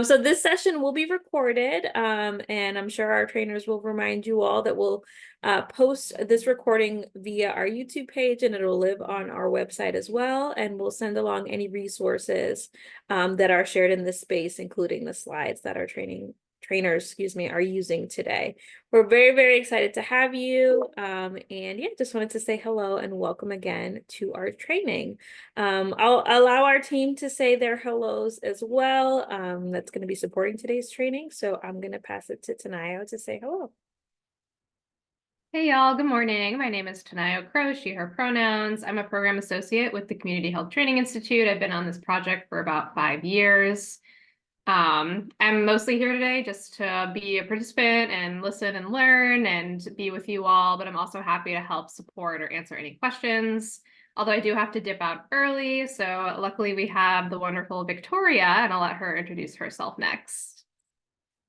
So this session will be recorded, and I'm sure our trainers will remind you all that we'll post this recording via our YouTube page, and it'll live on our website as well. And we'll send along any resources that are shared in this space, including the slides that our trainers, are using today. We're very, very excited to have you. And yeah, just wanted to say hello and welcome again to our training. I'll allow our team to say their hellos as well. That's going to be supporting today's training. So I'm going to pass it to Tanayo to say hello. Hey y'all, good morning. My name is Tanayo Crow, she, her pronouns. I'm a program associate with the Community Health Training Institute. I've been on this project for about 5 years. I'm mostly here today just to be a participant and listen and learn and be with you all, but I'm also happy to help support or answer any questions. Although I do have to dip out early, so luckily we have the wonderful Victoria, and I'll let her introduce herself next.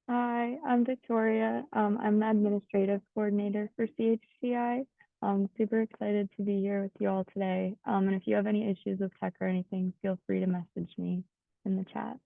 Hi, I'm Victoria. I'm the administrative coordinator for CHCI. I'm super excited to be here with you all today. And if you have any issues with tech or anything, feel free to message me in the chat.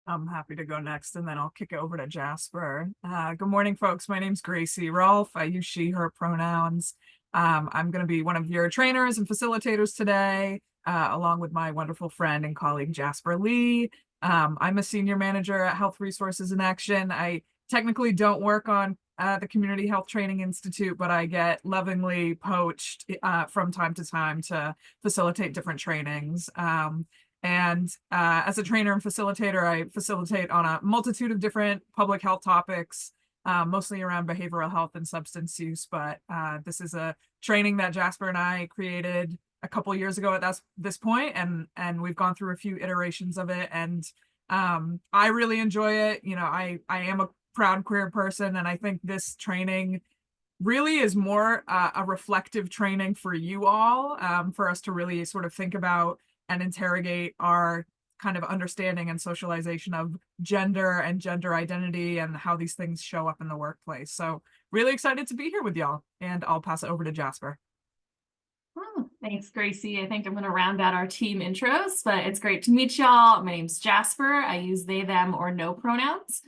I'm happy to go next, and then I'll kick it over to Jasper. Good morning, folks. My name's Gracie Rolfe. I use she, her pronouns. I'm going to be one of your trainers and facilitators today, along with my wonderful friend and colleague, Jasper Lee. I'm a senior manager at Health Resources in Action. I technically don't work on the Community Health Training Institute, but I get lovingly poached from time to facilitate different trainings. And as a trainer and facilitator, I facilitate on a multitude of different public health topics, mostly around behavioral health and substance use. But this is a training that Jasper and I created a couple years ago at this point, and we've gone through a few iterations of it. And I really enjoy it. You know, I am a proud queer person, and I think this training really is more a reflective training for you all, for us to really sort of think about and interrogate our kind of understanding and socialization of gender and gender identity and how these things show up in the workplace. So really excited to be here with y'all, and I'll pass it over to Jasper. Oh, thanks, Gracie. I think I'm going to round out our team intros, but it's great to meet y'all. My name's Jasper. I use they, them, or no pronouns.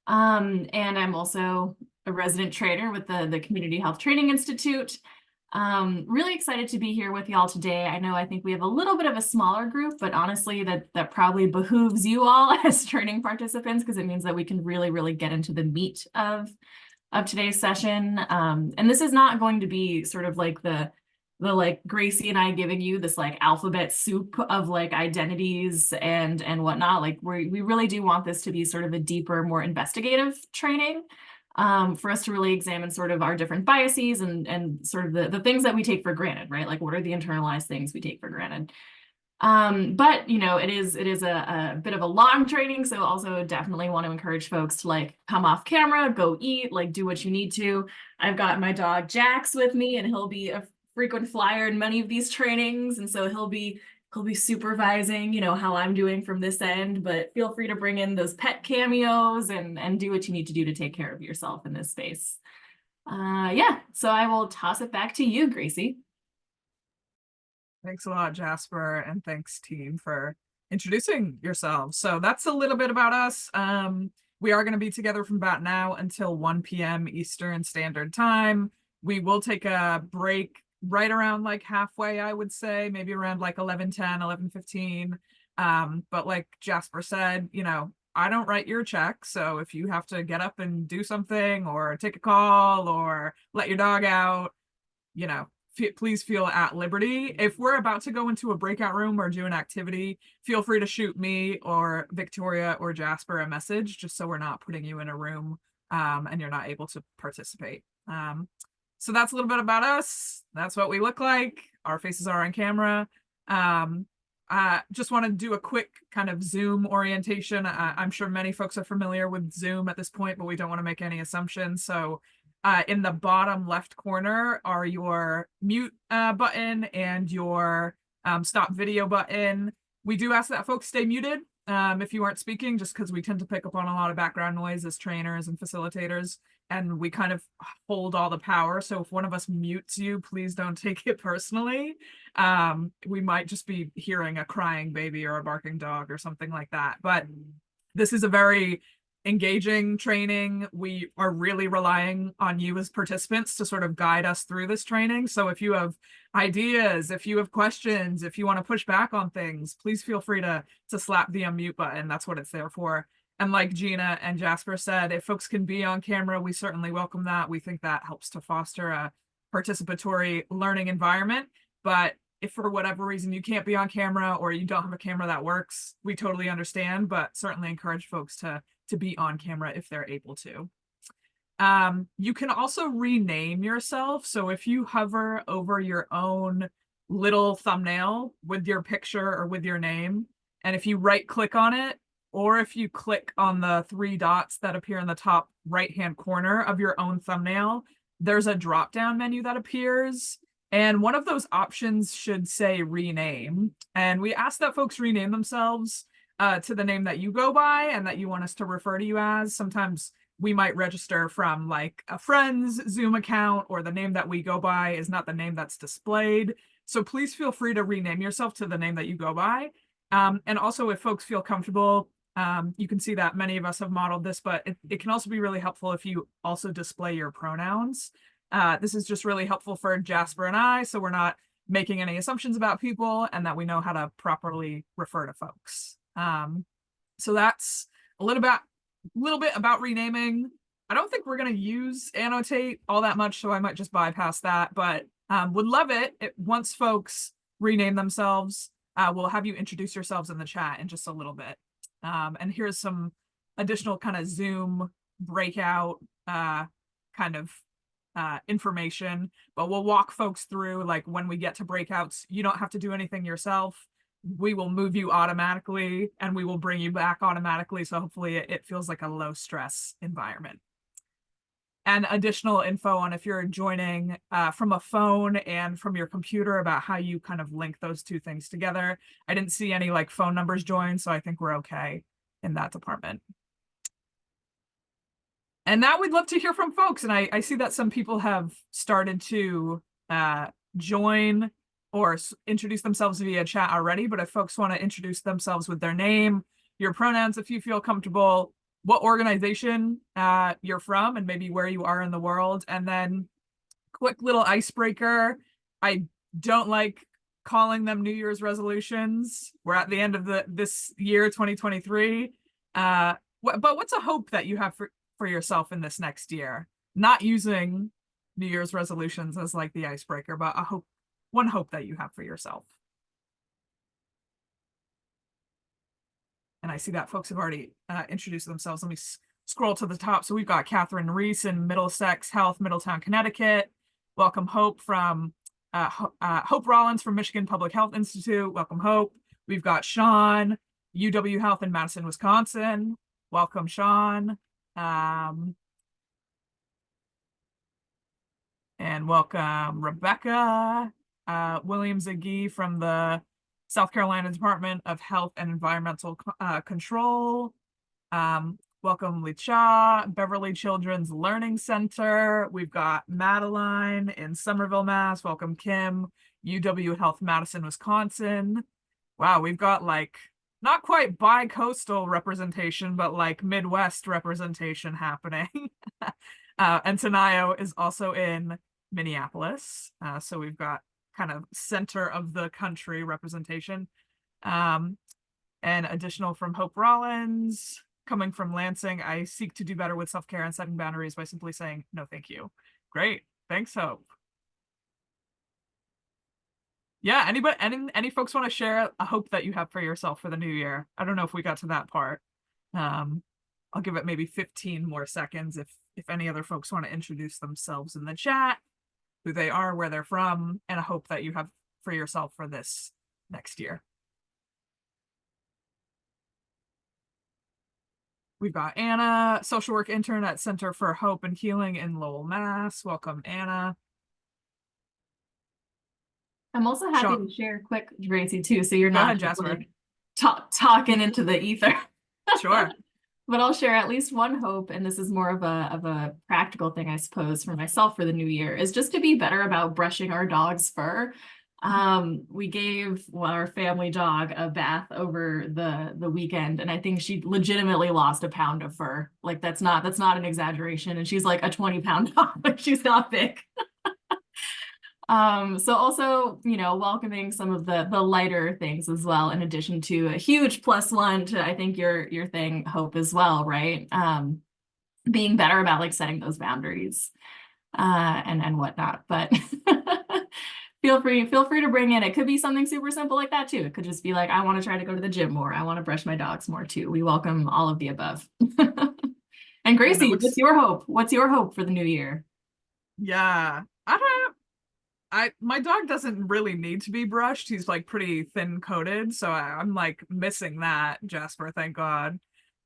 And I'm also a resident trainer with the Community Health Training Institute. Really excited to be here with y'all today. I think we have a little bit of a smaller group, but honestly, that probably behooves you all as training participants, because it means that we can really get into the meat of today's session. And this is not going to be sort of like the like Gracie and I giving you this like alphabet soup of like identities and whatnot. Like we really do want this to be sort of a deeper, more investigative training. For us to really examine sort of our different biases and sort of the things that we take for granted, right? Like what are the internalized things we take for granted? But you know, it is a bit of a long training, so also definitely want to encourage folks to like come off camera, go eat, like do what you need to. I've got my dog Jax with me, and he'll be a frequent flyer in many of these trainings, and so he'll be supervising, you know, how I'm doing from this end, but feel free to bring in those pet cameos and do what you need to do to take care of yourself in this space. Yeah, so I will toss it back to you, Gracie. Thanks a lot, Jasper, and thanks, team, for introducing yourselves. So that's a little bit about us. We are going to be together from about now until 1 p.m. Eastern Standard Time. We will take a break right around like halfway, I would say, maybe around like 11:10, 11:15. But like Jasper said, you know, I don't write your check. So if you have to get up and do something or take a call or let your dog out, you know, please feel at liberty. If we're about to go into a breakout room or do an activity, feel free to shoot me or Victoria or Jasper a message, just so we're not putting you in a room and you're not able to participate. So that's a little bit about us. That's what we look like. Our faces are on camera. Just want to do a quick kind of Zoom orientation. I'm sure many folks are familiar with Zoom at this point, but we don't want to make any assumptions. So in the bottom left corner are your mute button and your stop video button. We do ask that folks stay muted if you aren't speaking, just because we tend to pick up on a lot of background noise as trainers and facilitators, and we kind of hold all the power. So if one of us mutes you, please don't take it personally. We might just be hearing a crying baby or a barking dog or something like that. But this is a very engaging training. We are really relying on you as participants to sort of guide us through this training. So if you have ideas, if you have questions, if you want to push back on things, please feel free to slap the unmute button. That's what it's there for. And like Gina and Jasper said, if folks can be on camera, we certainly welcome that. We think that helps to foster a participatory learning environment. But if for whatever reason you can't be on camera or you don't have a camera that works, we totally understand, but certainly encourage folks to be on camera if they're able to. You can also rename yourself. So if you hover over your own little thumbnail with your picture or with your name, and if you right click on it, or if you click on the 3 dots that appear in the top right-hand corner of your own thumbnail, there's a drop-down menu that appears. And one of those options should say rename. And we ask that folks rename themselves to the name that you go by and that you want us to refer to you as. Sometimes we might register from like a friend's Zoom account, or the name that we go by is not the name that's displayed. So please feel free to rename yourself to the name that you go by. And also, if folks feel comfortable, you can see that many of us have modeled this, but it can also be really helpful if you also display your pronouns. This is just really helpful for Jasper and I, so we're not making any assumptions about people and that we know how to properly refer to folks. So that's a little bit about renaming. I don't think we're going to use annotate all that much, so I might just bypass that, but would love it once folks rename themselves. We'll have you introduce yourselves in the chat in just a little bit. And here's some additional kind of Zoom breakout kind of information, but we'll walk folks through, like when we get to breakouts, you don't have to do anything yourself. We will move you automatically and we will bring you back automatically. So hopefully it feels like a low stress environment. And additional info on if you're joining from a phone and from your computer about how you kind of link those two things together. I didn't see any like phone numbers join, so I think we're okay in that department. And now we'd love to hear from folks. And I see that some people have started to join or introduce themselves via chat already. But if folks want to introduce themselves with their name, your pronouns, if you feel comfortable, what organization you're from, and maybe where you are in the world. And then quick little icebreaker. I don't like calling them New Year's resolutions. We're at the end of this year, 2023. But what's a hope that you have for yourself in this next year? Not using New Year's resolutions as like the icebreaker, but one hope that you have for yourself. And I see that folks have already introduced themselves. Let me scroll to the top. So we've got Catherine Reese in Middlesex Health, Middletown, Connecticut. Welcome Hope from Hope Rollins from Michigan Public Health Institute. Welcome Hope. We've got Sean, UW Health in Madison, Wisconsin. Welcome Sean. And welcome Rebecca Williams-Agee from the South Carolina Department of Health and Environmental Control. Welcome Licha, Beverly Children's Learning Center. We've got Madeline in Somerville, Mass. Welcome Kim, UW Health Madison, Wisconsin. Wow, we've got like not quite bi-coastal representation, but like Midwest representation happening. And Tanayo is also in Minneapolis. So we've got kind of center of the country representation. And additional from Hope Rollins, coming from Lansing. I seek to do better with self-care and setting boundaries by simply saying, no, thank you. Great. Thanks, Hope. Yeah, any folks want to share a hope that you have for yourself for the new year? I don't know if we got to that part. I'll give it maybe 15 more seconds if any other folks want to introduce themselves in the chat, who they are, where they're from, and a hope that you have for yourself for this next year. We've got Anna, social work intern at Center for Hope and Healing in Lowell, Mass. Welcome, Anna. I'm also happy to share quick, Gracie, too. So you're Go not ahead, just Jasper. like talking into the ether. Sure. But I'll share at least one hope, and this is more of a practical thing, I suppose, for myself for the new year, is just to be better about brushing our dog's fur. We gave our family dog a bath over the weekend, and I think she legitimately lost a pound of fur. Like that's not an exaggeration. And she's like a 20-pound dog, but she's not big. So also, welcoming some of the lighter things as well, in addition to a huge +1 to, I think, your thing, Hope, as well, right? Being better about like setting those boundaries, and whatnot. But feel free to bring in, it could be something super simple like that too. It could just be like, I want to try to go to the gym more. I want to brush my dogs more too. We welcome all of the above. And Gracie, what's your hope? What's your hope for the new year? Yeah. My dog doesn't really need to be brushed. He's like pretty thin coated, so I'm like missing that, Jasper, thank God.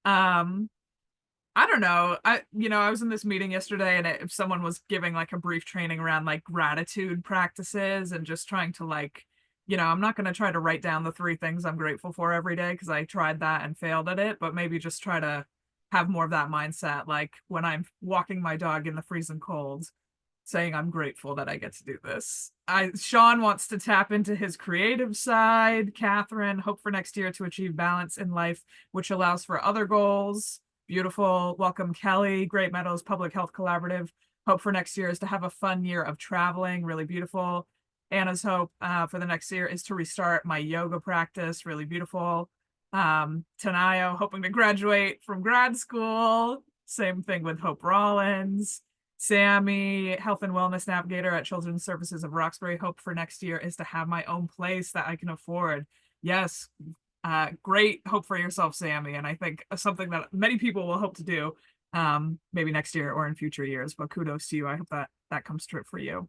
I don't know. I was in this meeting yesterday, and if someone was giving like a brief training around like gratitude practices and just trying to like, I'm not going to try to write down the 3 things I'm grateful for every day, because I tried that and failed at it, but maybe just try to have more of that mindset, like when I'm walking my dog in the freezing cold, saying I'm grateful that I get to do this. Sean wants to tap into his creative side. Catherine, hope for next year to achieve balance in life, which allows for other goals. Beautiful. Welcome, Kelly. Great Meadows Public Health Collaborative. Hope for next year is to have a fun year of traveling. Really beautiful. Anna's hope for the next year is to restart my yoga practice. Really beautiful. Tanayo, hoping to graduate from grad school. Same thing with Hope Rollins. Sammy, health and wellness navigator at Children's Services of Roxbury. Hope for next year is to have my own place that I can afford. Yes, great hope for yourself, Sammy. And I think something that many people will hope to do, maybe next year or in future years, but kudos to you. I hope that comes true for you.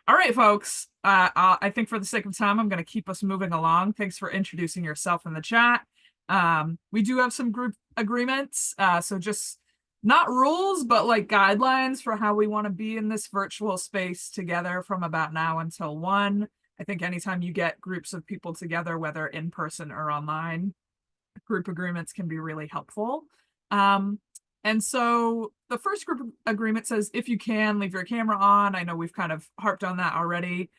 All right, folks. I think for the sake of time, I'm going to keep us moving along. Thanks for introducing yourself in the chat. We do have some group agreements. So just not rules, but like guidelines for how we want to be in this virtual space together from about now until 1. I think anytime you get groups of people together, whether in person or online, group agreements can be really helpful. And so the first group agreement says, if you can, leave your camera on. I know we've kind of harped on that already,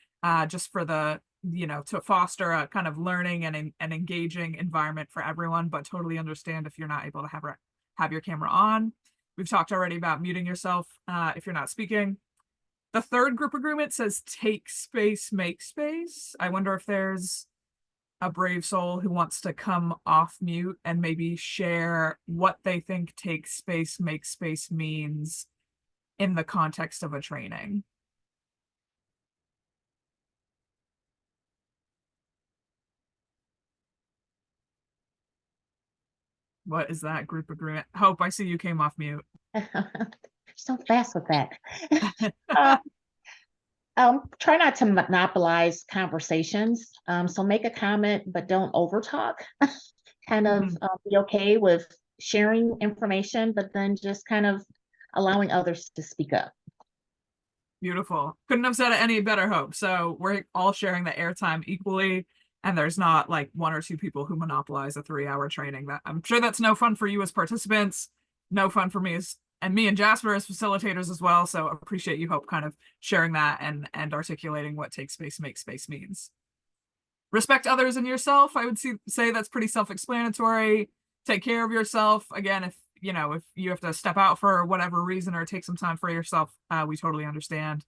just for the, to foster a kind of learning and an engaging environment for everyone, but totally understand if you're not able to have your camera on. We've talked already about muting yourself if you're not speaking. The third group agreement says take space, make space. I wonder if there's a brave soul who wants to come off mute and maybe share what they think take space, make space means in the context of a training. What is that group agreement? Hope, I see you came off mute. So fast with that. Try not to monopolize conversations. So make a comment, but don't overtalk. Kind of be okay with sharing information, but then just kind of allowing others to speak up. Beautiful. Couldn't have said it any better, Hope. So we're all sharing the airtime equally, and there's not like 1 or 2 people who monopolize a 3-hour training. That I'm sure that's no fun for you as participants, no fun for me and Jasper as facilitators as well. So appreciate you, Hope, kind of sharing that and articulating what take space, make space means. Respect others and yourself. I would say that's pretty self-explanatory. Take care of yourself. Again, if you have to step out for whatever reason or take some time for yourself, we totally understand.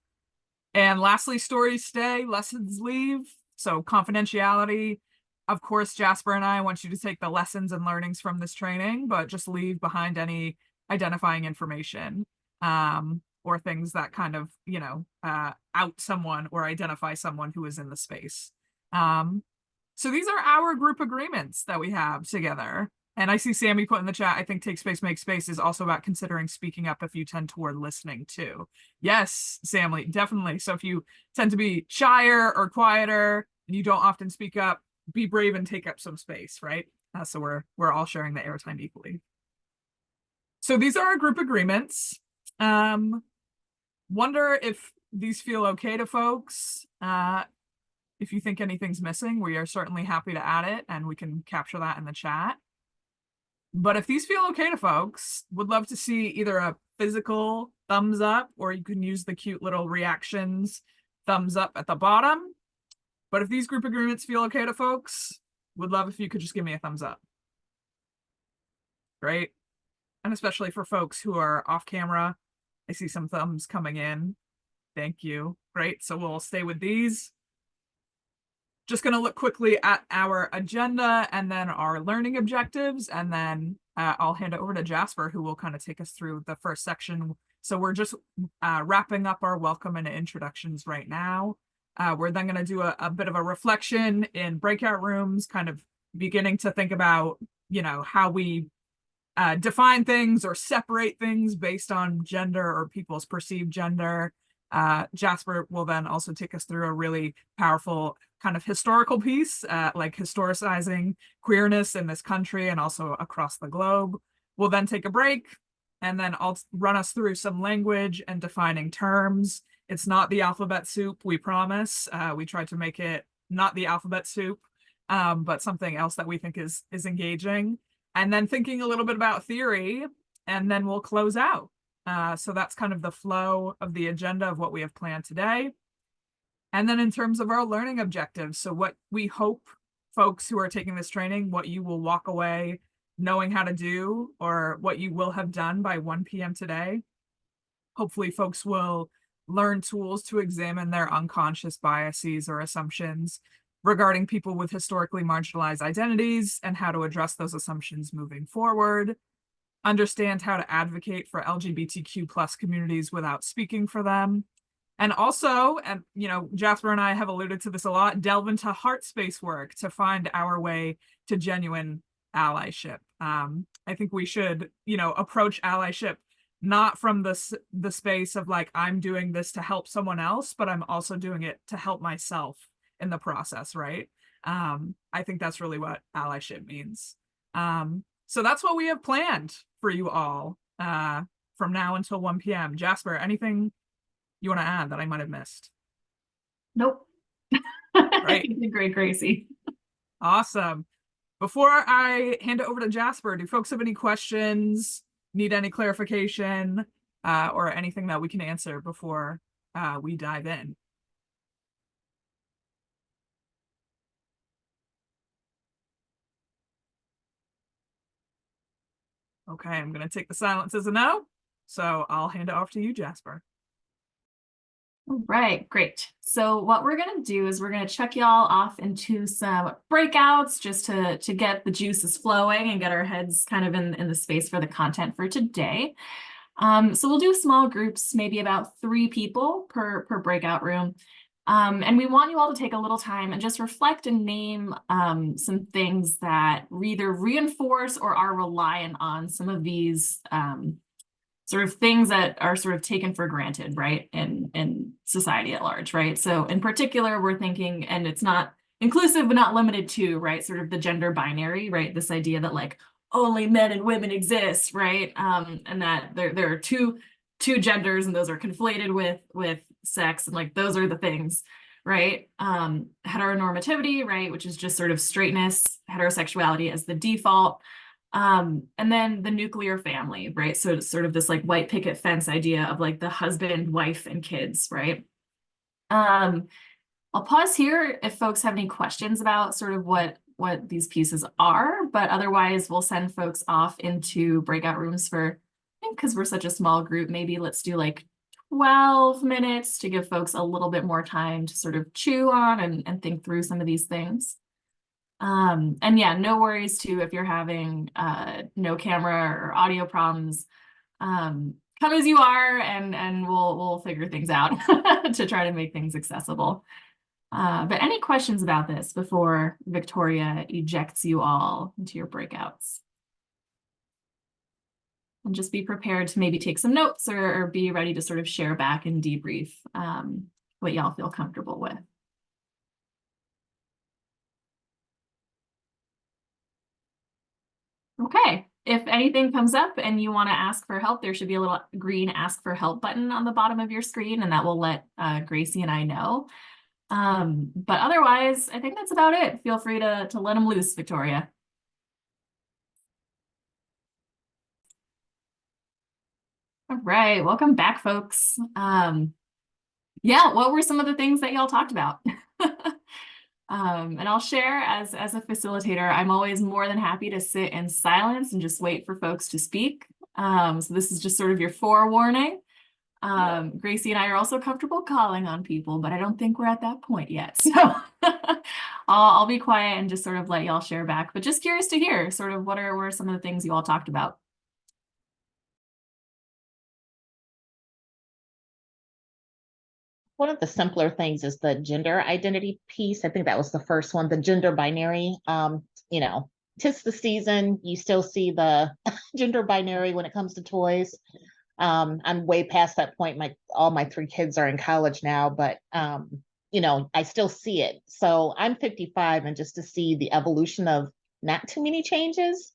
And lastly, stories stay, lessons leave. So confidentiality. Of course, Jasper and I want you to take the lessons and learnings from this training, but just leave behind any identifying information or things that kind of, out someone or identify someone who is in the space. So these are our group agreements that we have together. And I see Sammy put in the chat, I think take space, make space is also about considering speaking up if you tend toward listening too. Yes, Sammy, definitely. So if you tend to be shyer or quieter and you don't often speak up, be brave and take up some space, right? So we're all sharing the airtime equally. So these are our group agreements. Wonder if these feel okay to folks. If you think anything's missing, we are certainly happy to add it and we can capture that in the chat. But if these feel okay to folks, would love to see either a physical thumbs up, or you can use the cute little reactions thumbs up at the bottom. But if these group agreements feel okay to folks, would love if you could just give me a thumbs up. Great. And especially for folks who are off camera, I see some thumbs coming in. Thank you. Great. So we'll stay with these. Just going to look quickly at our agenda and then our learning objectives, and then I'll hand it over to Jasper, who will kind of take us through the first section. So we're just wrapping up our welcome and introductions right now. We're then going to do a bit of a reflection in breakout rooms, kind of beginning to think about, you know, how we define things or separate things based on gender or people's perceived gender. Jasper will then also take us through a really powerful kind of historical piece, like historicizing queerness in this country and also across the globe. We'll then take a break, and then I'll run us through some language and defining terms. It's not the alphabet soup, we promise. We tried to make it not the alphabet soup, but something else that we think is engaging. And then thinking a little bit about theory, and then we'll close out. So that's kind of the flow of the agenda of what we have planned today. And then in terms of our learning objectives, so what we hope folks who are taking this training, what you will walk away knowing how to do, or what you will have done by 1 p.m. today. Hopefully folks will learn tools to examine their unconscious biases or assumptions regarding people with historically marginalized identities and how to address those assumptions moving forward. Understand how to advocate for LGBTQ+ communities without speaking for them. And also, and you know, Jasper and I have alluded to this a lot, delve into heart space work to find our way to genuine allyship. I think we should, you know, approach allyship not from the space of like, I'm doing this to help someone else, but I'm also doing it to help myself in the process, right? I think that's really what allyship means. So that's what we have planned for you all from now until 1 p.m. Jasper, anything you want to add that I might have missed? Nope. Right. You did great, Gracie. Awesome. Before I hand it over to Jasper, do folks have any questions, need any clarification, or anything that we can answer before we dive in? Okay, I'm going to take the silence as a no, so I'll hand it off to you, Jasper. All right, great. So what we're going to do is we're going to check y'all off into some breakouts just to get the juices flowing and get our heads kind of in the space for the content for today. So we'll do small groups, maybe about 3 people per breakout room. And we want you all to take a little time and just reflect and name some things that either reinforce or are reliant on some of these sort of things that are sort of taken for granted, right, in society at large, right? So in particular, we're thinking, and it's not inclusive, but not limited to, right, sort of the gender binary, right? This idea that like only men and women exist, right? And that there are two genders, and those are conflated with sex, and like those are the things, right? Heteronormativity, right, which is just sort of straightness, heterosexuality as the default. And then the nuclear family, right? So it's sort of this like white picket fence idea of like the husband, wife, and kids, right? I'll pause here if folks have any questions about sort of what these pieces are, but otherwise we'll send folks off into breakout rooms for, I think because we're such a small group, maybe let's do like 12 minutes to give folks a little bit more time to sort of chew on and think through some of these things. And yeah, no worries too if you're having no camera or audio problems. Come as you are, and we'll figure things out to try to make things accessible. But any questions about this before Victoria ejects you all into your breakouts? And just be prepared to maybe take some notes or be ready to sort of share back and debrief what y'all feel comfortable with. Okay, if anything comes up and you want to ask for help, there should be a little green ask for help button on the bottom of your screen, and that will let Gracie and I know. But otherwise, I think that's about it. Feel free to let them loose, Victoria. All right, welcome back, folks. Yeah, what were some of the things that y'all talked about? And I'll share as a facilitator, I'm always more than happy to sit in silence and just wait for folks to speak. So this is just sort of your forewarning. Gracie and I are also comfortable calling on people, but I don't think we're at that point yet. So I'll be quiet and just sort of let y'all share back, but just curious to hear sort of what are some of the things you all talked about. One of the simpler things is the gender identity piece. I think that was the first one, the gender binary. You know, 'tis the season. You still see the gender binary when it comes to toys. I'm way past that point. All my 3 kids are in college now, but you know, I still see it. So I'm 55, and just to see the evolution of not too many changes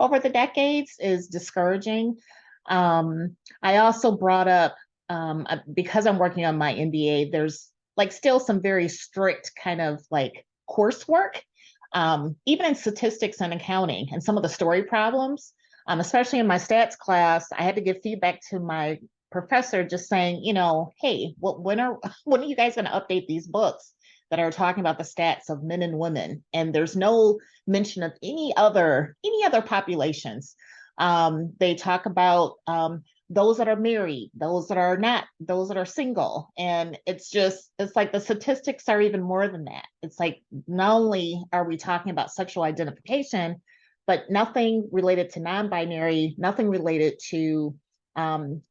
over the decades is discouraging. I also brought up, because I'm working on my MBA, there's like still some very strict kind of like coursework, even in statistics and accounting, and some of the story problems, especially in my stats class, I had to give feedback to my professor just saying, you know, hey, when are you guys going to update these books that are talking about the stats of men and women? And there's no mention of any other populations. They talk about those that are married, those that are not, those that are single. And it's like the statistics are even more than that. It's like, not only are we talking about sexual identification, but nothing related to non-binary, nothing related to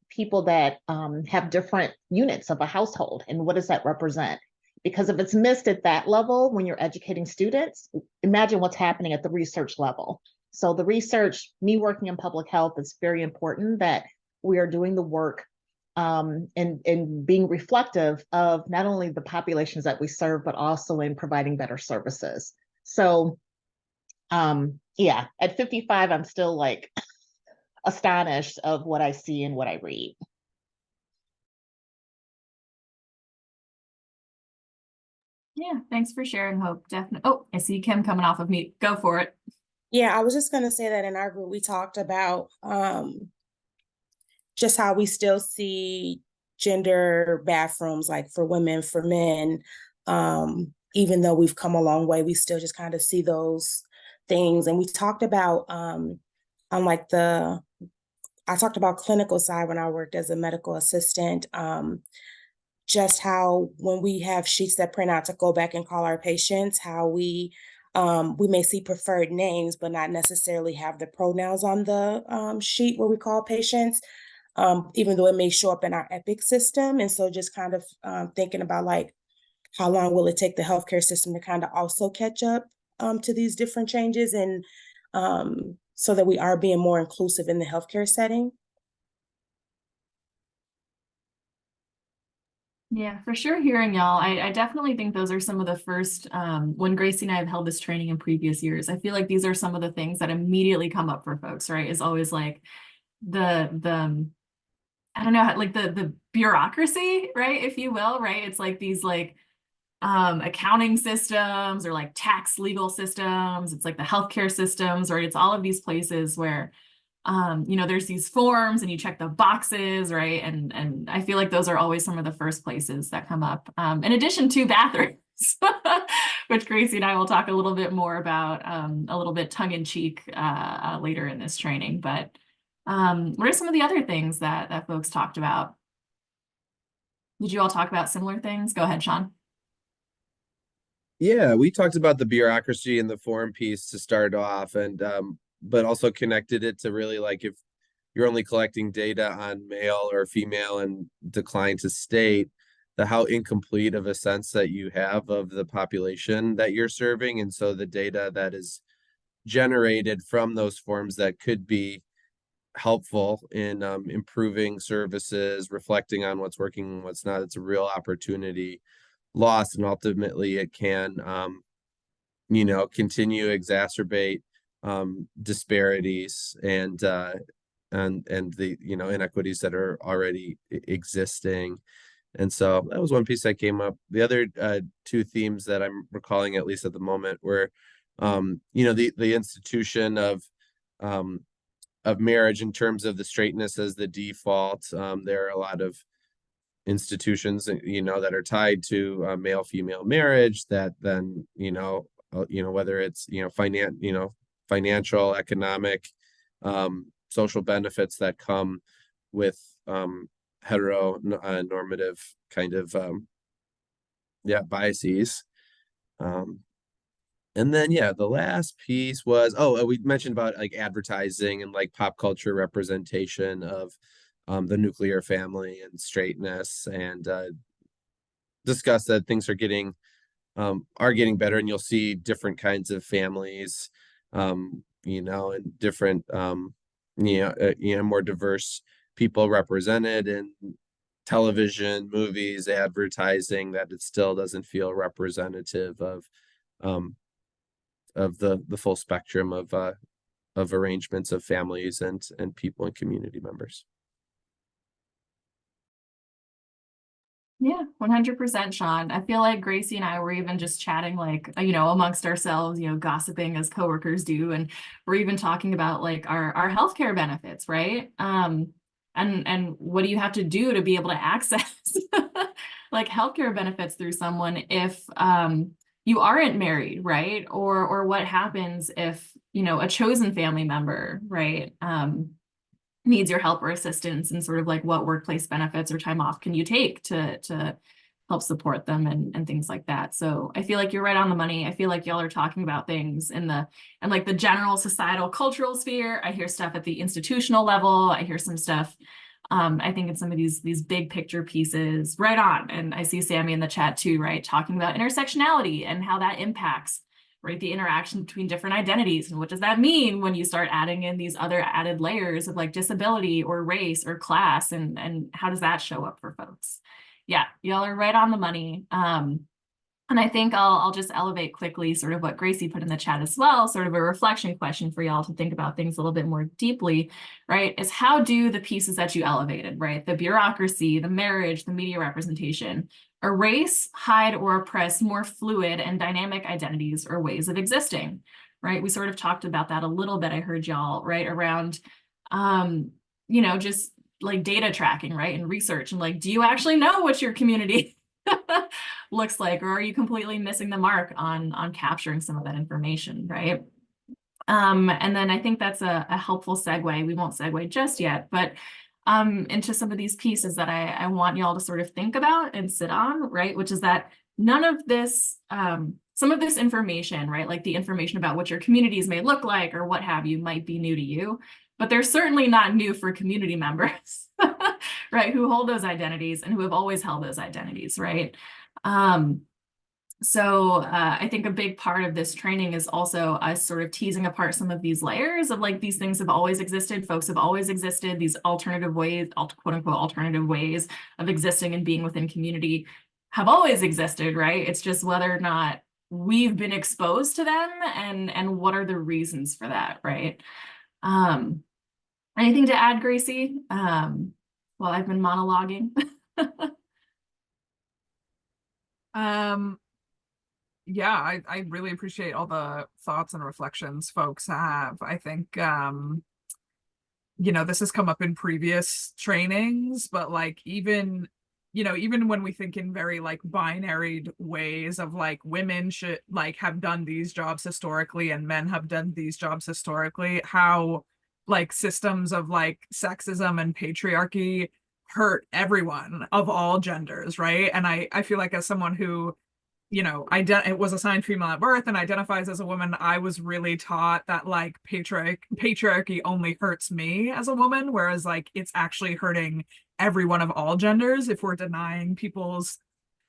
people that have different units of a household. And what does that represent? Because if it's missed at that level when you're educating students, imagine what's happening at the research level. So the research, me working in public health, it's very important that we are doing the work and being reflective of not only the populations that we serve, but also in providing better services. So yeah, at 55, I'm still like astonished of what I see and what I read. Yeah, thanks for sharing, Hope. Definitely. Oh, I see Kim coming off of mute. Go for it. Yeah, I was just gonna say that in our group, we talked about just how we still see gender bathrooms, like for women, for men. Even though we've come a long way, we still just kind of see those things. And we talked about on like I talked about clinical side when I worked as a medical assistant, just how when we have sheets that print out to go back and call our patients, how we may see preferred names, but not necessarily have the pronouns on the sheet where we call patients, even though it may show up in our Epic system. And so just kind of thinking about like, how long will it take the healthcare system to kind of also catch up to these different changes, and so that we are being more inclusive in the healthcare setting. Yeah, for sure. Hearing y'all, I definitely think those are some of the first, when Gracie and I have held this training in previous years, I feel like these are some of the things that immediately come up for folks, right? Is always like the I don't know, like the bureaucracy, right? If you will, right? It's like these like accounting systems or like tax legal systems. It's like the healthcare systems, right? It's all of these places where you know, there's these forms and you check the boxes, right? And I feel like those are always some of the first places that come up. In addition to bathrooms, which Gracie and I will talk a little bit more about, a little bit tongue-in-cheek later in this training. But what are some of the other things that folks talked about? Did you all talk about similar things? Go ahead, Sean. Yeah, we talked about the bureaucracy and the form piece to start off, and but also connected it to really like if you're only collecting data on male or female and decline to state, the how incomplete of a sense that you have of the population that you're serving. And so the data that is generated from those forms that could be helpful in improving services, reflecting on what's working and what's not, it's a real opportunity lost, and ultimately it can you know, continue to exacerbate disparities and the, you know, inequities that are already existing. And so that was one piece that came up. The other two themes that I'm recalling, at least at the moment, were the institution of marriage in terms of the straightness as the default. There are a lot of institutions that are tied to male female marriage that then whether it's financial, economic, social benefits that come with heteronormative kind of biases. And then the last piece was we mentioned about like advertising and like pop culture representation of the nuclear family and straightness, and discuss that things are getting better, and you'll see different kinds of families and different more diverse people represented in television, movies, advertising, that it still doesn't feel representative of the full spectrum of arrangements of families and people and community members. Yeah, 100%, Sean. I feel like Gracie and I were even just chatting, like, amongst ourselves, gossiping as coworkers do. And we're even talking about like our healthcare benefits, right? And what do you have to do to be able to access like healthcare benefits through someone if you aren't married, right? Or what happens if, a chosen family member, right, needs your help or assistance, and sort of like what workplace benefits or time off can you take to help support them and things like that. So I feel like you're right on the money. I feel like y'all are talking about things in like the general societal cultural sphere. I hear stuff at the institutional level. I hear some stuff I think in some of these big picture pieces, right on. And I see Sammy in the chat too, right, talking about intersectionality and how that impacts, right, the interaction between different identities. And what does that mean when you start adding in these other added layers of like disability or race or class, and how does that show up for folks? Yeah, y'all are right on the money. And I think I'll just elevate quickly sort of what Gracie put in the chat as well, sort of a reflection question for y'all to think about things a little bit more deeply, right? Is how do the pieces that you elevated, right? The bureaucracy, the marriage, the media representation, erase, hide, or oppress more fluid and dynamic identities or ways of existing, right? We sort of talked about that a little bit, I heard y'all, right? Around, just like data tracking, right? And research, and like, do you actually know what your community looks like, or are you completely missing the mark on capturing some of that information, right? And then I think that's a helpful segue. We won't segue just yet, but into some of these pieces that I want y'all to sort of think about and sit on, right? Which is that none of this, some of this information, right, like the information about what your communities may look like or what have you, might be new to you, but they're certainly not new for community members, right, who hold those identities and who have always held those identities, right? So I think a big part of this training is also us sort of teasing apart some of these layers of like, these things have always existed, folks have always existed, these alternative ways, quote unquote, alternative ways of existing and being within community have always existed, right? It's just whether or not we've been exposed to them and what are the reasons for that, right? Anything to add, Gracie? While I've been monologuing. Yeah, I really appreciate all the thoughts and reflections folks have. I think this has come up in previous trainings, but like even when we think in very like binary ways of like women should like have done these jobs historically and men have done these jobs historically, how like systems of like sexism and patriarchy hurt everyone of all genders, right? And I feel like as someone who it was assigned female at birth and identifies as a woman, I was really taught that like patriarchy only hurts me as a woman, whereas like it's actually hurting everyone of all genders if we're denying people's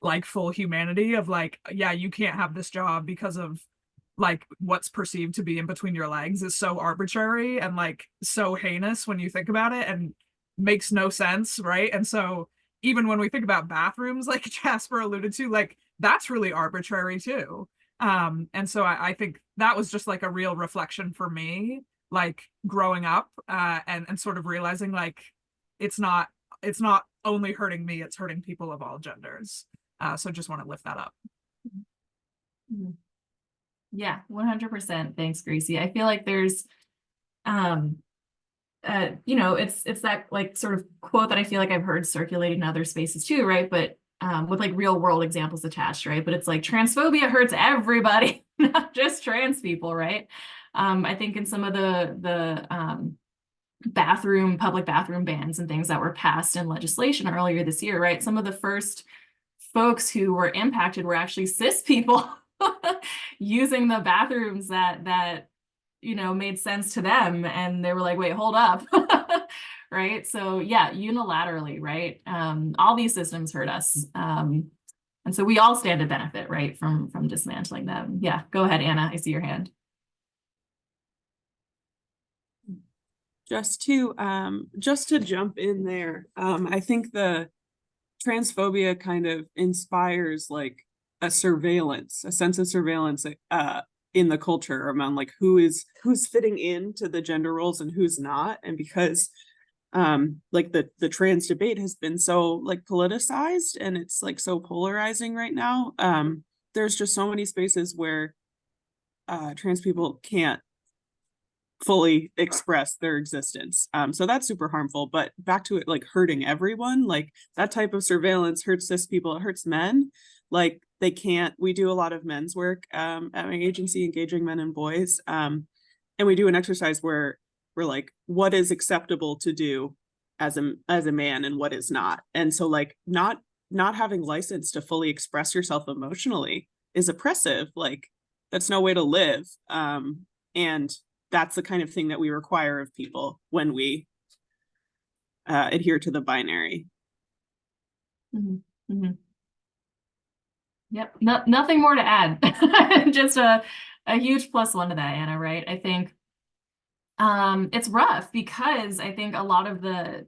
like full humanity of like, yeah, you can't have this job because of like what's perceived to be in between your legs is so arbitrary and like so heinous when you think about it and makes no sense, right? And so even when we think about bathrooms, like Jasper alluded to, like that's really arbitrary too. And so I think that was just like a real reflection for me, like growing up and sort of realizing like it's not it's not only hurting me, it's hurting people of all genders. So just want to lift that up. Mhm. Yeah, 100%. Thanks, Gracie. I feel like there's, you know, it's that like sort of quote that I feel like I've heard circulated in other spaces too, right? But with like real world examples attached, right? But it's like transphobia hurts everybody, not just trans people, right? I think in some of the public bathroom bans and things that were passed in legislation earlier this year, right? Some of the first folks who were impacted were actually cis people using the bathrooms that you know made sense to them, and they were like, wait, hold up. Right? So yeah, unilaterally, right? All these systems hurt us, and so we all stand to benefit, right, from dismantling them. Yeah, go ahead, Anna, I see your hand. Just to jump in there, I think the transphobia kind of inspires like a sense of surveillance in the culture around like who's fitting into the gender roles and who's not. And because like the trans debate has been so like politicized and it's like so polarizing right now, there's just so many spaces where trans people can't fully express their existence. So that's super harmful. But back to it, like hurting everyone, like that type of surveillance hurts cis people, it hurts men. Like they can't, we do a lot of men's work at my agency, engaging men and boys. And we do an exercise where we're like, what is acceptable to do as a man and what is not? And so like not having license to fully express yourself emotionally is oppressive. Like that's no way to live. And that's the kind of thing that we require of people when we adhere to the binary. Mm-hmm. Mm-hmm. Yep, nothing more to add. Just a huge +1 to that, Anna, right? I think it's rough because I think a lot of the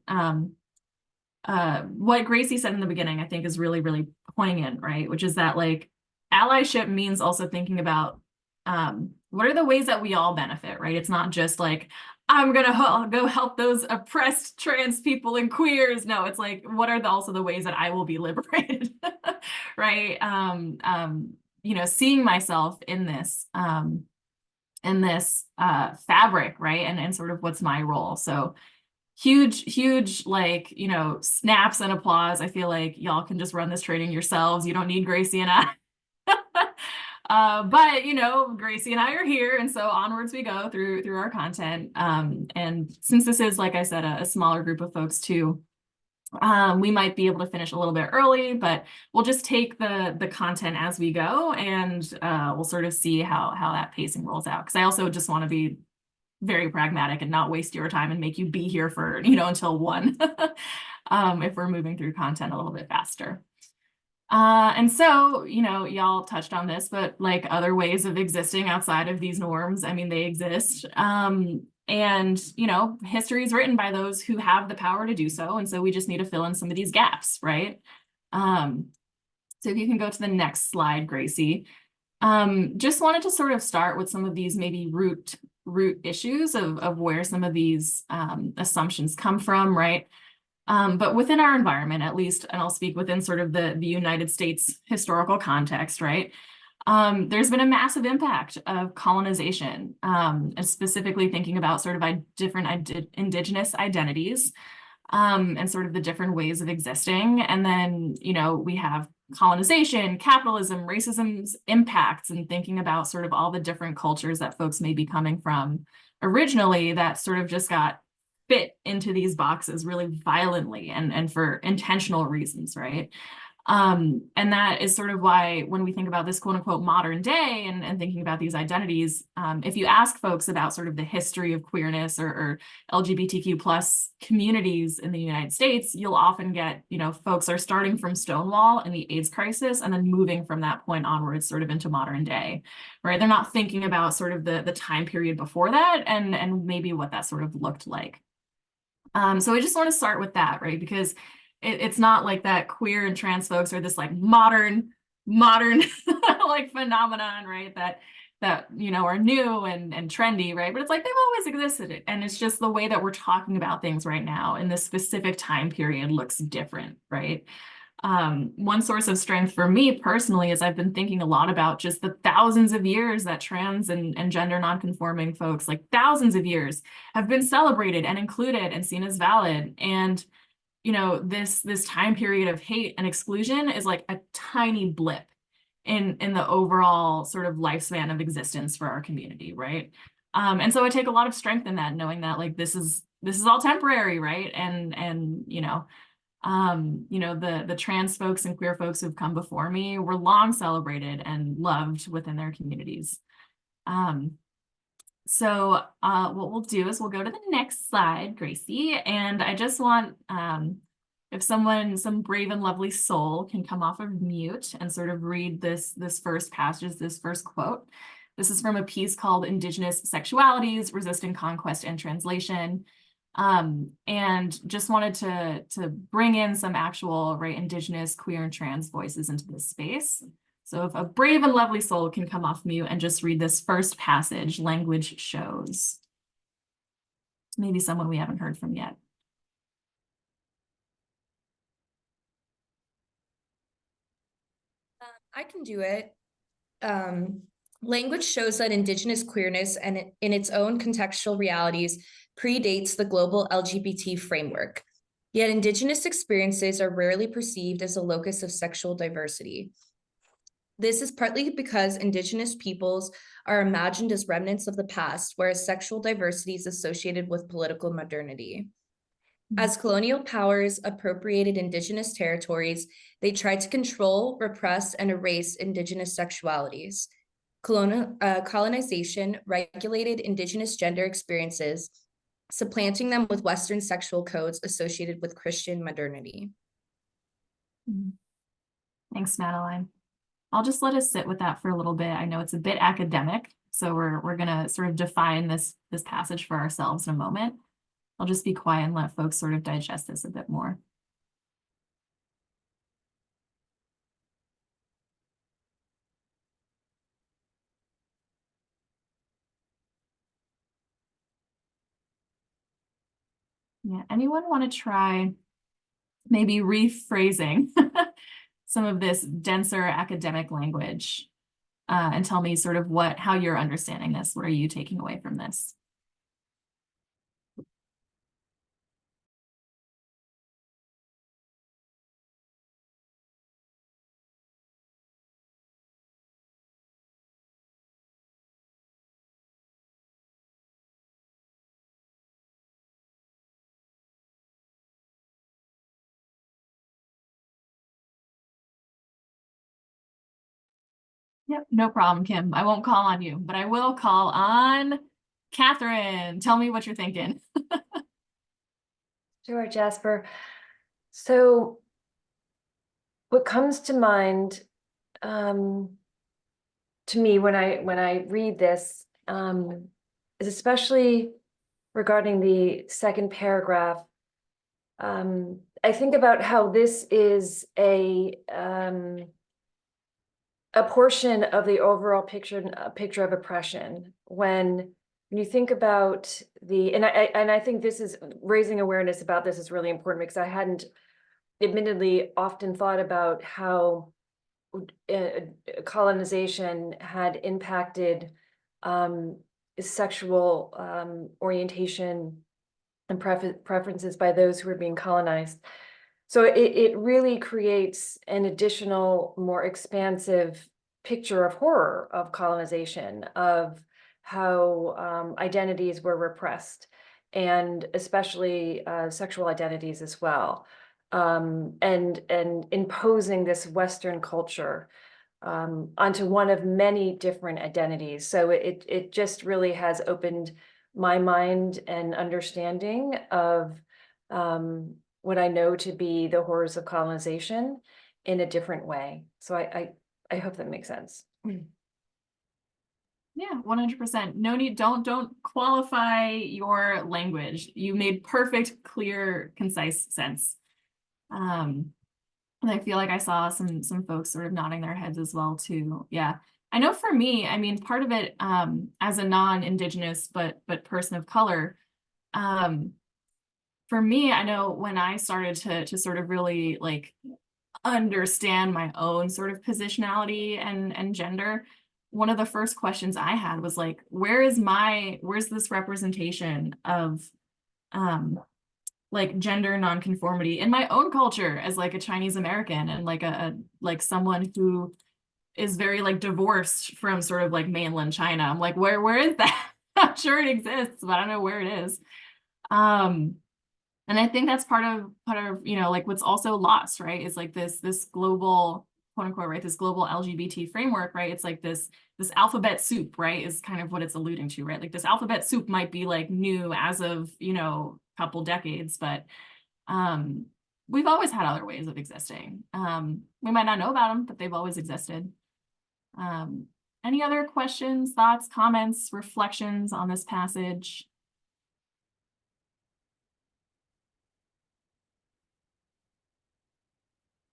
what Gracie said in the beginning, I think is really, really poignant, right? Which is that like allyship means also thinking about what are the ways that we all benefit, right? It's not just like, I'm gonna go help those oppressed trans people and queers. No, it's like, what are also the ways that I will be liberated, right? You know, seeing myself in this fabric, right? And sort of what's my role. So huge, like, you know, snaps and applause. I feel like y'all can just run this training yourselves. You don't need Gracie and I. But you know, Gracie and I are here, and so onwards we go through our content. And since this is, like I said, a smaller group of folks too, we might be able to finish a little bit early, but we'll just take the content as we go, and we'll sort of see how that pacing rolls out. Because I also just want to be very pragmatic and not waste your time and make you be here for, you know, until 1 if we're moving through content a little bit faster. And so, you know, y'all touched on this, but like other ways of existing outside of these norms, I mean, they exist. And, you know, history is written by those who have the power to do so. And so we just need to fill in some of these gaps, right? So if you can go to the next slide, Gracie. Just wanted to sort of start with some of these maybe root issues of where some of these assumptions come from, right? But within our environment, at least, and I'll speak within sort of the United States historical context, right? There's been a massive impact of colonization, and specifically thinking about sort of different indigenous identities, and sort of the different ways of existing. And then, you know, we have colonization, capitalism, racism's impacts, and thinking about sort of all the different cultures that folks may be coming from originally that sort of just got fit into these boxes really violently and for intentional reasons, right? And that is sort of why when we think about this quote unquote modern day and thinking about these identities, if you ask folks about sort of the history of queerness or LGBTQ plus communities in the United States, you'll often get, you know, folks are starting from Stonewall and the AIDS crisis and then moving from that point onwards sort of into modern day, right? They're not thinking about sort of the time period before that and maybe what that sort of looked like. So I just want to start with that, right? Because it's not like that queer and trans folks are this like modern modern like phenomenon, right? That are new and trendy, right? But it's like they've always existed, and it's just the way that we're talking about things right now in this specific time period looks different, right? One source of strength for me personally is I've been thinking a lot about just the thousands of years that trans and gender nonconforming folks, like thousands of years, have been celebrated and included and seen as valid. And this time period of hate and exclusion is like a tiny blip in the overall sort of lifespan of existence for our community, right? And so I take a lot of strength in that, knowing that like this is all temporary, right? And the trans folks and queer folks who've come before me were long celebrated and loved within their communities. So what we'll do is we'll go to the next slide, Gracie, and I just want, if some brave and lovely soul can come off of mute and sort of read this first passage, this first quote. This is from a piece called Indigenous Sexualities, Resisting Conquest and Translation. And just wanted to bring in some actual, right, Indigenous, queer, and trans voices into this space. So if a brave and lovely soul can come off mute and just read this first passage, Language Shows. Maybe someone we haven't heard from yet. I can do it. Language shows that Indigenous queerness and in its own contextual realities predates the global LGBT framework. Yet Indigenous experiences are rarely perceived as a locus of sexual diversity. This is partly because Indigenous peoples are imagined as remnants of the past, whereas sexual diversity is associated with political modernity. As colonial powers appropriated Indigenous territories, they tried to control, repress, and erase Indigenous sexualities. Colonization regulated Indigenous gender experiences, supplanting them with Western sexual codes associated with Christian modernity. Thanks, Madeline. I'll just let us sit with that for a little bit. I know it's a bit academic, so we're gonna sort of define this passage for ourselves in a moment. I'll just be quiet and let folks sort of digest this a bit more. Yeah, anyone want to try maybe rephrasing some of this denser academic language and tell me sort of how you're understanding this? What are you taking away from this? Yep, no problem, Kim. I won't call on you, but I will call on Catherine. Tell me what you're thinking. Sure, Jasper. So what comes to mind to me when I read this is especially regarding the second paragraph. I think about how this is a portion of the overall picture of oppression. When you think about and I think this is raising awareness about this is really important, because I hadn't admittedly often thought about how colonization had impacted sexual orientation and preferences by those who are being colonized. So it really creates an additional, more expansive picture of horror of colonization, of how identities were repressed, and especially sexual identities as well, and imposing this Western culture onto one of many different identities. So it just really has opened my mind and understanding of what I know to be the horrors of colonization in a different way. So I hope that makes sense. Yeah, 100%. No need, don't qualify your language. You made perfect, clear, concise sense. And I feel like I saw some folks sort of nodding their heads as well too. Yeah. I know for me, I mean, part of it, as a non-Indigenous but person of color, for me, I know when I started to sort of really like understand my own sort of positionality and gender, one of the first questions I had was like, where's this representation of like gender nonconformity in my own culture as like a Chinese American and like like someone who is very like divorced from sort of like mainland China. I'm like, where is that? I'm sure it exists, but I don't know where it is. And I think that's part of, you know, like what's also lost, right? Is like this global, quote unquote, right? This global LGBT framework, right? It's like this alphabet soup, right? Is kind of what it's alluding to, right? Like this alphabet soup might be like new as of, you know, a couple decades, but we've always had other ways of existing. We might not know about them, but they've always existed. Any other questions, thoughts, comments, reflections on this passage?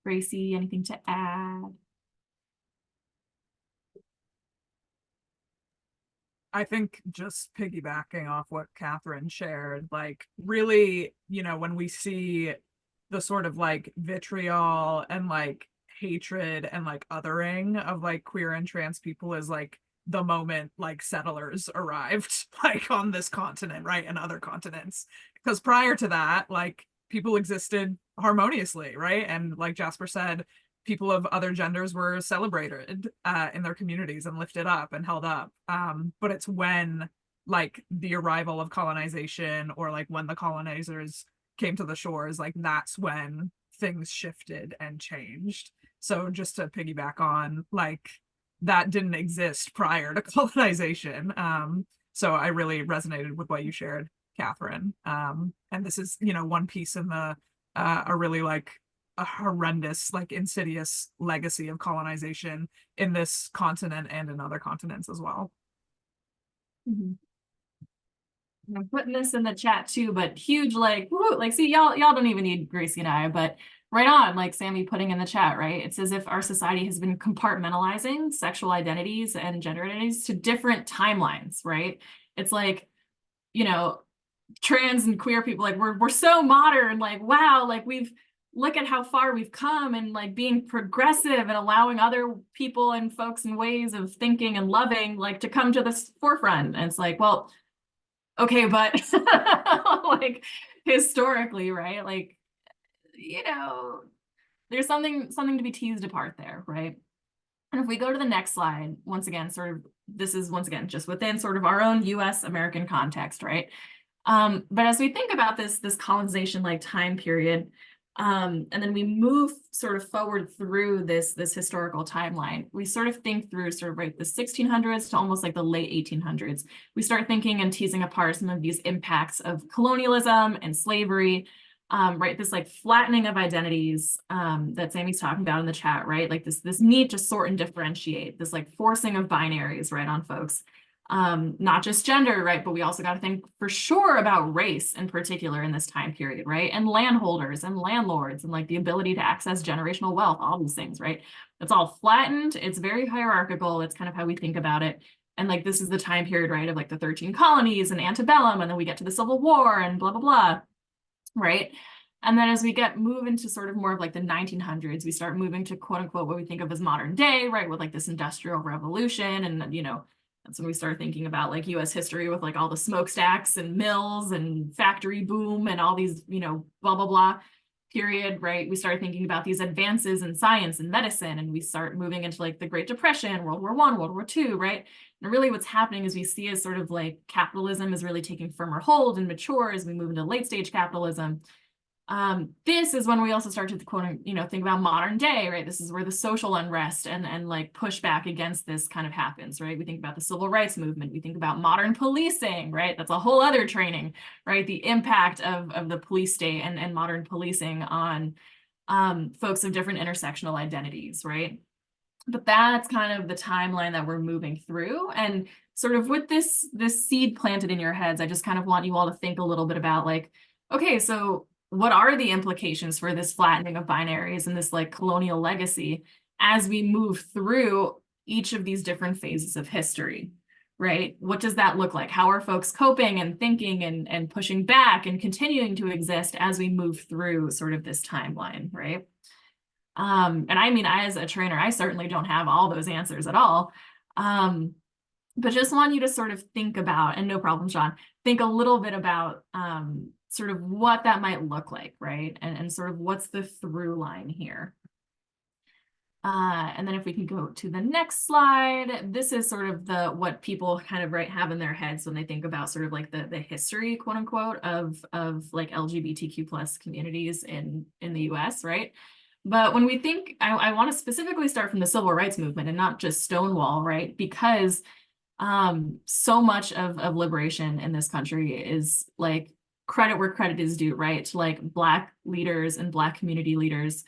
Gracie, anything to add? I think just piggybacking off what Catherine shared, like really, you know, when we see the sort of like vitriol and like hatred and like othering of like queer and trans people is like the moment like settlers arrived like on this continent, right, and other continents. Because prior to that, like people existed harmoniously, right? And like Jasper said, people of other genders were celebrated in their communities and lifted up and held up. But it's when like the arrival of colonization or like when the colonizers came to the shores, like that's when things shifted and changed. So just to piggyback on, like that didn't exist prior to colonization. So I really resonated with what you shared, Catherine. And this is, you know, one piece in the a really like a horrendous, like insidious legacy of colonization in this continent and in other continents as well. I'm putting this in the chat too, but huge like, woo, like see, y'all don't even need Gracie and I, but right on, like Sammy putting in the chat, right? It's as if our society has been compartmentalizing sexual identities and gender identities to different timelines, right? It's like, you know, trans and queer people, like we're so modern, like wow, like look at how far we've come and like being progressive and allowing other people and folks and ways of thinking and loving like to come to the forefront. And it's like, well, okay, but like historically, right? Like, you know, there's something to be teased apart there, right? And if we go to the next slide, once again, sort of, this is once again just within sort of our own US American context, right? But as we think about this colonization like time period, and then we move sort of forward through this historical timeline, we sort of think through sort of right the 1600s to almost like the late 1800s. We start thinking and teasing apart some of these impacts of colonialism and slavery, right? This like flattening of identities that Sammy's talking about in the chat, right? Like this need to sort and differentiate, this like forcing of binaries, right, on folks. Not just gender, right? But we also got to think for sure about race in particular in this time period, right? And landholders and landlords and like the ability to access generational wealth, all these things, right? It's all flattened. It's very hierarchical. It's kind of how we think about it. And like, this is the time period, right? Of like the 13 colonies and antebellum. And then we get to the Civil War and blah, blah, blah, right? And then as we move into sort of more of like the 1900s, we start moving to quote unquote, what we think of as modern day, right? With like this industrial revolution and, you know, that's when we start thinking about like US history with like all the smokestacks and mills and factory boom and all these, you know, blah, blah, blah period, right? We start thinking about these advances in science and medicine, and we start moving into like the Great Depression, World War I, World War II, right? And really what's happening is we see as sort of like capitalism is really taking firmer hold and mature as we move into late stage capitalism. This is when we also start to quote, you know, think about modern day, right? This is where the social unrest and like pushback against this kind of happens, right? We think about the civil rights movement. We think about modern policing, right? That's a whole other training, right? The impact of the police state and modern policing on folks of different intersectional identities, right? But that's kind of the timeline that we're moving through. And sort of with this seed planted in your heads, I just kind of want you all to think a little bit about like, okay, so what are the implications for this flattening of binaries and this like colonial legacy as we move through each of these different phases of history, right? What does that look like? How are folks coping and thinking and pushing back and continuing to exist as we move through sort of this timeline, right? And I mean, as a trainer, I certainly don't have all those answers at all. But just want you to sort of think about, and no problem, Sean, think a little bit about sort of what that might look like, right? And sort of what's the through line here. And then if we can go to the next slide, this is sort of what people kind of have in their heads when they think about sort of like the history, quote unquote, of like LGBTQ plus communities in the US, right? But when we think, I want to specifically start from the civil rights movement and not just Stonewall, right? Because so much of liberation in this country is like credit where credit is due, right? To like Black leaders and Black community leaders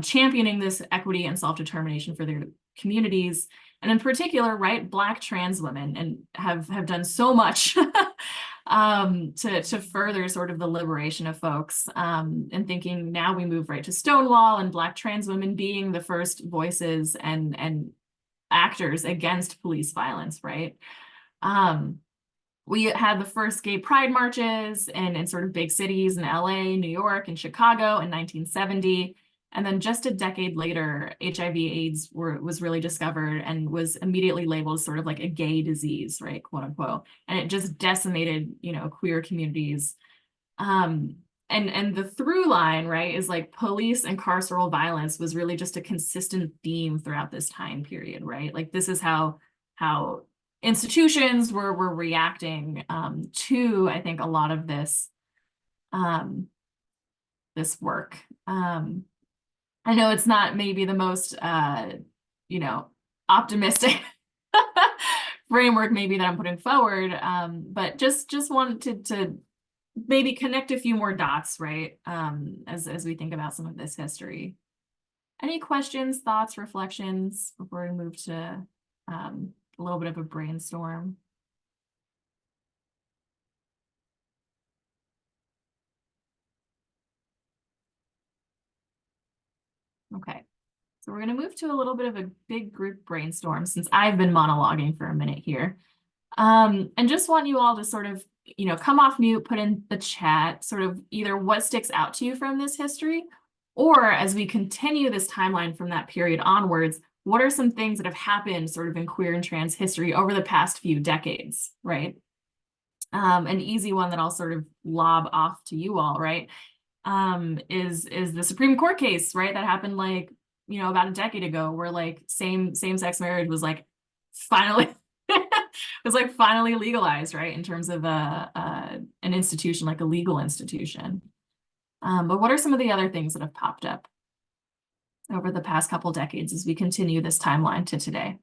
championing this equity and self-determination for their communities. And in particular, right, Black trans women and have done so much to further sort of the liberation of folks, and thinking now we move right to Stonewall and Black trans women being the first voices and actors against police violence, right? We had the first gay pride marches in sort of big cities in LA, New York, and Chicago in 1970. And then just a decade later, HIV/AIDS was really discovered and was immediately labeled as sort of like a gay disease, right, quote unquote. And it just decimated, queer communities. And the through line, right, is like police and carceral violence was really just a consistent theme throughout this time period, right? Like this is how institutions were reacting to, I think, a lot of this this work. I know it's not maybe the most, optimistic framework maybe that I'm putting forward, but just wanted to maybe connect a few more dots, right, as we think about some of this history. Any questions, thoughts, reflections before we move to a little bit of a brainstorm? Okay, so we're going to move to a little bit of a big group brainstorm since I've been monologuing for a minute here. And just want you all to sort of, come off mute, put in the chat, sort of either what sticks out to you from this history, or as we continue this timeline from that period onwards, what are some things that have happened sort of in queer and trans history over the past few decades, right? An easy one that I'll sort of lob off to you all, right? Is the Supreme Court case, right? That happened like, about a decade ago where like same-sex marriage was like finally finally legalized, right? In terms of an institution, like a legal institution. But what are some of the other things that have popped up over the past couple decades as we continue this timeline to today?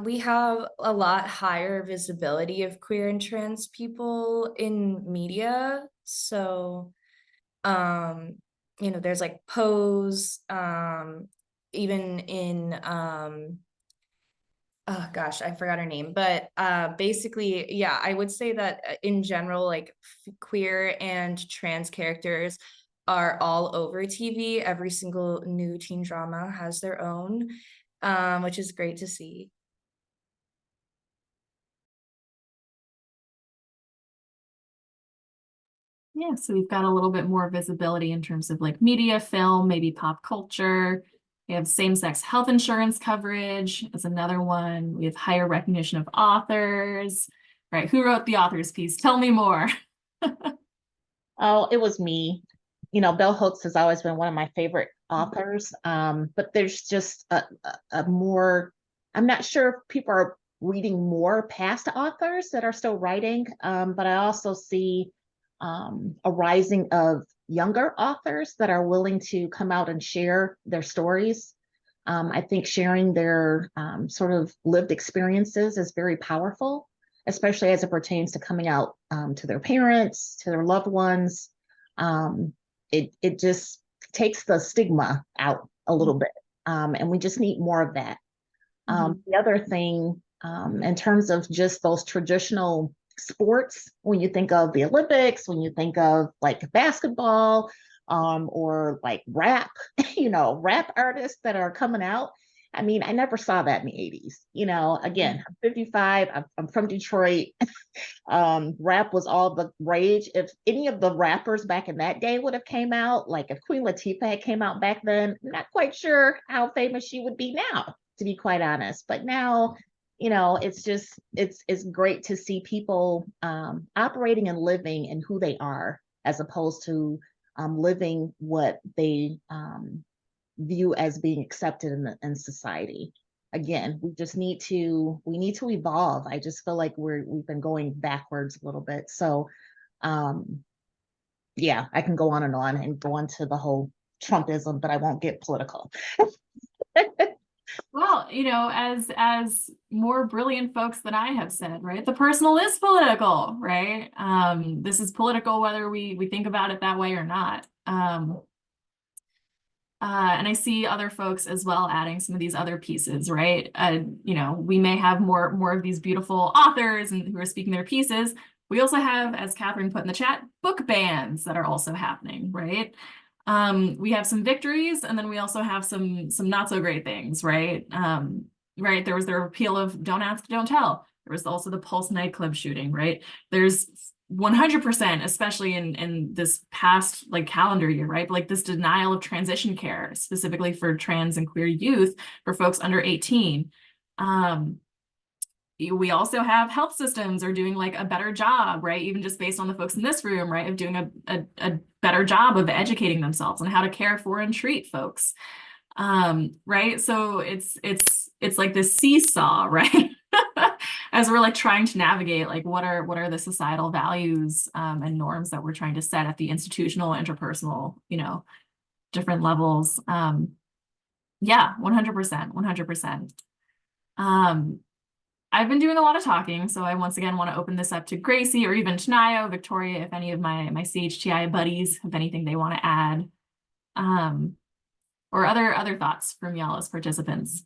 We have a lot higher visibility of queer and trans people in media. So, there's like Pose, even in, oh gosh, I forgot her name, but basically, yeah, I would say that in general, like queer and trans characters are all over TV. Every single new teen drama has their own. Which is great to see. Yeah, so we've got a little bit more visibility in terms of like media, film, maybe pop culture. We have same-sex health insurance coverage as another one. We have higher recognition of authors, right? Who wrote the author's piece? Tell me more. Oh, it was me. Bell Hooks has always been one of my favorite authors. But there's just a more, I'm not sure if people are reading more past authors that are still writing, but I also see a rising of younger authors that are willing to come out and share their stories. I think sharing their sort of lived experiences is very powerful, especially as it pertains to coming out to their parents, to their loved ones. It just takes the stigma out a little bit. And we just need more of that. The other thing, in terms of just those traditional sports, when you think of the Olympics, when you think of like basketball, or like rap, rap artists that are coming out. I mean, I never saw that in the 80s. Again, I'm 55, I'm from Detroit. Rap was all the rage. If any of the rappers back in that day would have came out, like if Queen Latifah had came out back then, I'm not quite sure how famous she would be now, to be quite honest. But now, it's just, it's great to see people operating and living in who they are, as opposed to living what they view as being accepted in society. Again, we need to evolve. I just feel like we've been going backwards a little bit. So yeah, I can go on and go into the whole Trumpism, but I won't get political. Well, as more brilliant folks than I have said, right? The personal is political, right? This is political whether we think about it that way or not. And I see other folks as well adding some of these other pieces, right? We may have more of these beautiful authors and who are speaking their pieces. We also have, as Catherine put in the chat, book bans that are also happening, right? We have some victories, and then we also have some not so great things, right? Right. There was the repeal of Don't Ask, Don't Tell. There was also the Pulse nightclub shooting, right? There's 100%, especially in this past calendar year, right? Like this denial of transition care, specifically for trans and queer youth, for folks under 18. We also have health systems are doing a better job, right? Even just based on the folks in this room, right? Of doing a better job of educating themselves on how to care for and treat folks. Right? So it's like this seesaw, right? As we're trying to navigate, what are the societal values and norms that we're trying to set at the institutional, interpersonal, different levels. Yeah, 100%. I've been doing a lot of talking, so I once again want to open this up to Gracie or even Tanayo, Victoria, if any of my CHTI buddies have anything they want to add, or other thoughts from y'all as participants.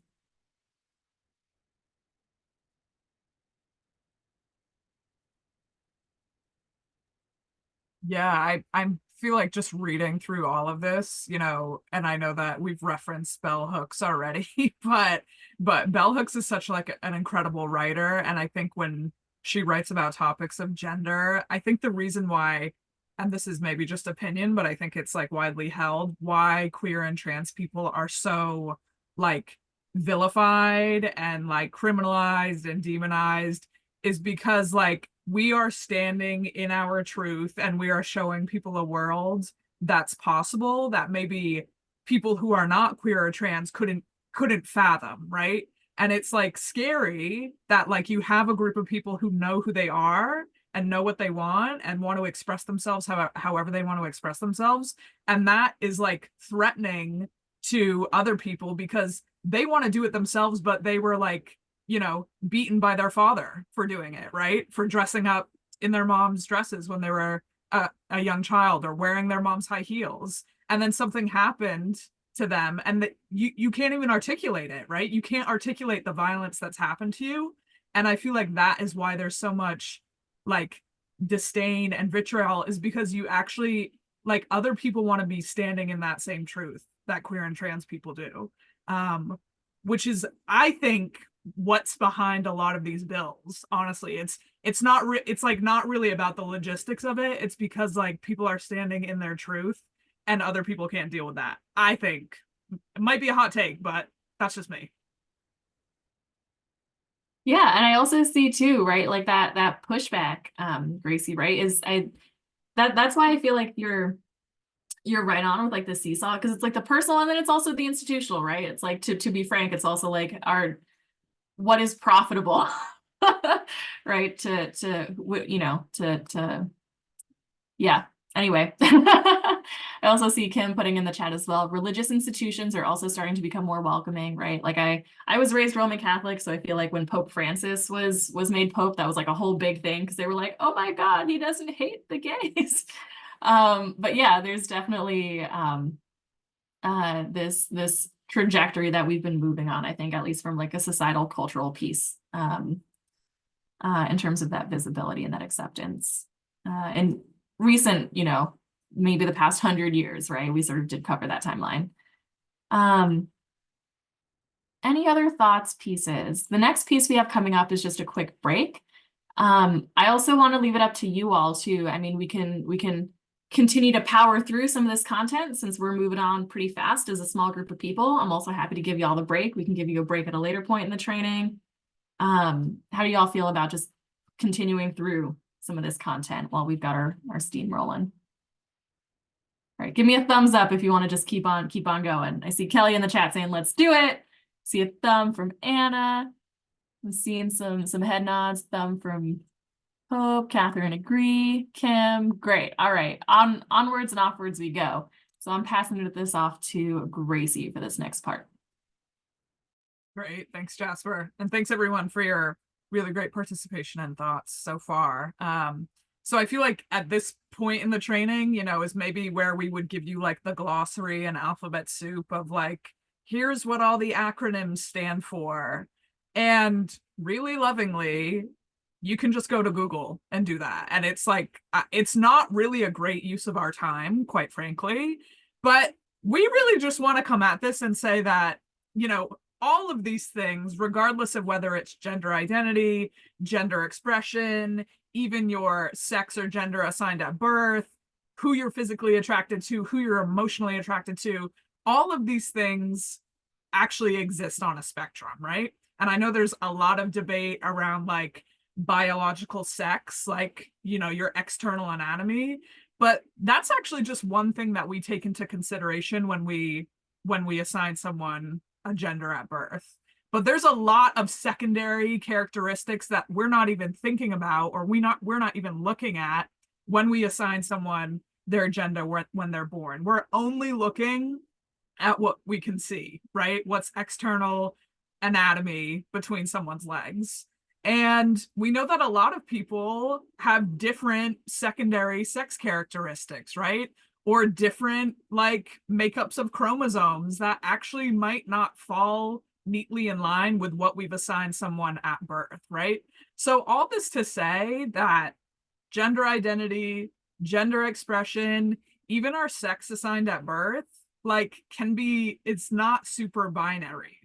Yeah, I feel like just reading through all of this, and I know that we've referenced Bell Hooks already, but Bell Hooks is such an incredible writer. And I think when she writes about topics of gender, I think the reason why, and this is maybe just opinion, but I think it's widely held, why queer and trans people are so vilified and criminalized and demonized is because we are standing in our truth and we are showing people a world that's possible that maybe people who are not queer or trans couldn't fathom, right? And it's scary that you have a group of people who know who they are and know what they want and want to express themselves however they want to express themselves. And that is threatening to other people because they want to do it themselves, but they were beaten by their father for doing it, right? For dressing up in their mom's dresses when they were a young child or wearing their mom's high heels. And then something happened to them and you can't even articulate it, right? You can't articulate the violence that's happened to you. And I feel that is why there's so much disdain and vitriol, is because you actually other people want to be standing in that same truth that queer and trans people do. Which is, I think, what's behind a lot of these bills. Honestly, it's not really about the logistics of it. It's because people are standing in their truth and other people can't deal with that. I think it might be a hot take, but that's just me. Yeah, and I also see too, right, that pushback, Gracie, right, that's why I feel you're right on with the seesaw, because it's the personal and then it's also the institutional, right? It's to be frank, it's also what is profitable, right? Yeah. Anyway, I also see Kim putting in the chat as well. Religious institutions are also starting to become more welcoming, right? Like I was raised Roman Catholic, so I feel like when Pope Francis was made Pope, that was like a whole big thing because they were like, oh my God, he doesn't hate the gays. But yeah, there's definitely this trajectory that we've been moving on, I think, at least from like a societal cultural piece, in terms of that visibility and that acceptance. And recent, you know, maybe the past 100 years, right? We sort of did cover that timeline. Any other thoughts, pieces? The next piece we have coming up is just a quick break. I also want to leave it up to you all too. I mean, we can continue to power through some of this content since we're moving on pretty fast as a small group of people. I'm also happy to give you all the break. We can give you a break at a later point in the training. How do y'all feel about just continuing through some of this content while we've got our steam rolling? All right, give me a thumbs up if you want to just keep on going. I see Kelly in the chat saying, let's do it. See a thumb from Anna. I'm seeing some head nods, thumb from Hope, Catherine agree, Kim, great. All right, onwards and offwards we go. So I'm passing this off to Gracie for this next part. Great, thanks Jasper. And thanks everyone for your really great participation and thoughts so far. So I feel like at this point in the training, you know, is maybe where we would give you like the glossary and alphabet soup of like, here's what all the acronyms stand for. And really lovingly, you can just go to Google and do that. And it's like, it's not really a great use of our time, quite frankly, but we really just want to come at this and say that, you know, all of these things, regardless of whether it's gender identity, gender expression, even your sex or gender assigned at birth, who you're physically attracted to, who you're emotionally attracted to, all of these things actually exist on a spectrum, right? And I know there's a lot of debate around like biological sex, like, you know, your external anatomy, but that's actually just one thing that we take into consideration when we assign someone a gender at birth. But there's a lot of secondary characteristics that we're not even thinking about, or we're not even looking at when we assign someone their gender when they're born. We're only looking at what we can see, right? What's external anatomy between someone's legs. And we know that a lot of people have different secondary sex characteristics, right? Or different like makeups of chromosomes that actually might not fall neatly in line with what we've assigned someone at birth, right? So all this to say that gender identity, gender expression, even our sex assigned at birth, like it's not super binary.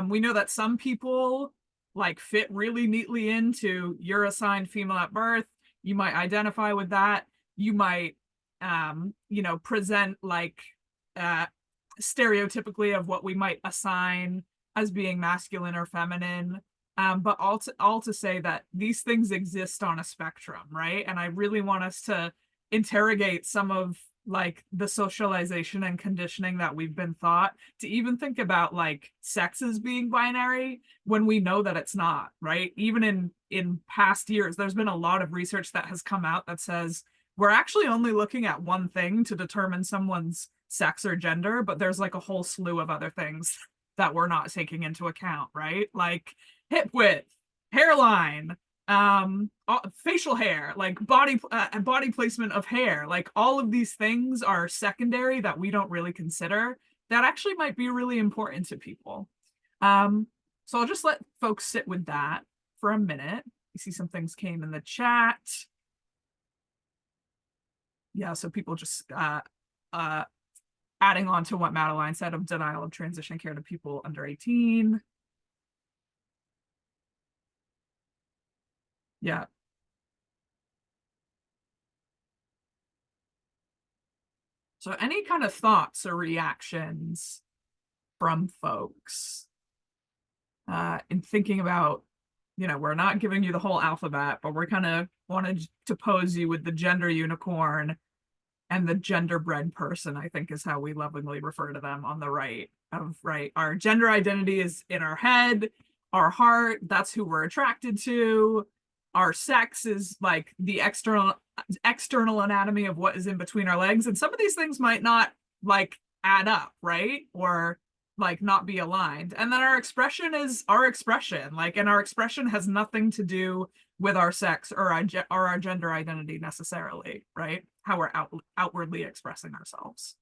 We know that some people like fit really neatly into you're assigned female at birth. You might identify with that. You might, you know, present like stereotypically of what we might assign as being masculine or feminine. But all to say that these things exist on a spectrum, right? And I really want us to interrogate some of like the socialization and conditioning that we've been taught to even think about like sex as being binary when we know that it's not, right? Even in past years, there's been a lot of research that has come out that says we're actually only looking at one thing to determine someone's sex or gender, but there's like a whole slew of other things that we're not taking into account, right? Like hip width, hairline, facial hair, like body placement of hair, like all of these things are secondary that we don't really consider that actually might be really important to people. So I'll just let folks sit with that for a minute. You see some things came in the chat. Yeah, so people just adding on to what Madeline said of denial of transition care to people under 18. Yeah. So any kind of thoughts or reactions from folks in thinking about, you know, we're not giving you the whole alphabet, but we're kind of wanted to pose you with the gender unicorn and the genderbread person, I think is how we lovingly refer to them on the right of, right? Our gender identity is in our head, our heart, that's who we're attracted to. our sex is like the external anatomy of what is in between our legs. And some of these things might not like add up, right? Or like not be aligned. And then our expression is our expression, like, and our expression has nothing to do with our sex or our gender identity necessarily, right? How we're outwardly expressing ourselves.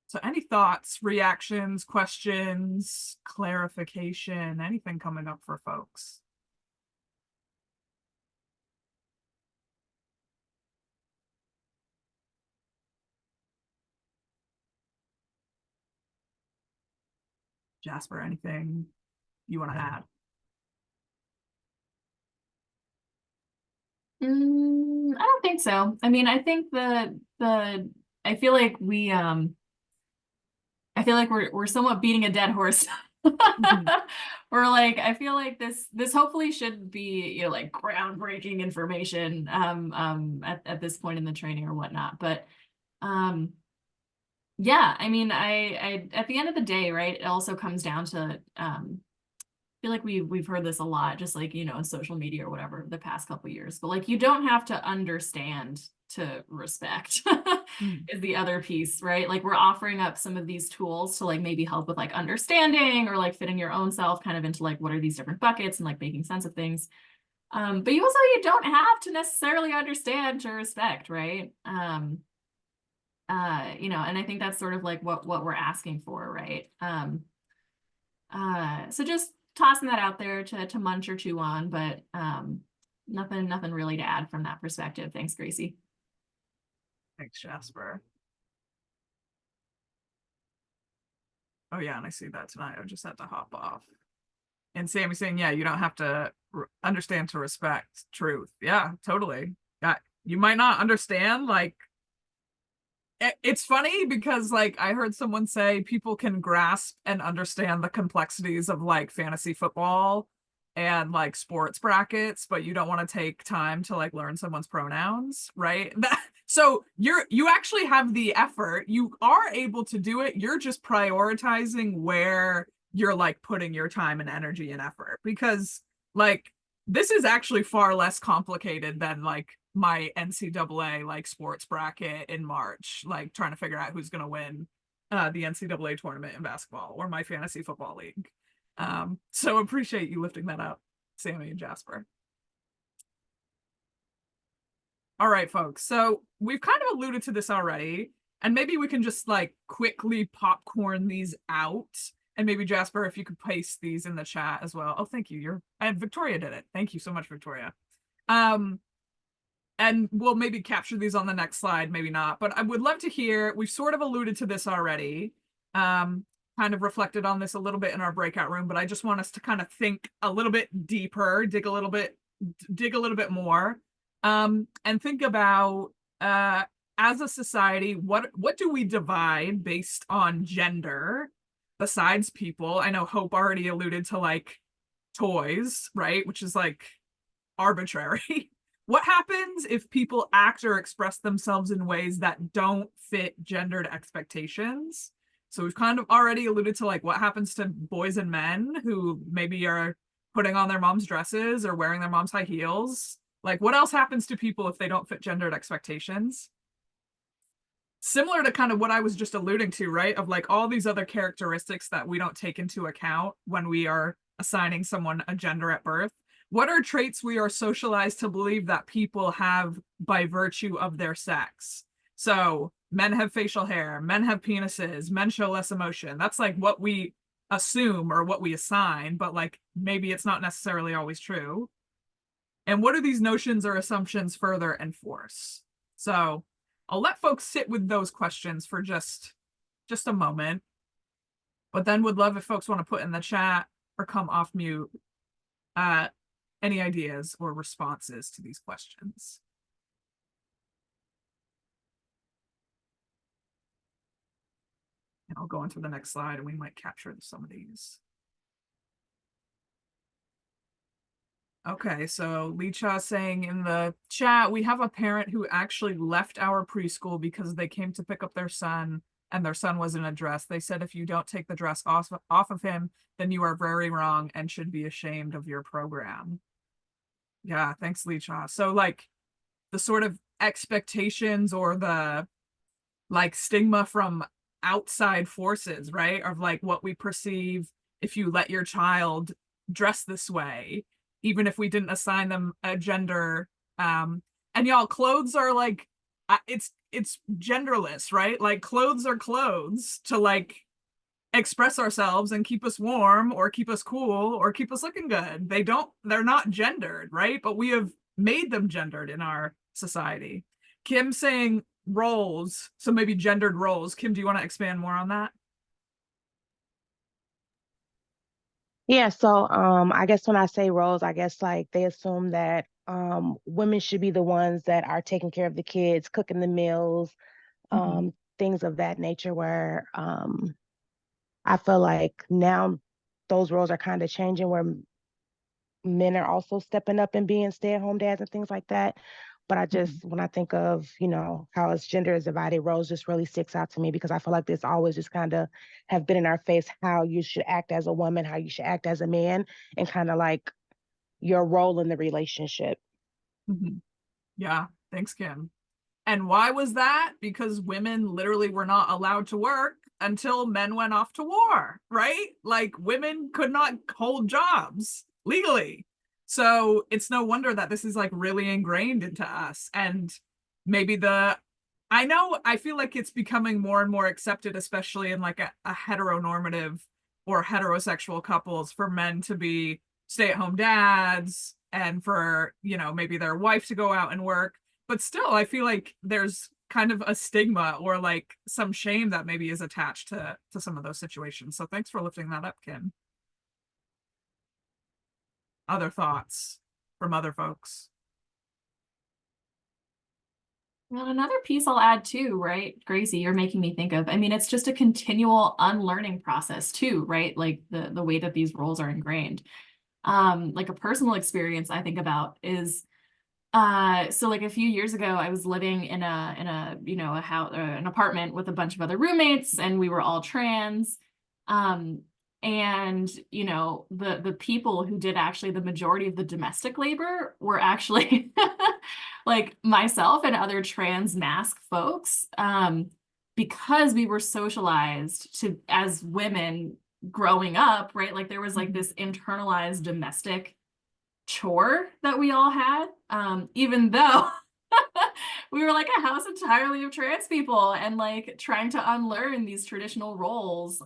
So any thoughts, reactions, questions, clarification, anything coming up for folks? Jasper, anything you want to add? I don't think so. I mean, I think I feel like we're somewhat beating a dead horse. We're like, I feel like this hopefully should be, you know, like groundbreaking information at this point in the training or whatnot. But yeah, I mean, I at the end of the day, right, it also comes down to I feel like we've heard this a lot, just like, you know, in social media or whatever the past couple years, but like you don't have to understand to respect is the other piece, right? Like we're offering up some of these tools to like maybe help with like understanding or like fitting your own self kind of into like what are these different buckets and like making sense of things. But you don't have to necessarily understand to respect, right? You know, and I think that's sort of like what we're asking for, right? So just tossing that out there to munch or chew on, but nothing really to add from that perspective. Thanks, Gracie. Thanks, Jasper. Oh yeah, and I see that tonight. I just had to hop off. And Sammy saying, yeah, you don't have to understand to respect truth. Yeah, totally. Yeah, you might not understand, like, it's funny because like I heard someone say people can grasp and understand the complexities of like fantasy football and like sports brackets, but you don't want to take time to like learn someone's pronouns, right? So you actually have the effort, you are able to do it, you're just prioritizing where you're like putting your time and energy and effort, because like this is actually far less complicated than like my NCAA like sports bracket in March, like trying to figure out who's going to win the NCAA tournament in basketball or my fantasy football league. So appreciate you lifting that up, Sammy and Jasper. All right, folks. So we've kind of alluded to this already, and maybe we can just like quickly popcorn these out. And maybe Jasper, if you could paste these in the chat as well. Oh, thank you. And Victoria did it. Thank you so much, Victoria. And we'll maybe capture these on the next slide, maybe not, but I would love to hear, we've sort of alluded to this already, kind of reflected on this a little bit in our breakout room, but I just want us to kind of think a little bit deeper, dig a little bit more, and think about, as a society, what do we divide based on gender besides people? I know Hope already alluded to like toys, right? Which is like arbitrary. What happens if people act or express themselves in ways that don't fit gendered expectations? So we've kind of already alluded to like what happens to boys and men who maybe are putting on their mom's dresses or wearing their mom's high heels. Like what else happens to people if they don't fit gendered expectations? Similar to kind of what I was just alluding to, right? Of like all these other characteristics that we don't take into account when we are assigning someone a gender at birth. What are traits we are socialized to believe that people have by virtue of their sex? So men have facial hair, men have penises, men show less emotion. That's like what we assume or what we assign, but like maybe it's not necessarily always true. And what do these notions or assumptions further enforce? So I'll let folks sit with those questions for just a moment, but then would love if folks want to put in the chat or come off mute any ideas or responses to these questions. And I'll go into the next slide and we might capture some of these. Okay, so Licha saying in the chat, we have a parent who actually left our preschool because they came to pick up their son and their son was in a dress. They said, if you don't take the dress off of him, then you are very wrong and should be ashamed of your program. Yeah, thanks, Lecha. So like the sort of expectations or the like stigma from outside forces, right? Of like what we perceive if you let your child dress this way, even if we didn't assign them a gender. And y'all, clothes are like, it's genderless, right? Like clothes are clothes to like express ourselves and keep us warm or keep us cool or keep us looking good. They're not gendered, right? But we have made them gendered in our society. Kim saying roles, so maybe gendered roles. Kim, do you want to expand more on that? Yeah, so I guess when I say roles, I guess like they assume that women should be the ones that are taking care of the kids, cooking the meals, things of that nature, where I feel like now those roles are kind of changing, where men are also stepping up and being stay-at-home dads and things like that. But I just, when I think of, you know, how it's gender is divided, roles just really sticks out to me, because I feel like this always just kind of have been in our face, how you should act as a woman, how you should act as a man, and kind of like your role in the relationship. Yeah, thanks, Kim. And why was that? Because women literally were not allowed to work until men went off to war, right? Like women could not hold jobs legally. So it's no wonder that this is like really ingrained into us. And maybe I feel like it's becoming more and more accepted, especially in like a heteronormative or heterosexual couples, for men to be stay-at-home dads and for, you know, maybe their wife to go out and work. But still, I feel like there's kind of a stigma or like some shame that maybe is attached to some of those situations. So thanks for lifting that up, Kim. Other thoughts from other folks? Well, another piece I'll add too, right, Gracie, you're making me think of, I mean, it's just a continual unlearning process too, right? Like the way that these roles are ingrained. Like a personal experience I think about is, so like a few years ago, I was living in a you know, a house, an apartment with a bunch of other roommates, and we were all trans. And you know, the people who did actually the majority of the domestic labor were actually like myself and other trans mask folks, because we were socialized to as women growing up, right? Like there was like this internalized domestic chore that we all had, even though we were like a house entirely of trans people, and like trying to unlearn these traditional roles,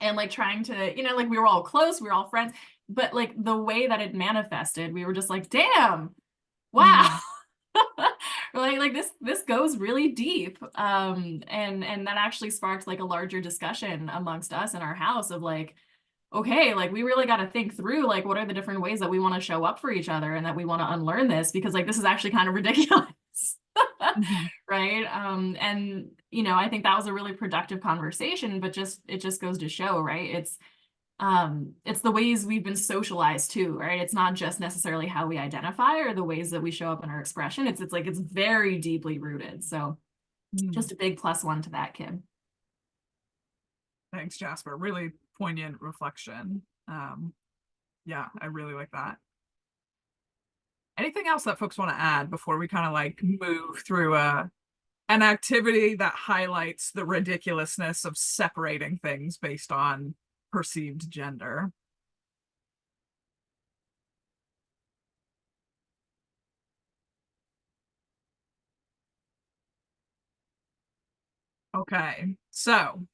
and like trying to, you know, like we were all close, we were all friends, but like the way that it manifested, we were just like, damn, wow. like this goes really deep, and that actually sparked like a larger discussion amongst us in our house of like, okay, like we really got to think through like what are the different ways that we want to show up for each other, and that we want to unlearn this, because like this is actually kind of ridiculous. Right. And you know, I think that was a really productive conversation, but it just goes to show, right, it's the ways we've been socialized too, right? It's not just necessarily how we identify or the ways that we show up in our expression. It's like it's very deeply rooted. So just a big +1 to that, Kim. Thanks, Jasper. Really poignant reflection. Yeah, I really like that. Anything else that folks want to add before we kind of like move through an activity that highlights the ridiculousness of separating things based on perceived gender? Okay, so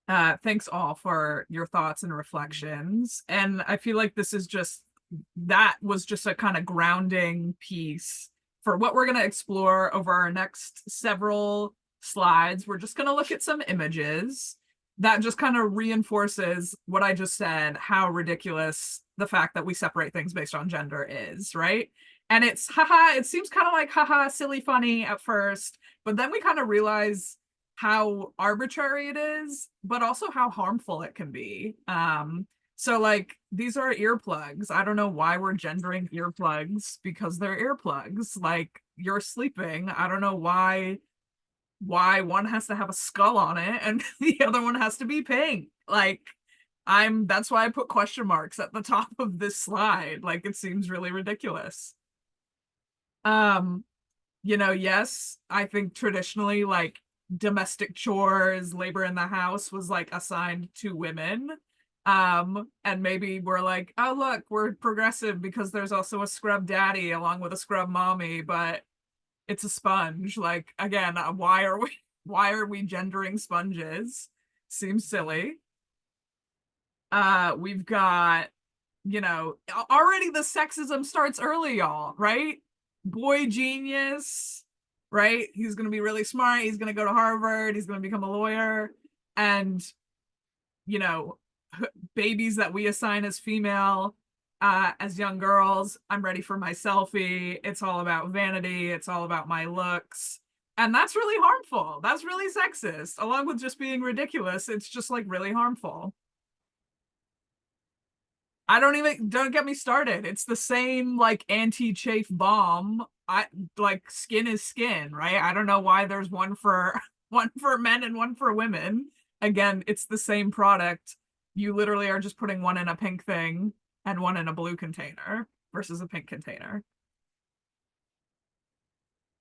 thanks all for your thoughts and reflections. And I feel like this is that was just a kind of grounding piece for what we're going to explore over our next several slides. We're just going to look at some images that just kind of reinforces what I just said, how ridiculous the fact that we separate things based on gender is, right? And it seems kind of like haha, silly, funny at first, but then we kind of realize how arbitrary it is, but also how harmful it can be. So like these are earplugs. I don't know why we're gendering earplugs, because they're earplugs. Like you're sleeping. I don't know why why one has to have a skull on it and the other one has to be pink. Like, that's why I put question marks at the top of this slide. Like, it seems really ridiculous. You know, yes, I think traditionally, like, domestic chores, labor in the house was like assigned to women. And maybe we're like, oh look, we're progressive because there's also a scrub daddy along with a scrub mommy, but it's a sponge. Like, again, why are we gendering sponges? Seems silly. We've got, you know, already the sexism starts early, y'all, right? Boy genius, right? He's gonna be really smart, he's gonna go to Harvard, he's gonna become a lawyer, and you know, babies that we assign as female as young girls, I'm ready for my selfie. It's all about vanity, it's all about my looks. And that's really harmful. That's really sexist. Along with just being ridiculous, it's just like really harmful. Don't get me started. It's the same like anti-chafe bomb. Like skin is skin, right? I don't know why there's one for men and one for women. Again, it's the same product. You literally are just putting one in a pink thing and one in a blue container versus a pink container.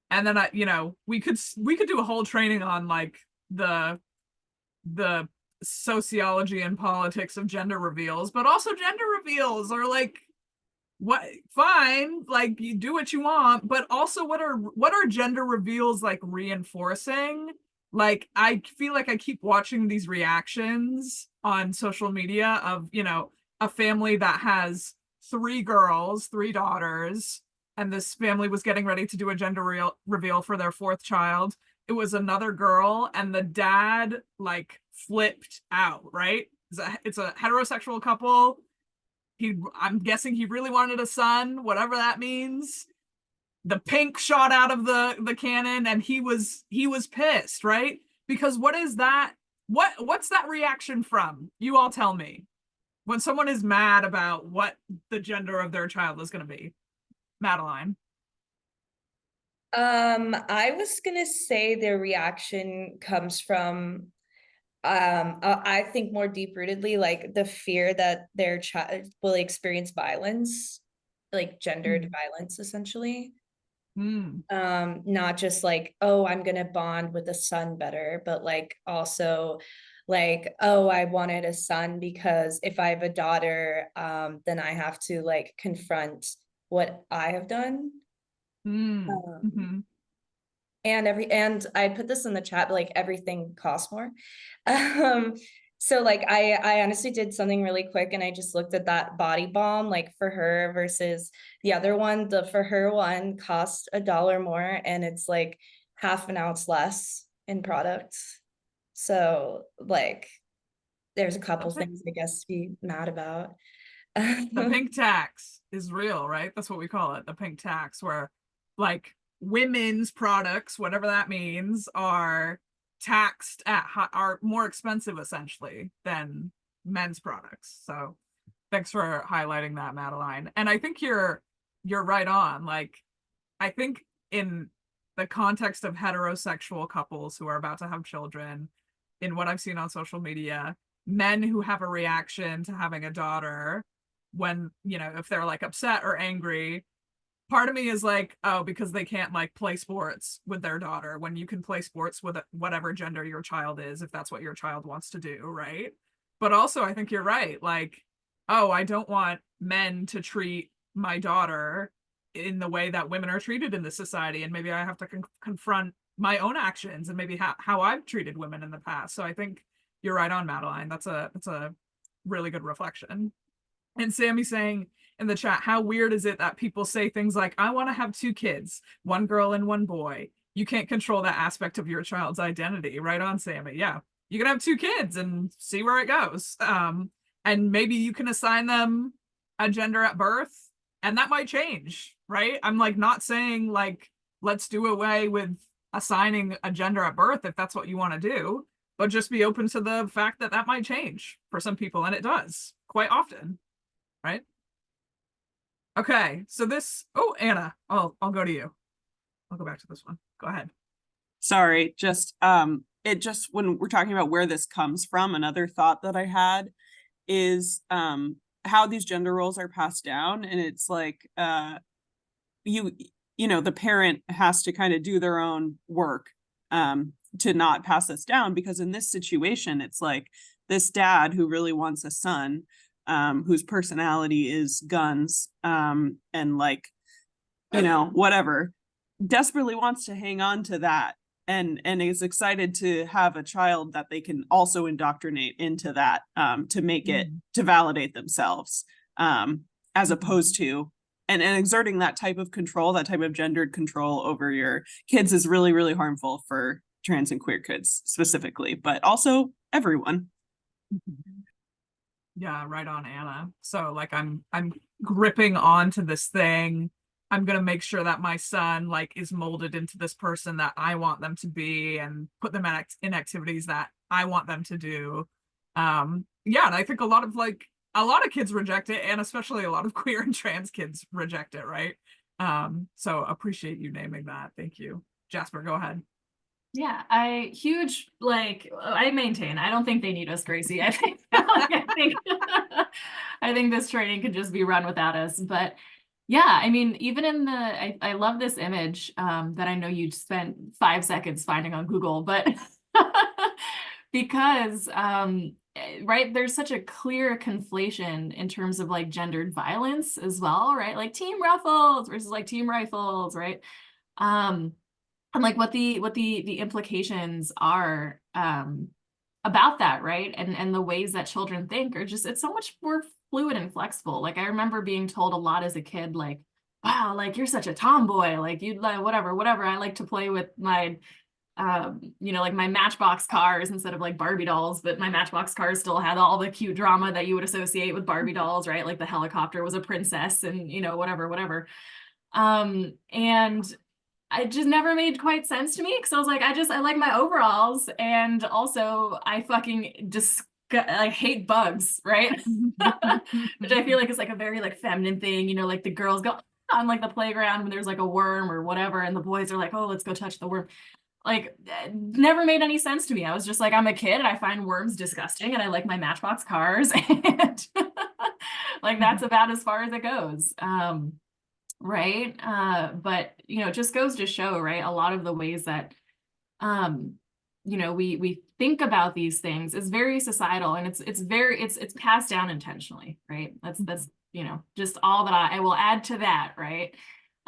And then you know, we could do a whole training on like the sociology and politics of gender reveals, but also gender reveals are like, what, fine, like you do what you want, but also what are gender reveals like reinforcing? Like, I feel like I keep watching these reactions on social media of, you know, a family that has 3 girls, 3 daughters, and this family was getting ready to do a gender reveal for their 4th child. It was another girl, and the dad like flipped out, right? It's a heterosexual couple. I'm guessing he really wanted a son, whatever that means. The pink shot out of the cannon, and he was pissed, right? Because what is that? What's that reaction from? You all tell me. When someone is mad about what the gender of their child is going to be. Madeline. I was gonna say their reaction comes from I think more deep-rootedly like the fear that their child will experience violence, like gendered violence essentially. Not just like, oh, I'm gonna bond with a son better, but like also like, oh, I wanted a son because if I have a daughter, then I have to like confront what I have done. And I put this in the chat, but like everything costs more. So like I honestly did something really quick and I just looked at that body balm like for her versus the other one. The for her one cost $1 more and it's like half an ounce less in product. So like there's a couple things I guess to be mad about. The pink tax is real, right? That's what we call it, the pink tax, where like women's products, whatever that means, are taxed are more expensive essentially than men's products. So thanks for highlighting that, Madeline. And I think you're right on. Like, I think in the context of heterosexual couples who are about to have children, in what I've seen on social media, men who have a reaction to having a daughter, when, you know, if they're like upset or angry, part of me is like, oh, because they can't like play sports with their daughter when you can play sports with whatever gender your child is, if that's what your child wants to do, right? But also I think you're right, like, oh, I don't want men to treat my daughter in the way that women are treated in this society, and maybe I have to confront my own actions and maybe how I've treated women in the past. So I think you're right on, Madeline. That's a really good reflection. And Sammy saying in the chat, how weird is it that people say things like, I want to have 2 kids, 1 girl and 1 boy. You can't control that aspect of your child's identity. Right on, Sammy. Yeah, you can have 2 kids and see where it goes. And maybe you can assign them a gender at birth and that might change, right? I'm like not saying like, let's do away with assigning a gender at birth if that's what you want to do, but just be open to the fact that that might change for some people, and it does quite often. Right? Okay, so this, oh, Anna, I'll go to you. I'll go back to this one. Go ahead. sorry, just it just when we're talking about where this comes from, another thought that I had is how these gender roles are passed down. And it's like you know, the parent has to kind of do their own work to not pass this down, because in this situation, it's like this dad who really wants a son whose personality is guns and like, you know, whatever, desperately wants to hang on to that and is excited to have a child that they can also indoctrinate into that to make it to validate themselves as opposed to and exerting that type of control, that type of gendered control over your kids is really, really harmful for trans and queer kids specifically, but also everyone. Yeah, right on, Anna. So like I'm gripping onto this thing. I'm gonna make sure that my son like is molded into this person that I want them to be and put them in activities that I want them to do. Yeah, and I think a lot of kids reject it, and especially a lot of queer and trans kids reject it, right? So appreciate you naming that. Thank you. Jasper, go ahead. Yeah, I maintain, I don't think they need us, Gracie. I think I think this training could just be run without us. But yeah, I mean, even in the I love this image that I know you spent 5 seconds finding on Google, but because right, there's such a clear conflation in terms of like gendered violence as well, right? Like team ruffles versus like team rifles, right? And like what the implications are about that, right? And the ways that children think are just, it's so much more fluid and flexible. Like I remember being told a lot as a kid, like, wow, like you're such a tomboy, like you'd like whatever. I like to play with my you know, like my Matchbox cars instead of like Barbie dolls, but my Matchbox cars still had all the cute drama that you would associate with Barbie dolls, right? Like the helicopter was a princess and, you know, whatever. And it just never made quite sense to me because I was like, I like my overalls, and also I fucking I hate bugs, right? Which I feel like is like a very like feminine thing, you know, like the girls go on like the playground when there's like a worm or whatever, and the boys are like, oh, let's go touch the worm. Like never made any sense to me. I was just like, I'm a kid and I find worms disgusting and I like my Matchbox cars and like that's about as far as it goes. Right. But you know, it just goes to show, right, a lot of the ways that you know, we think about these things is very societal, and it's passed down intentionally, right? That's you know, just all that I will add to that, right?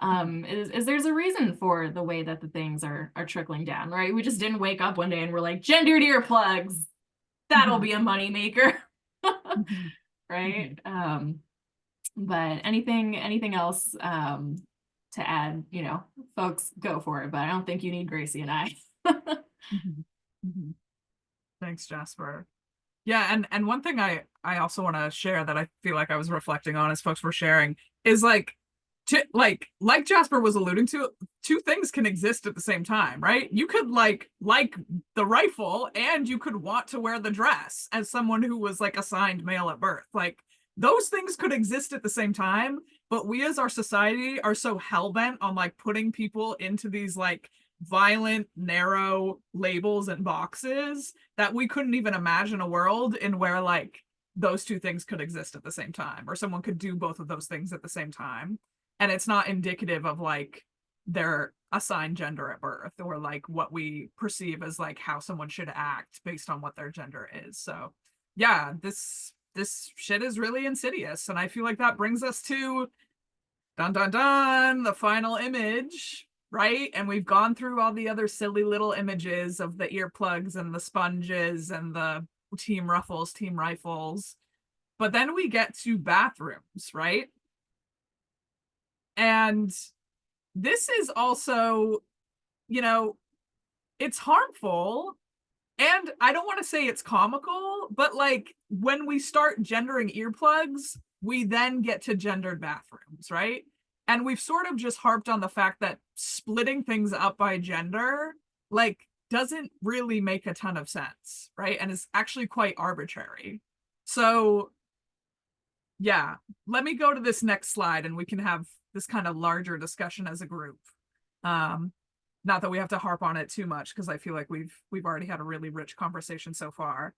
Is there's a reason for the way that the things are trickling down, right? We just didn't wake up one day and we're like, gendered earplugs, that'll be a moneymaker. Right? But anything else to add, you know, folks, go for it, but I don't think you need Gracie and I. Thanks, Jasper. Yeah, and one thing I also want to share that I feel like I was reflecting on as folks were sharing is like like Jasper was alluding to, two things can exist at the same time, right? You could like the rifle and you could want to wear the dress as someone who was like assigned male at birth. Like those things could exist at the same time, but we as our society are so hell-bent on like putting people into these like violent, narrow labels and boxes that we couldn't even imagine a world in where like those two things could exist at the same time, or someone could do both of those things at the same time. And it's not indicative of like their assigned gender at birth or like what we perceive as like how someone should act based on what their gender is. So yeah, this shit is really insidious. And I feel like that brings us to the final image, right? And we've gone through all the other silly little images of the earplugs and the sponges and the team ruffles, team rifles. But then we get to bathrooms, right? And this is also, you know, it's harmful. And I don't want to say it's comical, but like when we start gendering earplugs, we then get to gendered bathrooms, right? And we've sort of just harped on the fact that splitting things up by gender, like, doesn't really make a ton of sense, right? And is actually quite arbitrary. So yeah, let me go to this next slide and we can have this kind of larger discussion as a group. Now not that we have to harp on it too much, because I feel like we've already had a really rich conversation so far.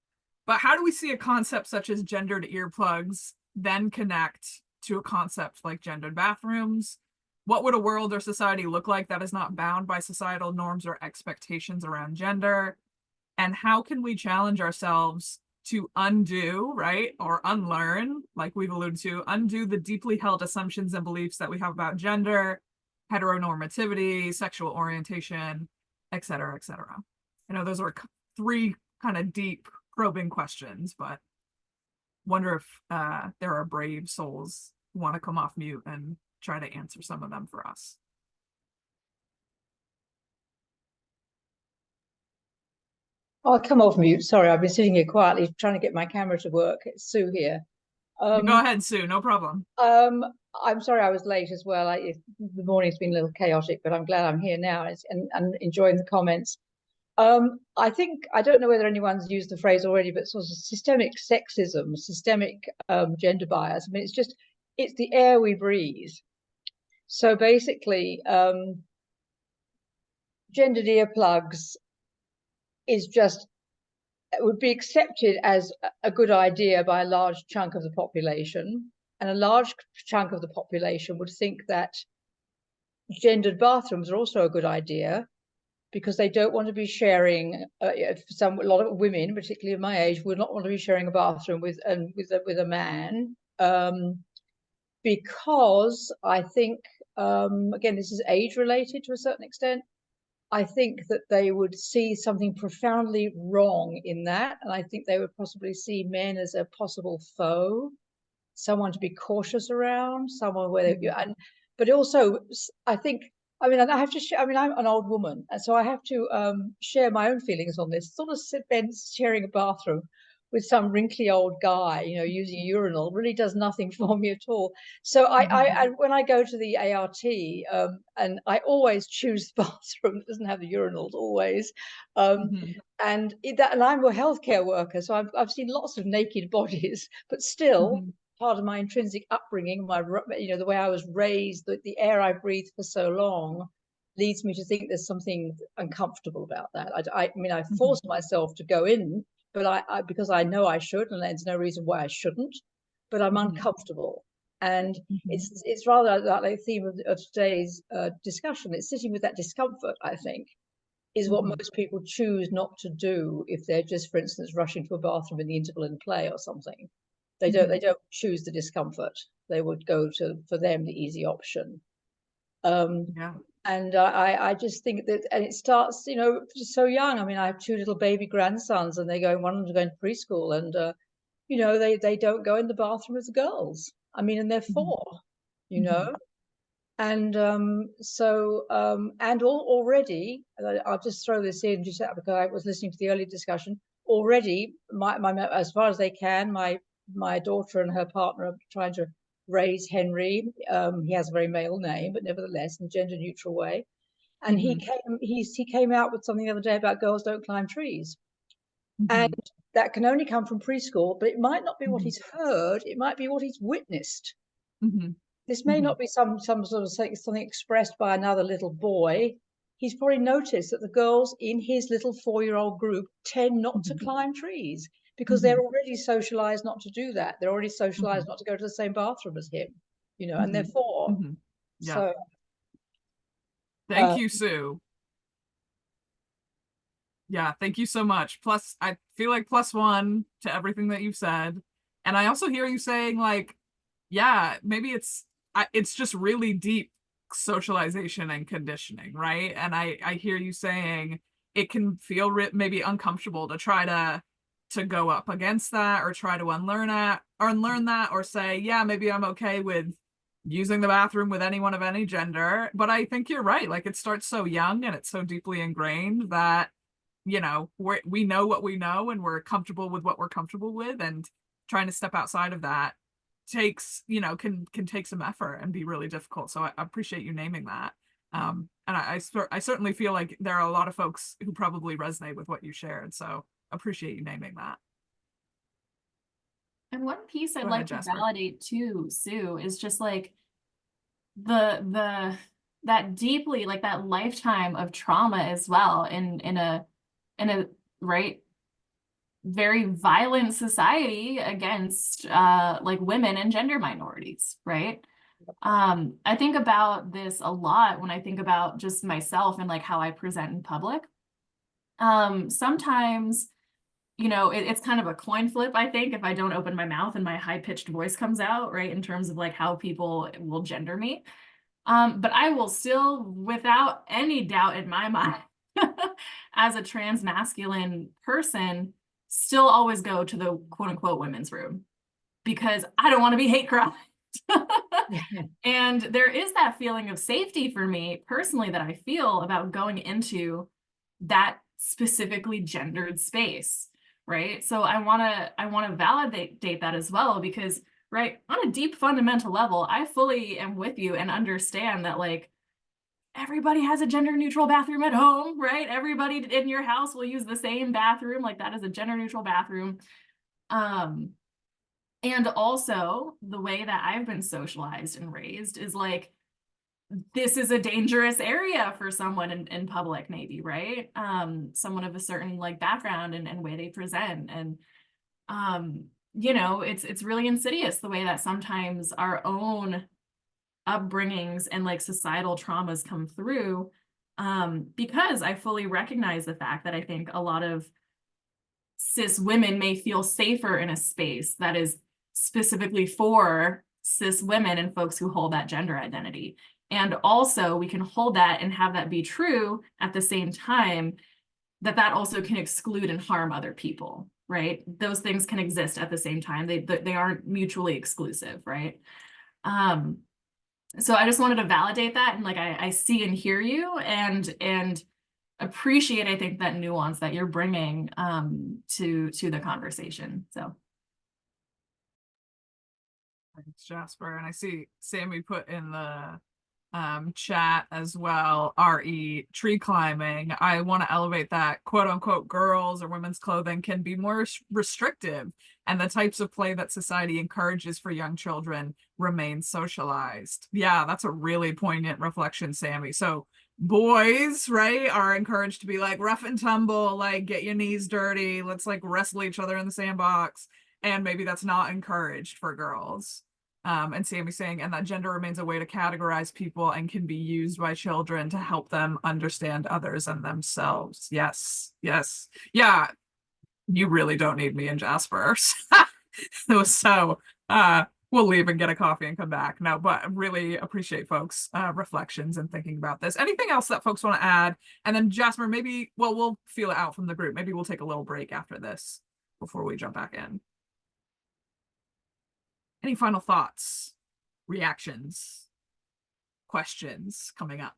But how do we see a concept such as gendered earplugs then connect to a concept like gendered bathrooms? What would a world or society look like that is not bound by societal norms or expectations around gender? And how can we challenge ourselves to undo, right, or unlearn, like we've alluded to, undo the deeply held assumptions and beliefs that we have about gender, heteronormativity, sexual orientation, et cetera, et cetera? I know those are three kind of deep, probing questions, but wonder if there are brave souls who want to come off mute and try to answer some of them for us. I'll come off mute. Sorry, I've been sitting here quietly trying to get my camera to work. It's Sue here. Go ahead, Sue, no problem. I'm sorry I was late as well. The morning's been a little chaotic, but I'm glad I'm here now and enjoying the comments. I think, I don't know whether anyone's used the phrase already, but sort of systemic sexism, systemic gender bias. I mean, it's the air we breathe. So basically, gendered earplugs would be accepted as a good idea by a large chunk of the population, and a large chunk of the population would think that gendered bathrooms are also a good idea because they don't want to be sharing. A lot of women, particularly of my age, would not want to be sharing a bathroom with a man, because I think, again, this is age related to a certain extent. I think that they would see something profoundly wrong in that. And I think they would possibly see men as a possible foe, someone to be cautious around, someone where they, but also I think, I mean, I have to share, I mean, I'm an old woman, and so I have to share my own feelings on this. Sort of sharing a bathroom with some wrinkly old guy, you know, using a urinal really does nothing for me at all. So I when I go to the ART, and I always choose the bathroom that doesn't have the urinals, always. And I'm a healthcare worker, so I've seen lots of naked bodies, but still, part of my intrinsic upbringing, the way I was raised, the air I breathed for so long, leads me to think there's something uncomfortable about that. I mean, I forced myself to go in, but because I know I should, and there's no reason why I shouldn't, but I'm uncomfortable. And it's rather like the theme of today's discussion. It's sitting with that discomfort, I think, is what most people choose not to do if they're just, for instance, rushing to a bathroom in the interval in play or something. They don't choose the discomfort. They would go to, for them, the easy option. And I just think that, and it starts, you know, just so young. I mean, I have two little baby grandsons, and one of them's going to preschool, and you know, they don't go in the bathroom as girls. I mean, and they're 4, you know, and already, I'll just throw this in just because I was listening to the earlier discussion. Already, my as far as they can, my daughter and her partner are trying to raise Henry. He has a very male name, but nevertheless in a gender neutral way. And he came out with something the other day about girls don't climb trees. And that can only come from preschool, but it might not be what he's heard, it might be what he's witnessed. This may not be some sort of something expressed by another little boy. He's probably noticed that the girls in his little 4-year-old group tend not to climb trees, because they're already socialized not to do that. They're already socialized not to go to the same bathroom as him, you know, and they're 4. Yeah. So thank you, Sue. Yeah, thank you so much. Plus, I feel like +1 to everything that you've said. And I also hear you saying, like, yeah, maybe it's just really deep socialization and conditioning, right? And I hear you saying it can feel maybe uncomfortable to try to go up against that, or try to unlearn that, or say, yeah, maybe I'm okay with using the bathroom with anyone of any gender. But I think you're right. Like, it starts so young and it's so deeply ingrained that, you know, we know what we know and we're comfortable with what we're comfortable with, and trying to step outside of that takes, you know, can take some effort and be really difficult. So I appreciate you naming that. And I certainly feel like there are a lot of folks who probably resonate with what you shared. So appreciate you naming that. And one piece I'd Go like ahead, to Jasper. validate too, Sue, is just like the that deeply, like that lifetime of trauma as well in a right, very violent society against like women and gender minorities, right? I think about this a lot when I think about just myself and like how I present in public. Sometimes, you know, it's kind of a coin flip, I think, if I don't open my mouth and my high-pitched voice comes out, right, in terms of like how people will gender me. But I will still, without any doubt in my mind, as a trans masculine person, still always go to the quote unquote women's room because I don't want to be hate crimed. And there is that feeling of safety for me personally that I feel about going into that specifically gendered space, right? So I want to validate that as well, because right, on a deep fundamental level, I fully am with you and understand that like everybody has a gender neutral bathroom at home, right? Everybody in your house will use the same bathroom, like that is a gender neutral bathroom. And also the way that I've been socialized and raised is like, this is a dangerous area for someone in public, maybe, right? Someone of a certain like background and way they present. And you know, it's really insidious the way that sometimes our own upbringings and like societal traumas come through, because I fully recognize the fact that I think a lot of cis women may feel safer in a space that is specifically for cis women and folks who hold that gender identity. And also we can hold that and have that be true at the same time that also can exclude and harm other people, right? Those things can exist at the same time. They aren't mutually exclusive, right? So I just wanted to validate that, and like I see and hear you and appreciate, I think, that nuance that you're bringing to the conversation. So Thanks, Jasper. And I see Sammy put in the chat as well, RE tree climbing. I want to elevate that quote unquote girls or women's clothing can be more restrictive, and the types of play that society encourages for young children remain socialized. Yeah, that's a really poignant reflection, Sammy. So boys, right, are encouraged to be like rough and tumble, like get your knees dirty, let's like wrestle each other in the sandbox. And maybe that's not encouraged for girls. And Sammy's saying, and that gender remains a way to categorize people and can be used by children to help them understand others and themselves. Yes, yes. Yeah, you really don't need me and Jasper. So we'll leave and get a coffee and come back. No, but really appreciate folks' reflections and thinking about this. Anything else that folks want to add? And then Jasper, maybe, well, we'll feel it out from the group. Maybe we'll take a little break after this before we jump back in. Any final thoughts, reactions, questions coming up?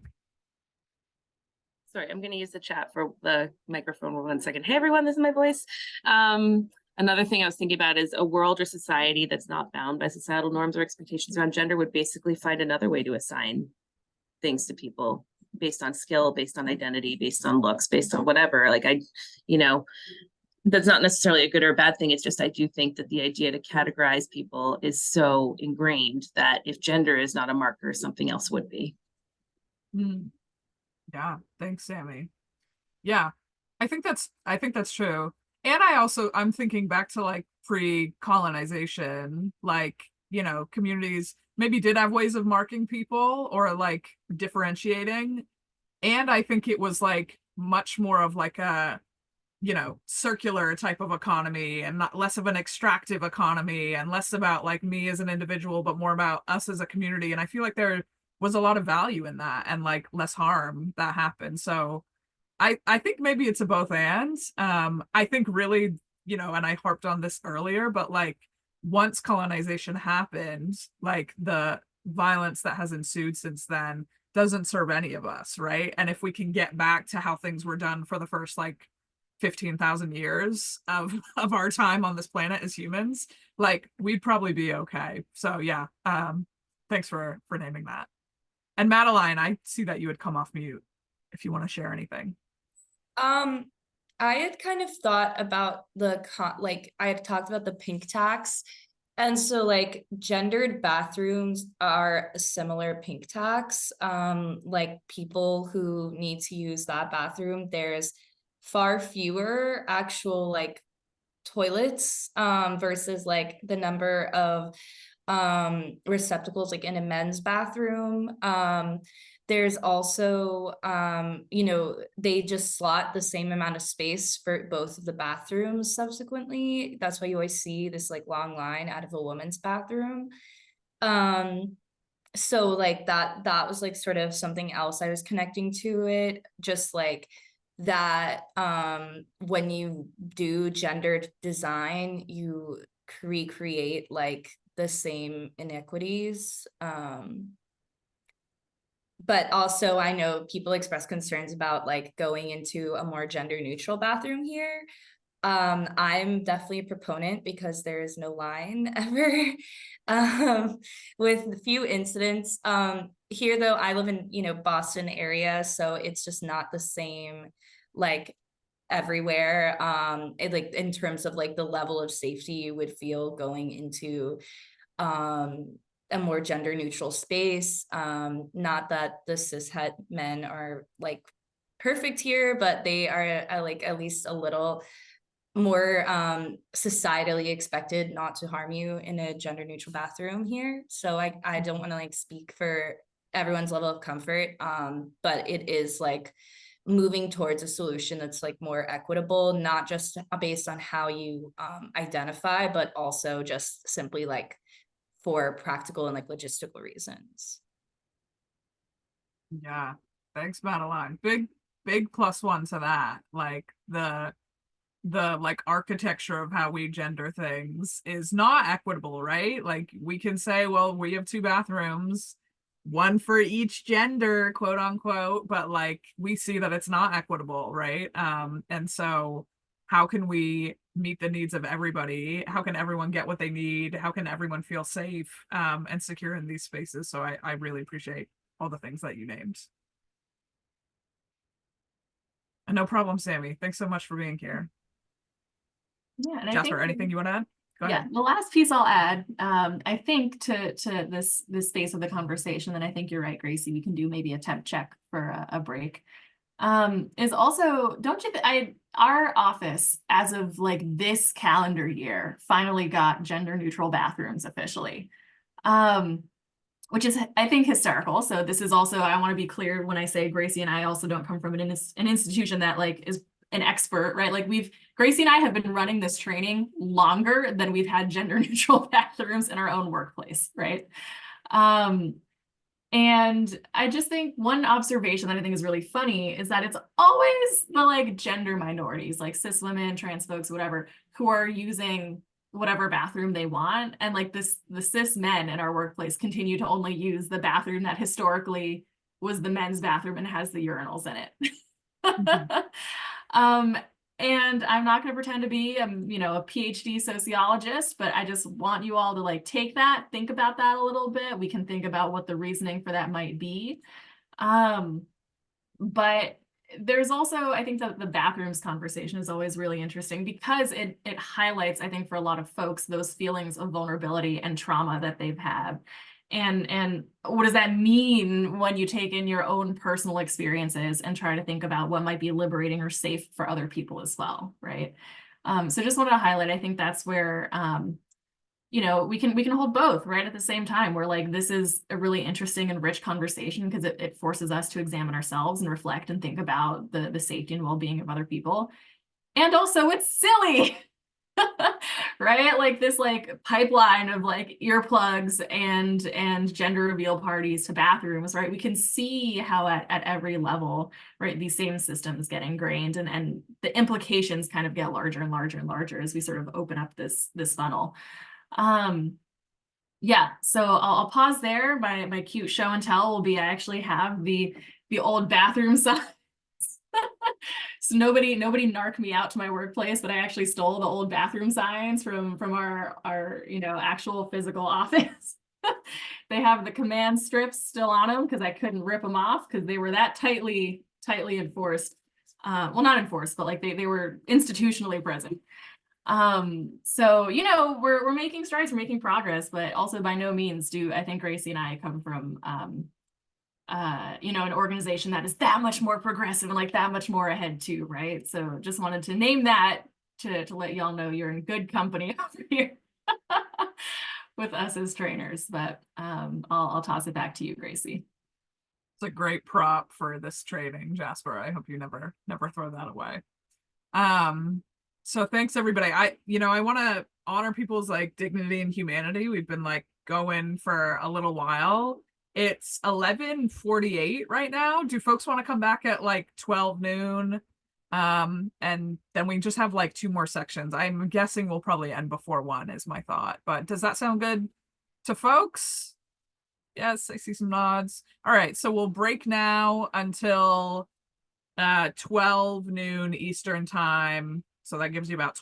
Sorry, I'm going to use the chat for the microphone for 1 second. Hey, everyone, this is my voice. Another thing I was thinking about is a world or society that's not bound by societal norms or expectations around gender would basically find another way to assign things to people based on skill, based on identity, based on looks, based on whatever. Like that's not necessarily a good or a bad thing. It's just, I do think that the idea to categorize people is so ingrained that if gender is not a marker, something else would be. Yeah, thanks, Sammy. Yeah, I think that's true. And I'm thinking back to like pre-colonization, like, you know, communities maybe did have ways of marking people or like differentiating. And I think it was like much more of like a, you know, circular type of economy and not less of an extractive economy and less about like me as an individual, but more about us as a community. And I feel like there was a lot of value in that and like less harm that happened. So I think maybe it's a both and. I think really, you know, and I harped on this earlier, but like once colonization happened, like the violence that has ensued since then doesn't serve any of us, right? And if we can get back to how things were done for the first like 15,000 years of our time on this planet as humans, like we'd probably be okay. So yeah, thanks for naming that. And Madeline, I see that you had come off mute if you want to share anything. I had kind of thought about I had talked about the pink tax And so like gendered bathrooms are a similar pink tax. Like people who need to use that bathroom, there's far fewer actual like toilets versus like the number of receptacles like in a men's bathroom. There's also you know, they just slot the same amount of space for both of the bathrooms subsequently. That's why you always see this like long line out of a woman's bathroom. So like that was like sort of something else I was connecting to it, just like that when you do gendered design, you recreate like the same inequities. But also I know people express concerns about like going into a more gender neutral bathroom here. I'm definitely a proponent because there is no line ever. With a few incidents. Here though, I live in, you know, Boston area, so it's just not the same like everywhere. Like in terms of like the level of safety you would feel going into a more gender neutral space. Not that the cishet men are like perfect here, but they are like at least a little more societally expected not to harm you in a gender neutral bathroom here. So I don't want to like speak for everyone's level of comfort, but it is like moving towards a solution that's like more equitable, not just based on how you identify, but also just simply like for practical and like logistical reasons. Yeah, thanks, Madeline. Big plus one to that. Like the like architecture of how we gender things is not equitable, right? Like we can say, well, we have 2 bathrooms, one for each gender, quote unquote, but like we see that it's not equitable, right? And so how can we meet the needs of everybody? How can everyone get what they need? How can everyone feel safe and secure in these spaces? So I really appreciate all the things that you named. And no problem, Sammy. Thanks so much for being here. Yeah, and I Jasper, think anything you want to add? Go yeah, ahead. the last piece I'll add, I think to this space of the conversation, and I think you're right, Gracie, we can do maybe a temp check for a break. Is also, don't you our office as of like this calendar year finally got gender neutral bathrooms officially. Which is, I think, hysterical. So this is also, I want to be clear when I say Gracie and I also don't come from an institution that like is an expert, right? Like Gracie and I have been running this training longer than we've had gender neutral bathrooms in our own workplace, right? And I just think one observation that I think is really funny is that it's always the like gender minorities, like cis women, trans folks, whatever, who are using whatever bathroom they want. And like the cis men in our workplace continue to only use the bathroom that historically was the men's bathroom and has the urinals in it. And I'm not going to pretend to be, you know, a PhD sociologist, but I just want you all to like take that, think about that a little bit. We can think about what the reasoning for that might be. But there's also, I think that the bathrooms conversation is always really interesting because it highlights, I think, for a lot of folks, those feelings of vulnerability and trauma that they've had. And what does that mean when you take in your own personal experiences and try to think about what might be liberating or safe for other people as well, right? So just wanted to highlight, I think that's where, you know, we can hold both right at the same time. We're like, this is a really interesting and rich conversation because it forces us to examine ourselves and reflect and think about the safety and well-being of other people. And also it's silly. Right? Like this like pipeline of like earplugs and gender reveal parties to bathrooms, right? We can see how at every level, right, these same systems get ingrained and the implications kind of get larger and larger and larger as we sort of open up this funnel. Yeah, so I'll pause there. My cute show and tell will be I actually have the old bathroom signs. So nobody narc me out to my workplace, but I actually stole the old bathroom signs from our you know, actual physical office. They have the command strips still on them because I couldn't rip them off because they were that tightly enforced. Well, not enforced, but like they were institutionally present. So, you know, we're making strides, we're making progress, but also by no means do I think Gracie and I come from, you know, an organization that is that much more progressive and like that much more ahead too, right? So just wanted to name that to let y'all know you're in good company over here with us as trainers, but I'll toss it back to you, Gracie. It's a great prop for this training, Jasper. I hope you never throw that away. So thanks everybody. I want to honor people's like dignity and humanity. We've been like going for a little while. It's 11:48 right now. Do folks want to come back at like 12 noon? And then we just have like 2 more sections. I'm guessing we'll probably end before 1 is my thought, but does that sound good to folks? Yes, I see some nods. All right, so we'll break now until 12 noon Eastern time. So that gives you about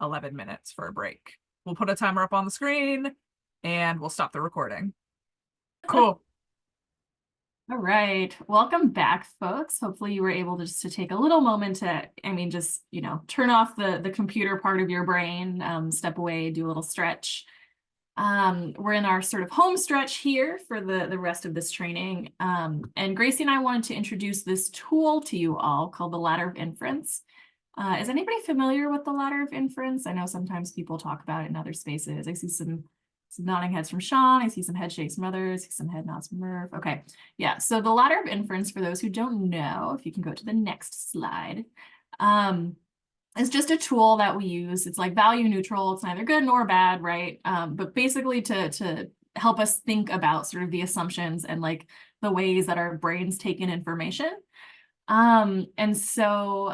11 minutes for a break. We'll put a timer up on the screen and we'll stop the recording. Cool. All right, welcome back, folks. Hopefully you were able to just to take a little moment to, just, you know, turn off the computer part of your brain, step away, do a little stretch. We're in our sort of home stretch here for the rest of this training. And Gracie and I wanted to introduce this tool to you all called the Ladder of Inference. Is anybody familiar with the Ladder of Inference? I know sometimes people talk about it in other spaces. I see some nodding heads from Sean. I see some head shakes from others. I see some head nods from Murph. Okay, yeah. So the Ladder of Inference, for those who don't know, if you can go to the next slide, it's just a tool that we use. It's like value neutral. It's neither good nor bad, right? But basically to help us think about sort of the assumptions and like the ways that our brains take in information. And so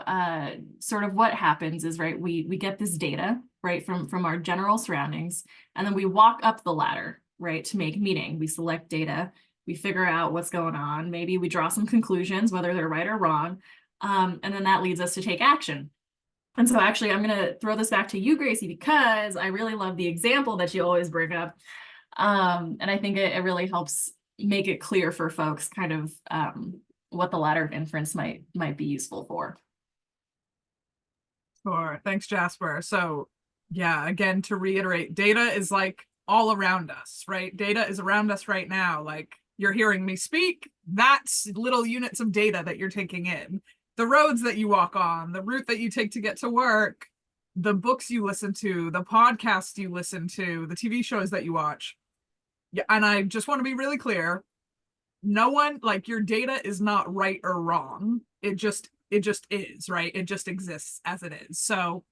sort of what happens is, right, we get this data, right, from our general surroundings, and then we walk up the ladder, right, to make meaning. We select data, we figure out what's going on, maybe we draw some conclusions, whether they're right or wrong, and then that leads us to take action. And so actually, I'm going to throw this back to you, Gracie, because I really love the example that you always bring up. And I think it really helps make it clear for folks kind of what the ladder of inference might be useful for. Sure. Thanks, Jasper. So yeah, again, to reiterate, data is like all around us, right? Data is around us right now. Like you're hearing me speak, that's little units of data that you're taking in. The roads that you walk on, the route that you take to get to work, the books you listen to, the podcasts you listen to, the TV shows that you watch. Yeah, and I just want to be really clear. No one, like your data is not right or wrong. It just is, right? It just exists as it is. So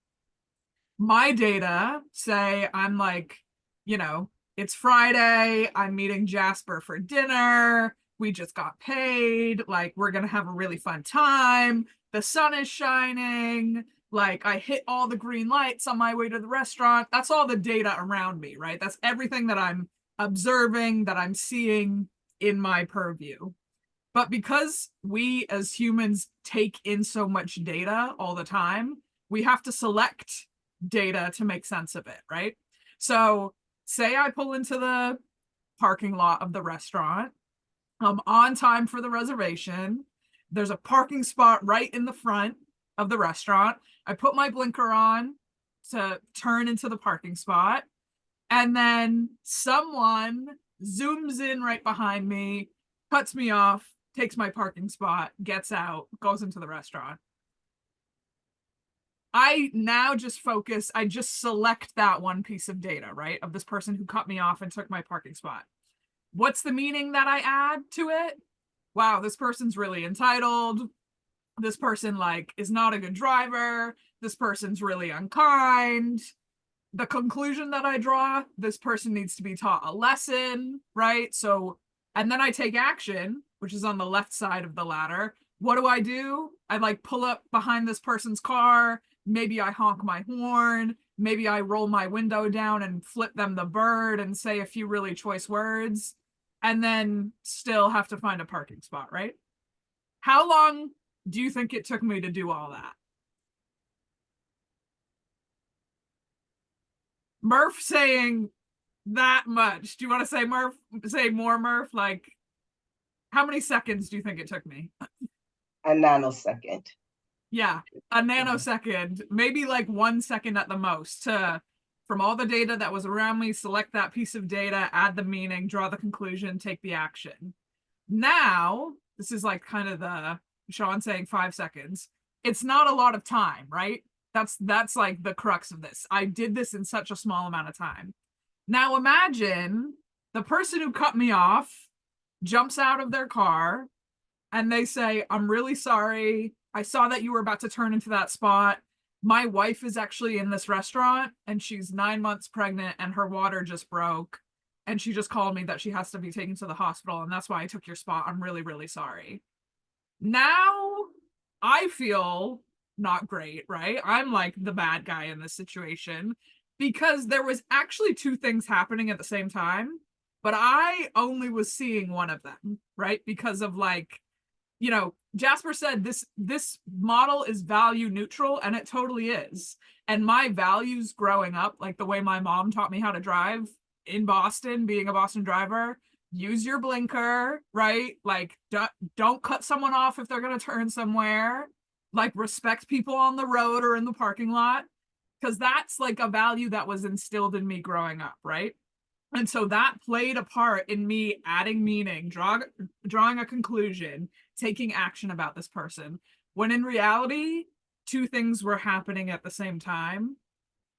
my data, say I'm like, you know, it's Friday, I'm meeting Jasper for dinner, we just got paid, like we're gonna have a really fun time, the sun is shining, like I hit all the green lights on my way to the restaurant. That's all the data around me, right? That's everything that I'm observing, that I'm seeing in my purview. But because we as humans take in so much data all the time, we have to select data to make sense of it, right? So say I pull into the parking lot of the restaurant, I'm on time for the reservation, there's a parking spot right in the front of the restaurant, I put my blinker on to turn into the parking spot, and then someone zooms in right behind me, cuts me off, takes my parking spot, gets out, goes into the restaurant. I now just focus, I just select that one piece of data, right? Of this person who cut me off and took my parking spot. What's the meaning that I add to it? Wow, this person's really entitled. This person like is not a good driver. This person's really unkind. The conclusion that I draw, this person needs to be taught a lesson, right? So, and then I take action, which is on the left side of the ladder. What do? I like pull up behind this person's car. Maybe I honk my horn. Maybe I roll my window down and flip them the bird and say a few really choice words, and then still have to find a parking spot, right? How long do you think it took me to do all that? Murph saying that much. Do you want to say Murph? Say more, Murph? Like, how many seconds do you think it took me? A nanosecond. Yeah, a nanosecond, maybe like 1 second at the most to, from all the data that was around me, select that piece of data, add the meaning, draw the conclusion, take the action. Now, this is like kind of the Sean saying 5 seconds. It's not a lot of time, right? That's like the crux of this. I did this in such a small amount of time. Now imagine the person who cut me off jumps out of their car and they say, I'm really sorry. I saw that you were about to turn into that spot. My wife is actually in this restaurant and she's 9 months pregnant and her water just broke. And she just called me that she has to be taken to the hospital. And that's why I took your spot. I'm really, really sorry. Now I feel not great, right? I'm like the bad guy in this situation because there was actually 2 things happening at the same time, but I only was seeing one of them, right? Because of like, you know, Jasper said this model is value neutral, and it totally is. And my values growing up, like the way my mom taught me how to drive in Boston, being a Boston driver, use your blinker, right? Like don't cut someone off if they're going to turn somewhere. Like respect people on the road or in the parking lot, because that's like a value that was instilled in me growing up, right? And so that played a part in me adding meaning, drawing a conclusion, taking action about this person, when in reality 2 things were happening at the same time,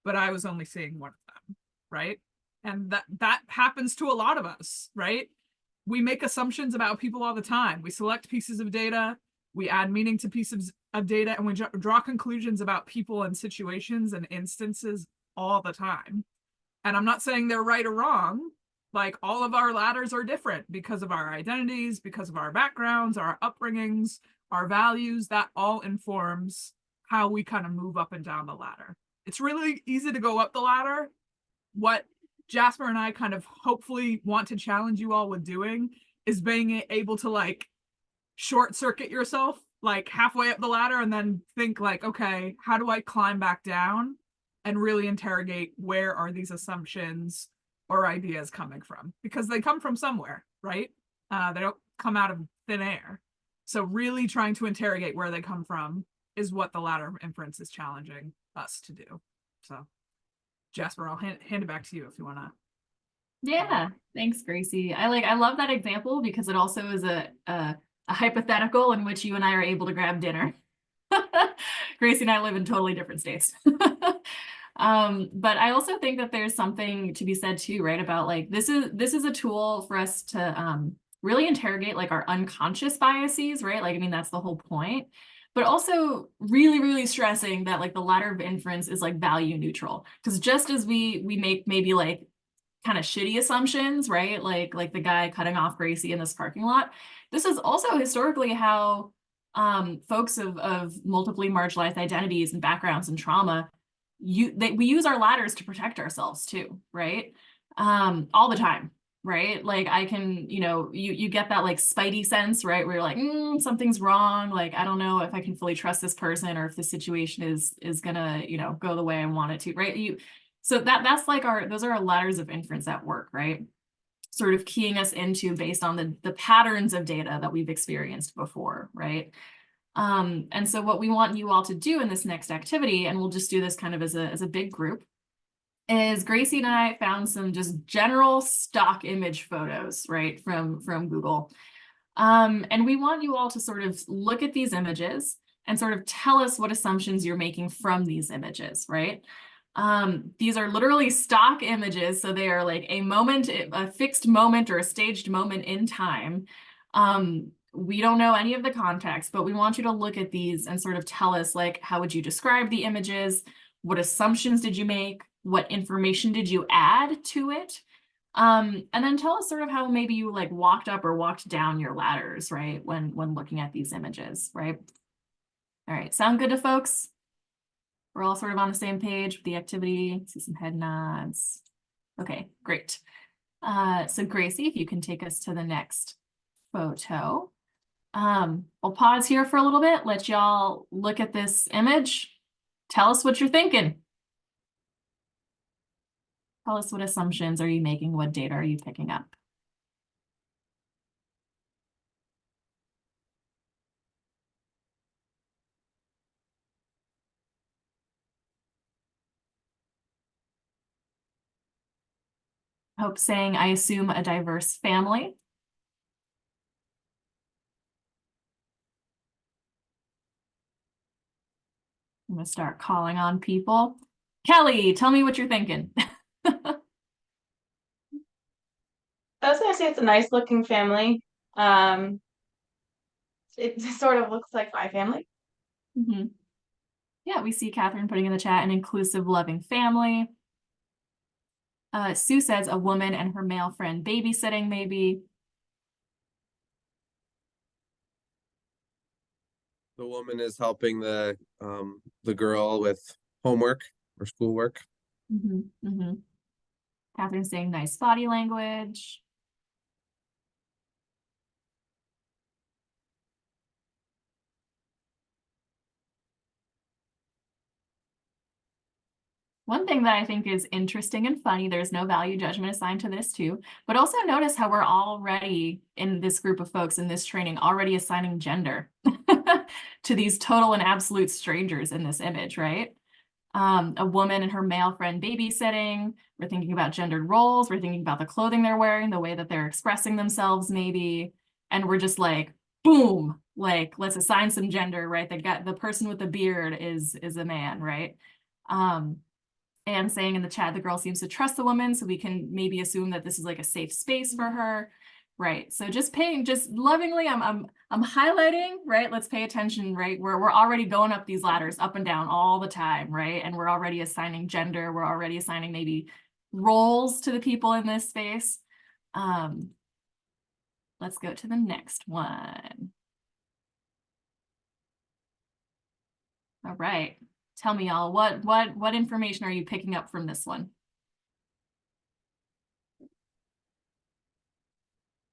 but I was only seeing one of them, right? And that happens to a lot of us, right? We make assumptions about people all the time. We select pieces of data, we add meaning to pieces of data, and we draw conclusions about people and situations and instances all the time. And I'm not saying they're right or wrong. Like all of our ladders are different because of our identities, because of our backgrounds, our upbringings, our values. That all informs how we kind of move up and down the ladder. It's really easy to go up the ladder. What Jasper and I kind of hopefully want to challenge you all with doing is being able to like short circuit yourself like halfway up the ladder and then think like, okay, how do I climb back down and really interrogate where are these assumptions or ideas coming from? Because they come from somewhere, right? They don't come out of thin air. So really trying to interrogate where they come from is what the ladder of inference is challenging us to do. So Jasper, I'll hand it back to you if you want to. Yeah, thanks, Gracie. I love that example because it also is a hypothetical in which you and I are able to grab dinner. Gracie and I live in totally different states. But I also think that there's something to be said too, right? About like this is a tool for us to really interrogate like our unconscious biases, right? Like, I mean, that's the whole point. But also really, really stressing that like the ladder of inference is like value neutral. Because just as we make maybe like kind of shitty assumptions, right? Like the guy cutting off Gracie in this parking lot. This is also historically how folks of multiply marginalized identities and backgrounds and trauma, we use our ladders to protect ourselves too, right? All the time, right? Like I can, you get that like spidey sense, right? Where you're like, something's wrong. Like, I don't know if I can fully trust this person or if the situation is gonna, go the way I want it to, right? So that's like those are our ladders of inference at work, right? Sort of keying us into based on the patterns of data that we've experienced before, right? And so what we want you all to do in this next activity, and we'll just do this kind of as a big group, is Gracie and I found some just general stock image photos, right, from Google. And we want you all to sort of look at these images and sort of tell us what assumptions you're making from these images, right? These are literally stock images, so they are like a fixed moment or a staged moment in time. We don't know any of the context, but we want you to look at these and sort of tell us like, how would you describe the images? What assumptions did you make? What information did you add to it? And then tell us sort of how maybe you like walked up or walked down your ladders, right? When looking at these images, right? All right, sound good to folks? We're all sort of on the same page with the activity. See some head nods. Okay, great. So Gracie, if you can take us to the next photo. We'll pause here for a little bit, let y'all look at this image. Tell us what you're thinking. Tell us what assumptions are you making? What data are you picking up? Hope saying, I assume a diverse family. I'm gonna start calling on people. Kelly, tell me what you're thinking. I was gonna say it's a nice looking family. It sort of looks like my family. Mhm. Yeah, we see Catherine putting in the chat an inclusive, loving family. Sue says a woman and her male friend babysitting, maybe. The woman is helping the girl with homework or schoolwork. Catherine saying nice body language. One thing that I think is interesting and funny, there's no value judgment assigned to this too, but also notice how we're already in this group of folks in this training already assigning gender to these total and absolute strangers in this image, right? A woman and her male friend babysitting. We're thinking about gendered roles. We're thinking about the clothing they're wearing, the way that they're expressing themselves maybe. And we're just like, boom, like let's assign some gender, right? The person with the beard is a man, right? And saying in the chat, the girl seems to trust the woman, so we can maybe assume that this is like a safe space for her, right? So just lovingly, I'm highlighting, right? Let's pay attention, right? We're already going up these ladders, up and down all the time, right? And we're already assigning gender. We're already assigning maybe roles to the people in this space. Let's go to the next one. All right. Tell me, y'all, what information are you picking up from this one?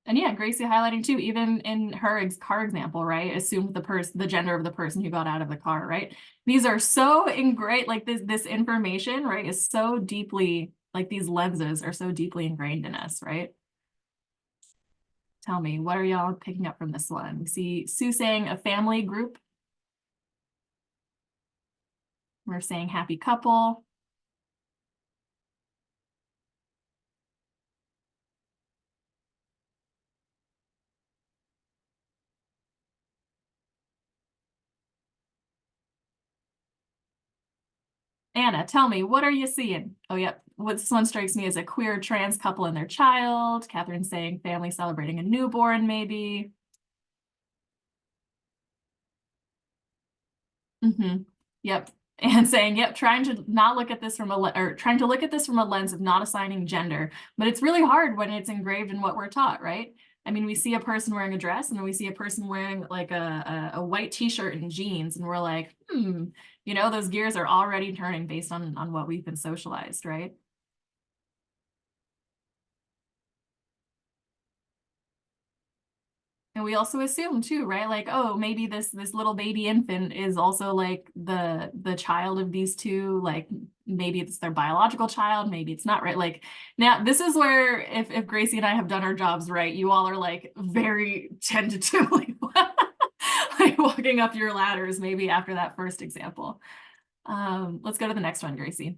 And yeah, Gracie highlighting too, even in her car example, right? Assume the gender of the person who got out of the car, right? These are so ingrained, like this information, right, is so deeply, like these lenses are so deeply ingrained in us, right? Tell me, what are y'all picking up from this one? We see Sue saying a family group. We're saying happy couple. Anna, tell me, what are you seeing? Oh, yep. This one strikes me as a queer trans couple and their child. Catherine saying family celebrating a newborn, maybe. Yep. And saying, yep, trying to not look at this from trying to look at this from a lens of not assigning gender. But it's really hard when it's engraved in what we're taught, right? I mean, we see a person wearing a dress and then we see a person wearing like a white t-shirt and jeans, and we're like, you know, those gears are already turning based on what we've been socialized, right? And we also assume too, right? Like, oh, maybe this little baby infant is also like the child of these two. Like maybe it's their biological child, maybe it's not, right? Like now this is where if Gracie and I have done our jobs right, you all are like very tentatively like walking up your ladders maybe after that first example. Let's go to the next one, Gracie.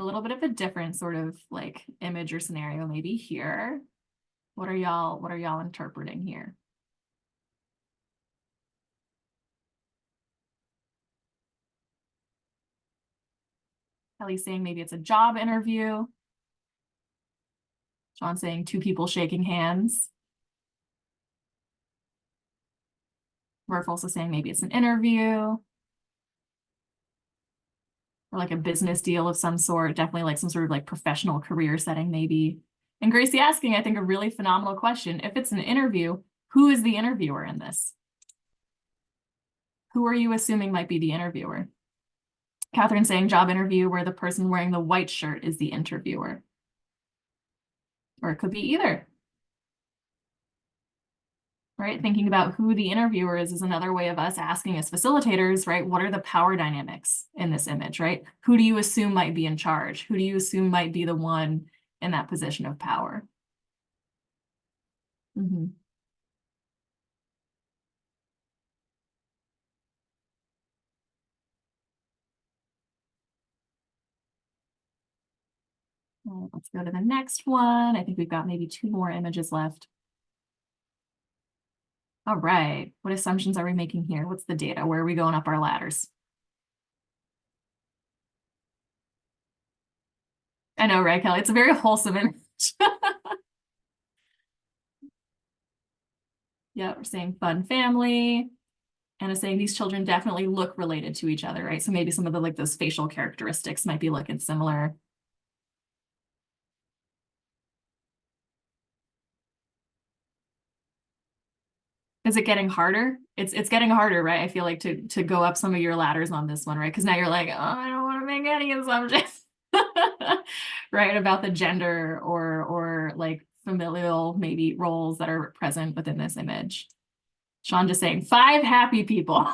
A little bit of a different sort of like image or scenario maybe here. What are y'all interpreting here? Kelly's saying maybe it's a job interview. John saying two people shaking hands. Murph also saying maybe it's an interview. Or like a business deal of some sort, definitely like some sort of like professional career setting maybe. And Gracie asking, I think, a really phenomenal question. If it's an interview, who is the interviewer in this? Who are you assuming might be the interviewer? Catherine saying job interview where the person wearing the white shirt is the interviewer. Or it could be either. Right? Thinking about who the interviewer is another way of us asking as facilitators, right? What are the power dynamics in this image, right? Who do you assume might be in charge? Who do you assume might be the one in that position of power? Let's go to the next one. I think we've got maybe 2 more images left. All right, what assumptions are we making here? What's the data? Where are we going up our ladders? I know, right, Kelly? It's a very wholesome image. Yeah, we're saying fun family. And it's saying these children definitely look related to each other, right? So maybe some of the like those facial characteristics might be looking similar. Is it getting harder? It's getting harder, right? I feel like to go up some of your ladders on this one, right? Because now you're like, oh, I don't want to make any assumptions, right? About the gender or like familial maybe roles that are present within this image. Sean just saying 5 happy people.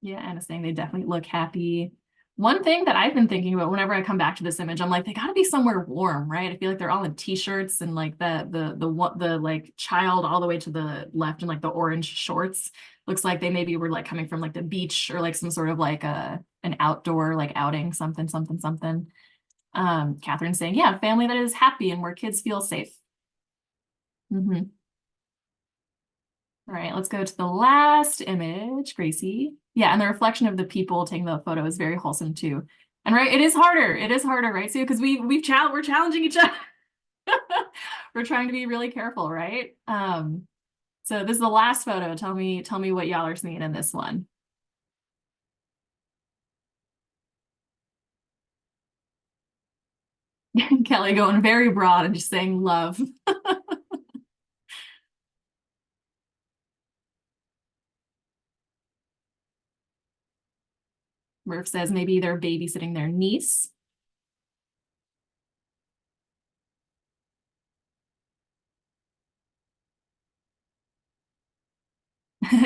Yeah, Anna's saying they definitely look happy. One thing that I've been thinking about whenever I come back to this image, I'm like, they gotta be somewhere warm, right? I feel like they're all in t-shirts and like the like child all the way to the left in like the orange shorts. Looks like they maybe were like coming from like the beach or like some sort of like an outdoor like outing, something. Catherine's saying, yeah, family that is happy and where kids feel safe. All right, let's go to the last image, Gracie. Yeah, and the reflection of the people taking the photo is very wholesome too. And right, it is harder, right, Sue? Because we're challenging each other. We're trying to be really careful, right? So this is the last photo. Tell me what y'all are seeing in this one. Kelly going very broad and just saying love. Murph says maybe they're babysitting their niece.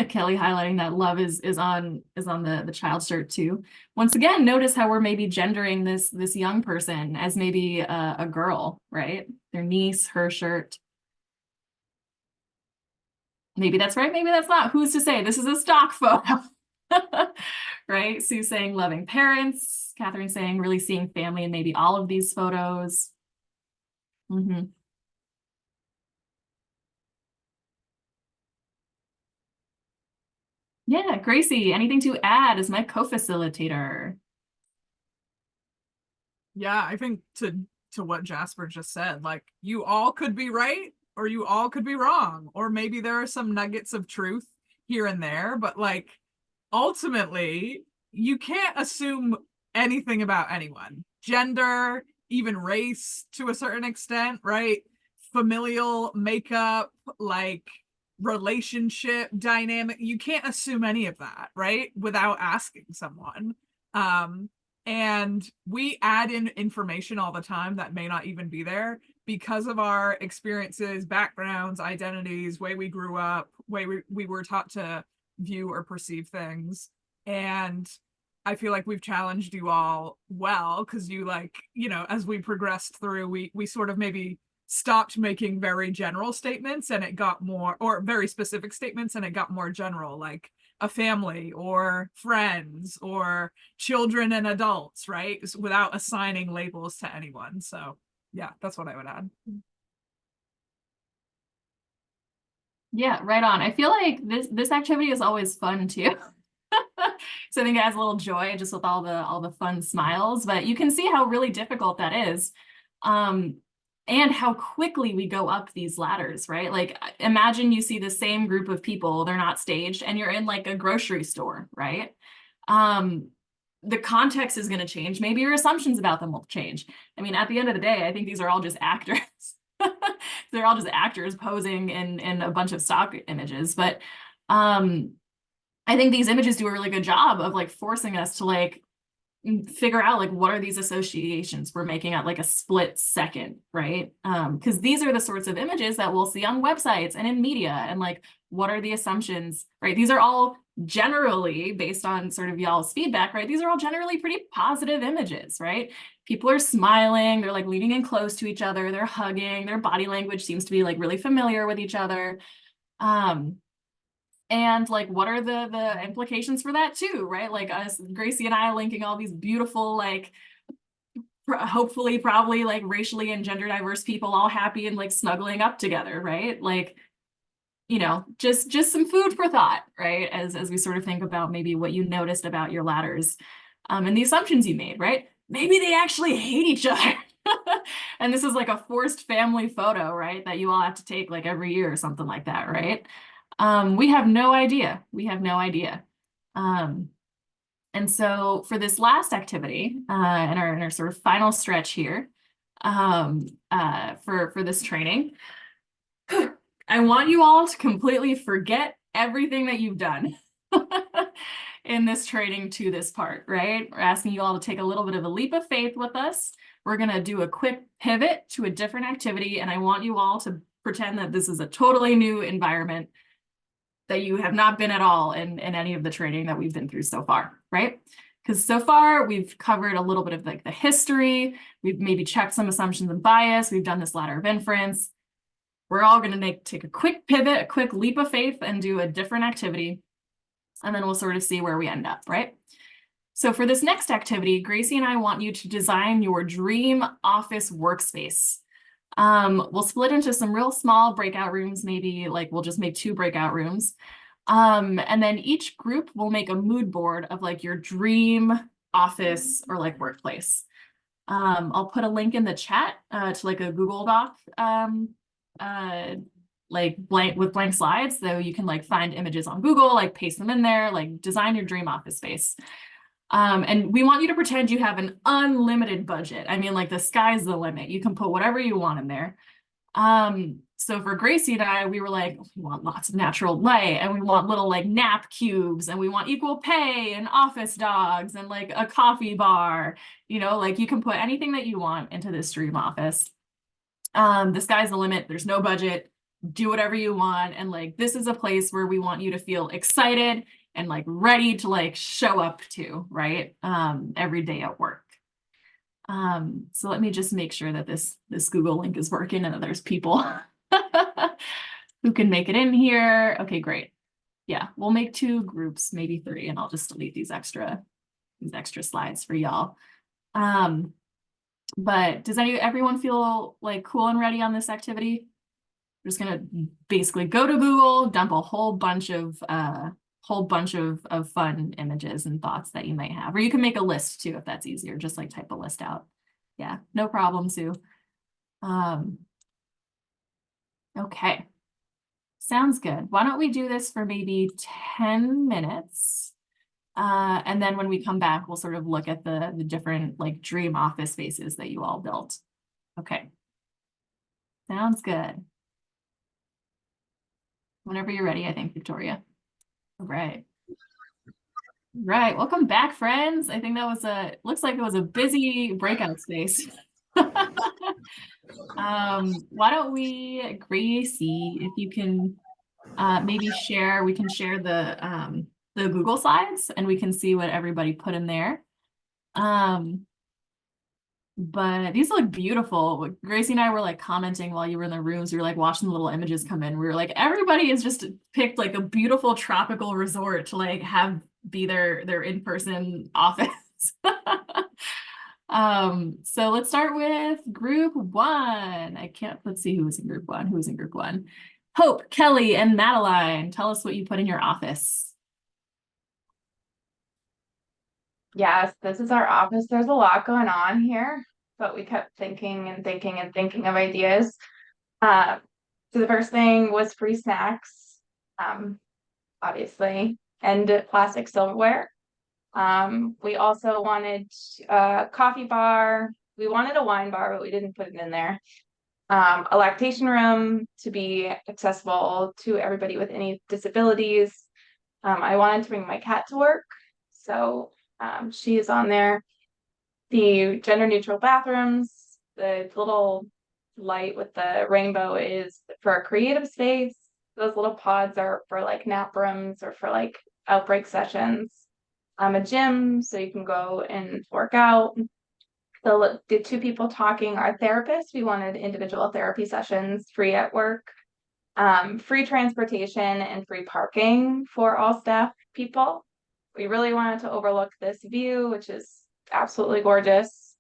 Kelly highlighting that love is on the child shirt too. Once again, notice how we're maybe gendering this young person as maybe a girl, right? Their niece, her shirt. Maybe that's right, maybe that's not. Who's to say? This is a stock photo. Right? Sue saying loving parents. Catherine saying really seeing family in maybe all of these photos. Yeah, Gracie, anything to add as my co-facilitator? Yeah, I think to what Jasper just said, like you all could be right or you all could be wrong, or maybe there are some nuggets of truth here and there, but like ultimately you can't assume anything about anyone. Gender, even race to a certain extent, right? Familial makeup, like relationship dynamic. You can't assume any of that, right? Without asking someone. And we add in information all the time that may not even be there because of our experiences, backgrounds, identities, way we grew up, way we were taught to view or perceive things. And I feel like we've challenged you all well, because you like, you know, as we progressed through, we sort of maybe stopped making very general statements and it got more, or very specific statements and it got more general, like a family or friends or children and adults, right? Without assigning labels to anyone. So yeah, that's what I would add. Yeah, right on. I feel like this activity is always fun too. So I think it adds a little joy just with all the fun smiles, but you can see how really difficult that is. And how quickly we go up these ladders, right? Like imagine you see the same group of people, they're not staged, and you're in like a grocery store, right? The context is going to change. Maybe your assumptions about them will change. I mean, at the end of the day, I think these are all just actors. They're all just actors posing in a bunch of stock images. But I think these images do a really good job of like forcing us to like figure out like what are these associations we're making at like a split second, right? Because these are the sorts of images that we'll see on websites and in media, and like what are the assumptions, right? These are all generally based on sort of y'all's feedback, right? These are all generally pretty positive images, right? People are smiling, they're like leaning in close to each other, they're hugging, their body language seems to be like really familiar with each other. And like, what are the implications for that too, right? Like us, Gracie and I linking all these beautiful, like, hopefully, probably like racially and gender diverse people all happy and like snuggling up together, right? Like, you know, just some food for thought, right? As we sort of think about maybe what you noticed about your ladders, and the assumptions you made, right? Maybe they actually hate each other. And this is like a forced family photo, right? That you all have to take like every year or something like that, right? We have no idea. We have no idea. And so for this last activity, in our sort of final stretch here, for this training, I want you all to completely forget everything that you've done in this training to this part, right? We're asking you all to take a little bit of a leap of faith with us. We're going to do a quick pivot to a different activity, and I want you all to pretend that this is a totally new environment that you have not been at all in any of the training that we've been through so far, right? Because so far we've covered a little bit of like the history, we've maybe checked some assumptions and bias, we've done this ladder of inference. We're all going to take a quick pivot, a quick leap of faith, and do a different activity. And then we'll sort of see where we end up, right? So for this next activity, Gracie and I want you to design your dream office workspace. We'll split into some real small breakout rooms, maybe like we'll just make 2 breakout rooms. And then each group will make a mood board of like your dream office or like workplace. I'll put a link in the chat to like a Google Doc, like blank slides, so you can like find images on Google, like paste them in there, like design your dream office space. And we want you to pretend you have an unlimited budget. I mean, like the sky's the limit. You can put whatever you want in there. So for Gracie and I, we were like, we want lots of natural light, and we want little like nap cubes, and we want equal pay and office dogs and like a coffee bar, you know, like you can put anything that you want into this dream office. The sky's the limit. There's no budget. Do whatever you want. And like, this is a place where we want you to feel excited and like ready to like show up to, right? Every day at work. So let me just make sure that this Google link is working and that there's people who can make it in here. Okay, great. Yeah, we'll make 2 groups, maybe 3, and I'll just delete these extra slides for y'all. But does everyone feel like cool and ready on this activity? We're just gonna basically go to Google, dump a whole bunch of fun images and thoughts that you might have, or you can make a list too if that's easier. Just like type a list out. Yeah, no problem, Sue. Okay, sounds good. Why don't we do this for maybe 10 minutes? And then when we come back, we'll sort of look at the different like dream office spaces that you all built. Okay, sounds good. Whenever you're ready, I think, Victoria. All right. Right, welcome back, friends. I think that was looks like it was a busy breakout space. Why don't we, Gracie, if you can maybe share, we can share the Google slides and we can see what everybody put in there. But these look beautiful. Gracie and I were like commenting while you were in the rooms. We were like watching the little images come in. We were like, everybody has just picked like a beautiful tropical resort to like have be their in-person office. So let's start with group 1. Let's see who was in group 1. Who was in group 1? Hope, Kelly, and Madeline. Tell us what you put in your office. Yes, this is our office. There's a lot going on here, but we kept thinking and thinking and thinking of ideas. So the first thing was free snacks, obviously, and plastic silverware. We also wanted a coffee bar. We wanted a wine bar, but we didn't put it in there. A lactation room to be accessible to everybody with any disabilities. I wanted to bring my cat to work, so she is on there. The gender neutral bathrooms, the little light with the rainbow is for a creative space. Those little pods are for like nap rooms or for like outbreak sessions. A gym so you can go and work out. The 2 people talking are therapists. We wanted individual therapy sessions free at work. Free transportation and free parking for all staff people. We really wanted to overlook this view, which is absolutely gorgeous.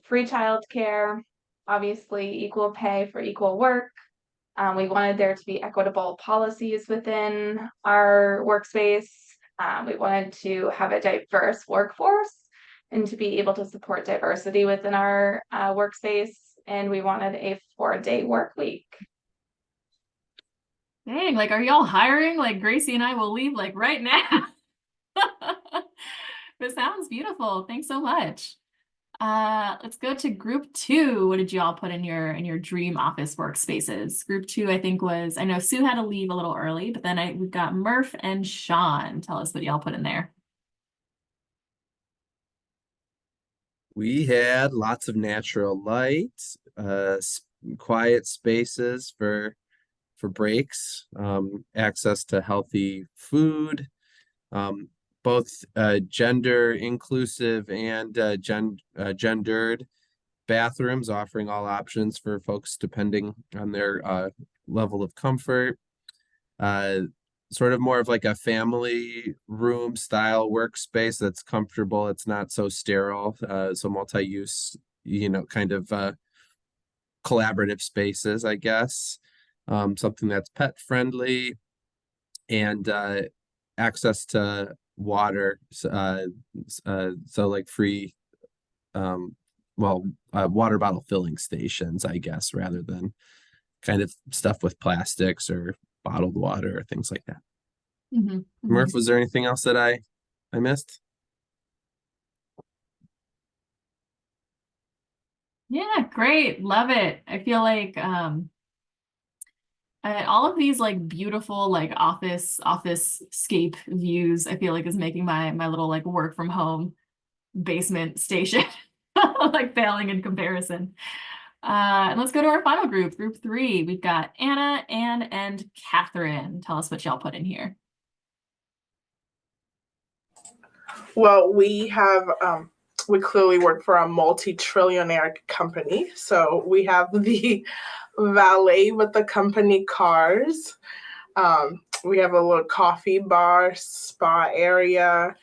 Free childcare, obviously equal pay for equal work. We wanted there to be equitable policies within our workspace. We wanted to have a diverse workforce and to be able to support diversity within our workspace. And we wanted a 4-day work week. Dang, like, are y'all hiring? Like, Gracie and I will leave like right now. This sounds beautiful. Thanks so much. Let's go to group 2. What did you all put in your dream office workspaces? Group 2, I think was, I know Sue had to leave a little early, but then we've got Murph and Sean. Tell us what y'all put in there. We had lots of natural light, quiet spaces for breaks, access to healthy food, both gender inclusive and gendered bathrooms, offering all options for folks depending on their level of comfort. Sort of more of like a family room style workspace that's comfortable. It's not so sterile. So multi-use, kind of collaborative spaces, I guess. Something that's pet friendly and access to water. So like free, water bottle filling stations, I guess, rather than kind of stuff with plastics or bottled water or things like that. Murph, was there anything else that I missed? Yeah, great. Love it. I feel like all of these like beautiful like office scape views, I feel like is making my little like work from home basement station like failing in comparison. And let's go to our final group, group 3. We've got Anna, Anne, and Catherine. Tell us what y'all put in here. Well, we have we clearly work for a multi-trillionaire company. So we have the valet with the company cars. We have a little coffee bar, spa area,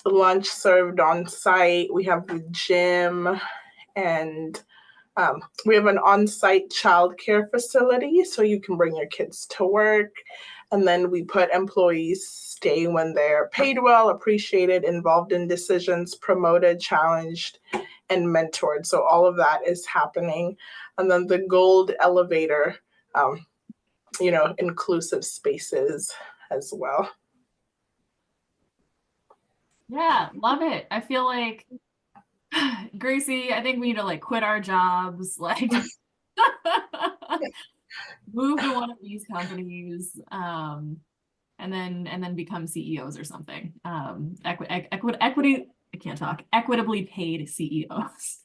lunch served on site. We have the gym, and we have an on-site childcare facility, so you can bring your kids to work. And then we put employees stay when they're paid well, appreciated, involved in decisions, promoted, challenged, and mentored. So all of that is happening. And then the gold elevator, inclusive spaces as well. Yeah, love it. I feel like, Gracie, I think we need to like quit our jobs, like move to one of these companies, and then become CEOs or something. Equity, I can't talk. Equitably paid CEOs.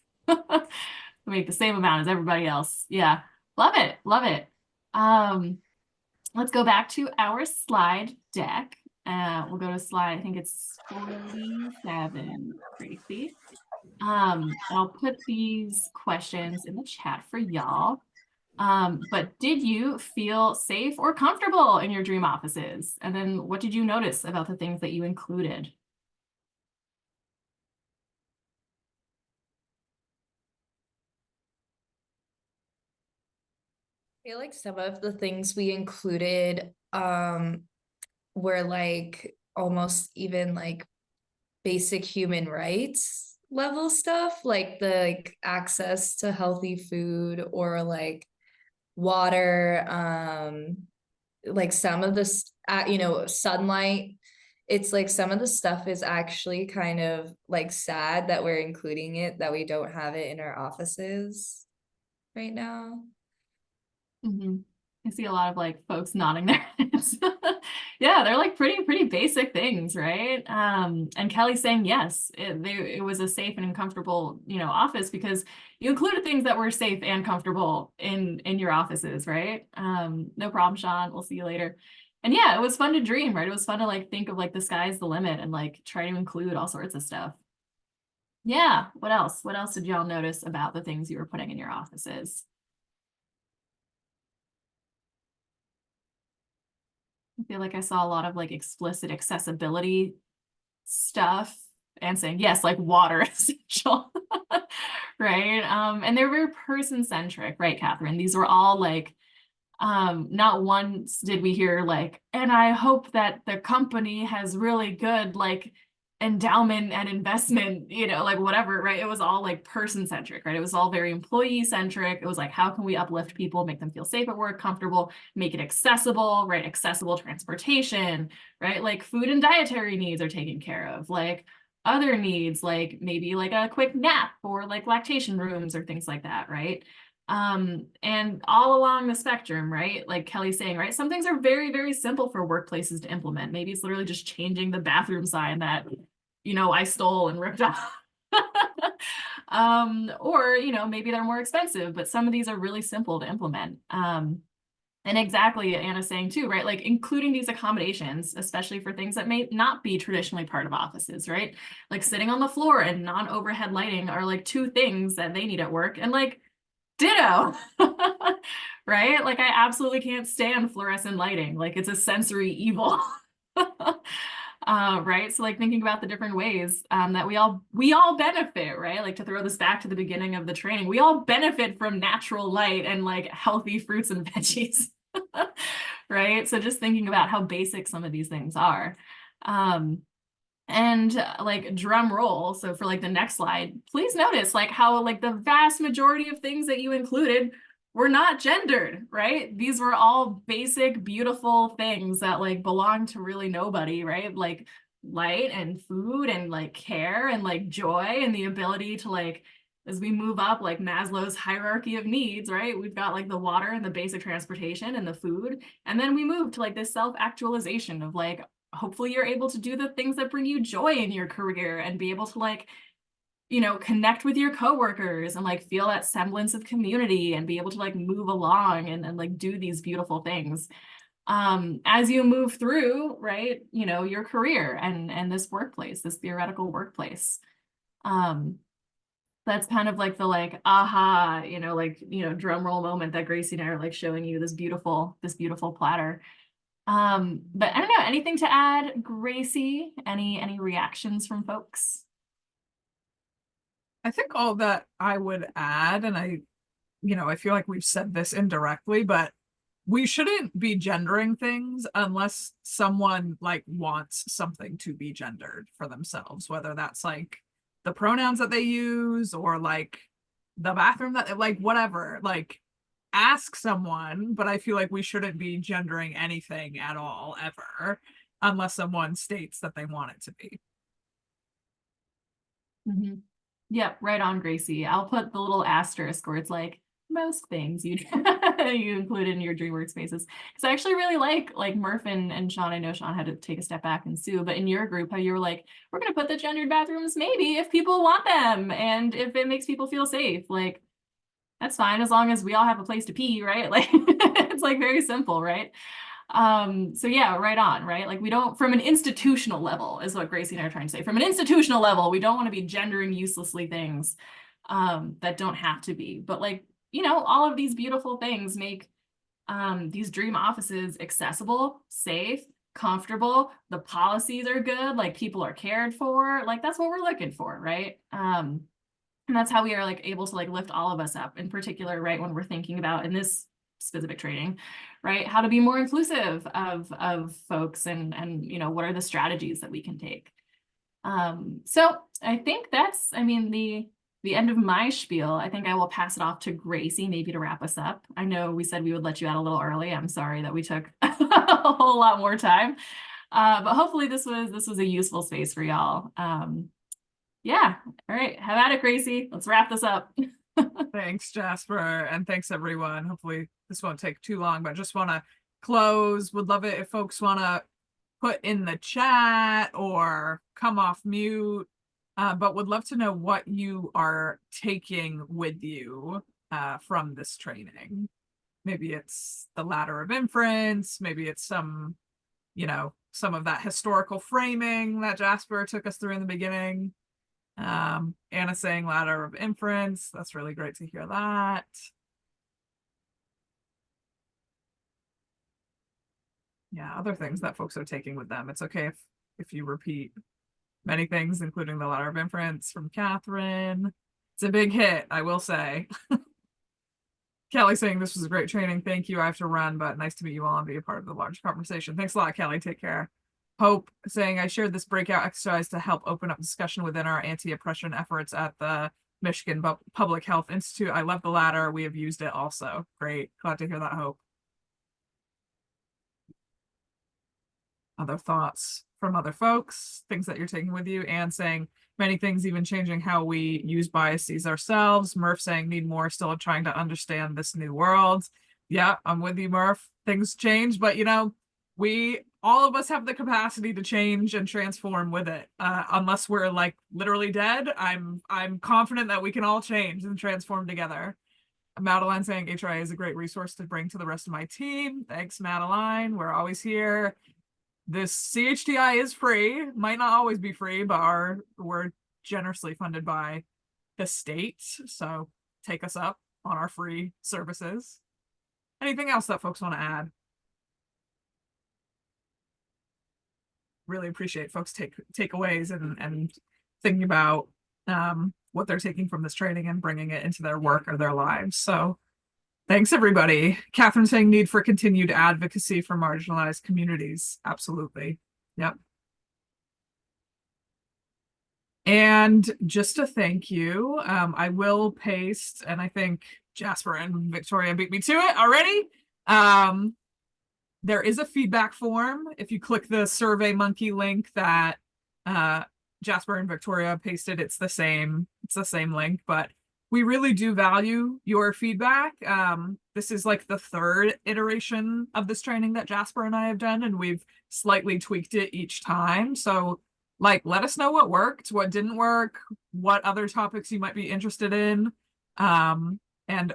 Make the same amount as everybody else. Yeah, love it, love it. Let's go back to our slide deck. We'll go to slide, I think it's 47, Gracie. I'll put these questions in the chat for y'all. But did you feel safe or comfortable in your dream offices? And then what did you notice about the things that you included? I feel like some of the things we included were like almost even like basic human rights level stuff, like the access to healthy food or like water, like some of this sunlight. It's like some of the stuff is actually kind of like sad that we're including it, that we don't have it in our offices right now. I see a lot of like folks nodding their heads. Yeah, they're like pretty basic things, right? And Kelly's saying yes, it was a safe and comfortable, office because you included things that were safe and comfortable in your offices, right? No problem, Sean. We'll see you later. And yeah, it was fun to dream, right? It was fun to like think of like the sky's the limit and like try to include all sorts of stuff. Yeah, what else? What else did y'all notice about the things you were putting in your offices? I feel like I saw a lot of like explicit accessibility stuff and saying, yes, like water is essential, right? And they're very person-centric, right, Catherine? These were all like, not once did we hear like, and I hope that the company has really good like endowment and investment, you know, like whatever, right? It was all like person-centric, right? It was all very employee-centric. It was like, how can we uplift people, make them feel safe at work, comfortable, make it accessible, right? Accessible transportation, right? Like food and dietary needs are taken care of, like other needs, like maybe like a quick nap or like lactation rooms or things like that, right? And all along the spectrum, right? Like Kelly's saying, right? Some things are very, very simple for workplaces to implement. Maybe it's literally just changing the bathroom sign that, you know, I stole and ripped off. Or, you know, maybe they're more expensive, but some of these are really simple to implement. And exactly, Anna's saying too, right? Like including these accommodations, especially for things that may not be traditionally part of offices, right? Like sitting on the floor and non-overhead lighting are like two things that they need at work. And like, ditto, right? Like I absolutely can't stand fluorescent lighting. Like it's a sensory evil. Right? So like thinking about the different ways that we all benefit, right? Like to throw this back to the beginning of the training, we all benefit from natural light and like healthy fruits and veggies, right? So just thinking about how basic some of these things are. And like drum roll, so for like the next slide, please notice like how like the vast majority of things that you included were not gendered, right? These were all basic, beautiful things that like belong to really nobody, right? Like light and food and like care and like joy and the ability to like, as we move up like Maslow's hierarchy of needs, right? We've got like the water and the basic transportation and the food. And then we move to like this self-actualization of like, hopefully you're able to do the things that bring you joy in your career and be able to like, you know, connect with your coworkers and like feel that semblance of community and be able to like move along and like do these beautiful things. As you move through, right, you know, your career and this workplace, this theoretical workplace. That's kind of like the like, aha, you know, like, you know, drum roll moment that Gracie and I are like showing you this beautiful platter. But I don't know, anything to add, Gracie? Any reactions from folks? I think all that I would add, and I feel like we've said this indirectly, but we shouldn't be gendering things unless someone like wants something to be gendered for themselves, whether that's like the pronouns that they use or like the bathroom that like whatever, like ask someone, but I feel like we shouldn't be gendering anything at all ever unless someone states that they want it to be. Mm-hmm. Yep, right on, Gracie. I'll put the little asterisk where it's like most things you you include in your dream workspaces. Because I actually really like Murph and Sean. I know Sean had to take a step back and Sue, but in your group, how you were like, we're gonna put the gendered bathrooms maybe if people want them and if it makes people feel safe. Like that's fine as long as we all have a place to pee, right? Like it's like very simple, right? So yeah, right on, right? Like we don't, from an institutional level is what Gracie and I are trying to say. From an institutional level, we don't want to be gendering uselessly things that don't have to be. But like, you know, all of these beautiful things make these dream offices accessible, safe, comfortable. The policies are good, like people are cared for. Like that's what we're looking for, right? And that's how we are like able to like lift all of us up in particular, right? When we're thinking about in this specific training, right? How to be more inclusive of folks and you know, what are the strategies that we can take? So I think that's, I mean, the end of my spiel. I think I will pass it off to Gracie maybe to wrap us up. I know we said we would let you out a little early. I'm sorry that we took a whole lot more time. But hopefully this was a useful space for y'all. Yeah. All right. Have at it, Gracie. Let's wrap this up. Thanks, Jasper, and thanks everyone. Hopefully this won't take too long, but just want to close. Would love it if folks want to put in the chat or come off mute, but would love to know what you are taking with you from this training. Maybe it's the ladder of inference, maybe it's some of that historical framing that Jasper took us through in the beginning. Anna saying ladder of inference. That's really great to hear that. yeah, other things that folks are taking with them. It's okay if you repeat many things, including the letter of inference from Catherine. It's a big hit, I will say. Kelly saying this was a great training. Thank you. I have to run, but nice to meet you all and be a part of the large conversation. Thanks a lot, Kelly. Take care. Hope saying I shared this breakout exercise to help open up discussion within our anti-oppression efforts at the Michigan Public Health Institute. I love the latter. We have used it also. Great. Glad to hear that, Hope. Other thoughts from other folks, things that you're taking with you, and saying many things, even changing how we use biases ourselves. Murph saying need more, still trying to understand this new world. Yeah, I'm with you, Murph. Things change, but you know, all of us have the capacity to change and transform with it. Unless we're like literally dead, I'm confident that we can all change and transform together. Madeline saying HRA is a great resource to bring to the rest of my team. Thanks, Madeline. We're always here. This CHTI is free, might not always be free, but we're generously funded by the state. So take us up on our free services. Anything else that folks want to add? Really appreciate folks takeaways and thinking about what they're taking from this training and bringing it into their work or their lives. So thanks, everybody. Catherine saying need for continued advocacy for marginalized communities. Absolutely. Yep. And just to thank you, I will paste, and I think Jasper and Victoria beat me to it already. There is a feedback form. If you click the SurveyMonkey link that Jasper and Victoria pasted, it's the same link, but we really do value your feedback. This is like the third iteration of this training that Jasper and I have done, and we've slightly tweaked it each time. So like, let us know what worked, what didn't work, what other topics you might be interested in. And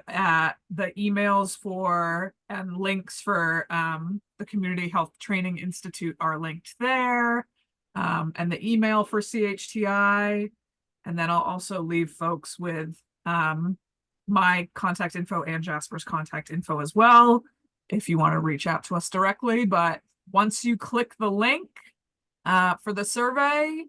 the emails for and links for the Community Health Training Institute are linked there. And the email for CHTI. And then I'll also leave folks with my contact info and Jasper's contact info as well, if you want to reach out to us directly. But once you click the link for the survey,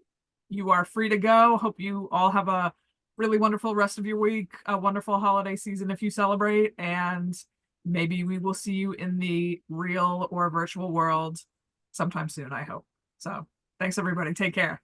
you are free to go. Hope you all have a really wonderful rest of your week, a wonderful holiday season if you celebrate, and maybe we will see you in the real or virtual world sometime soon, I hope. So thanks, everybody. Take care.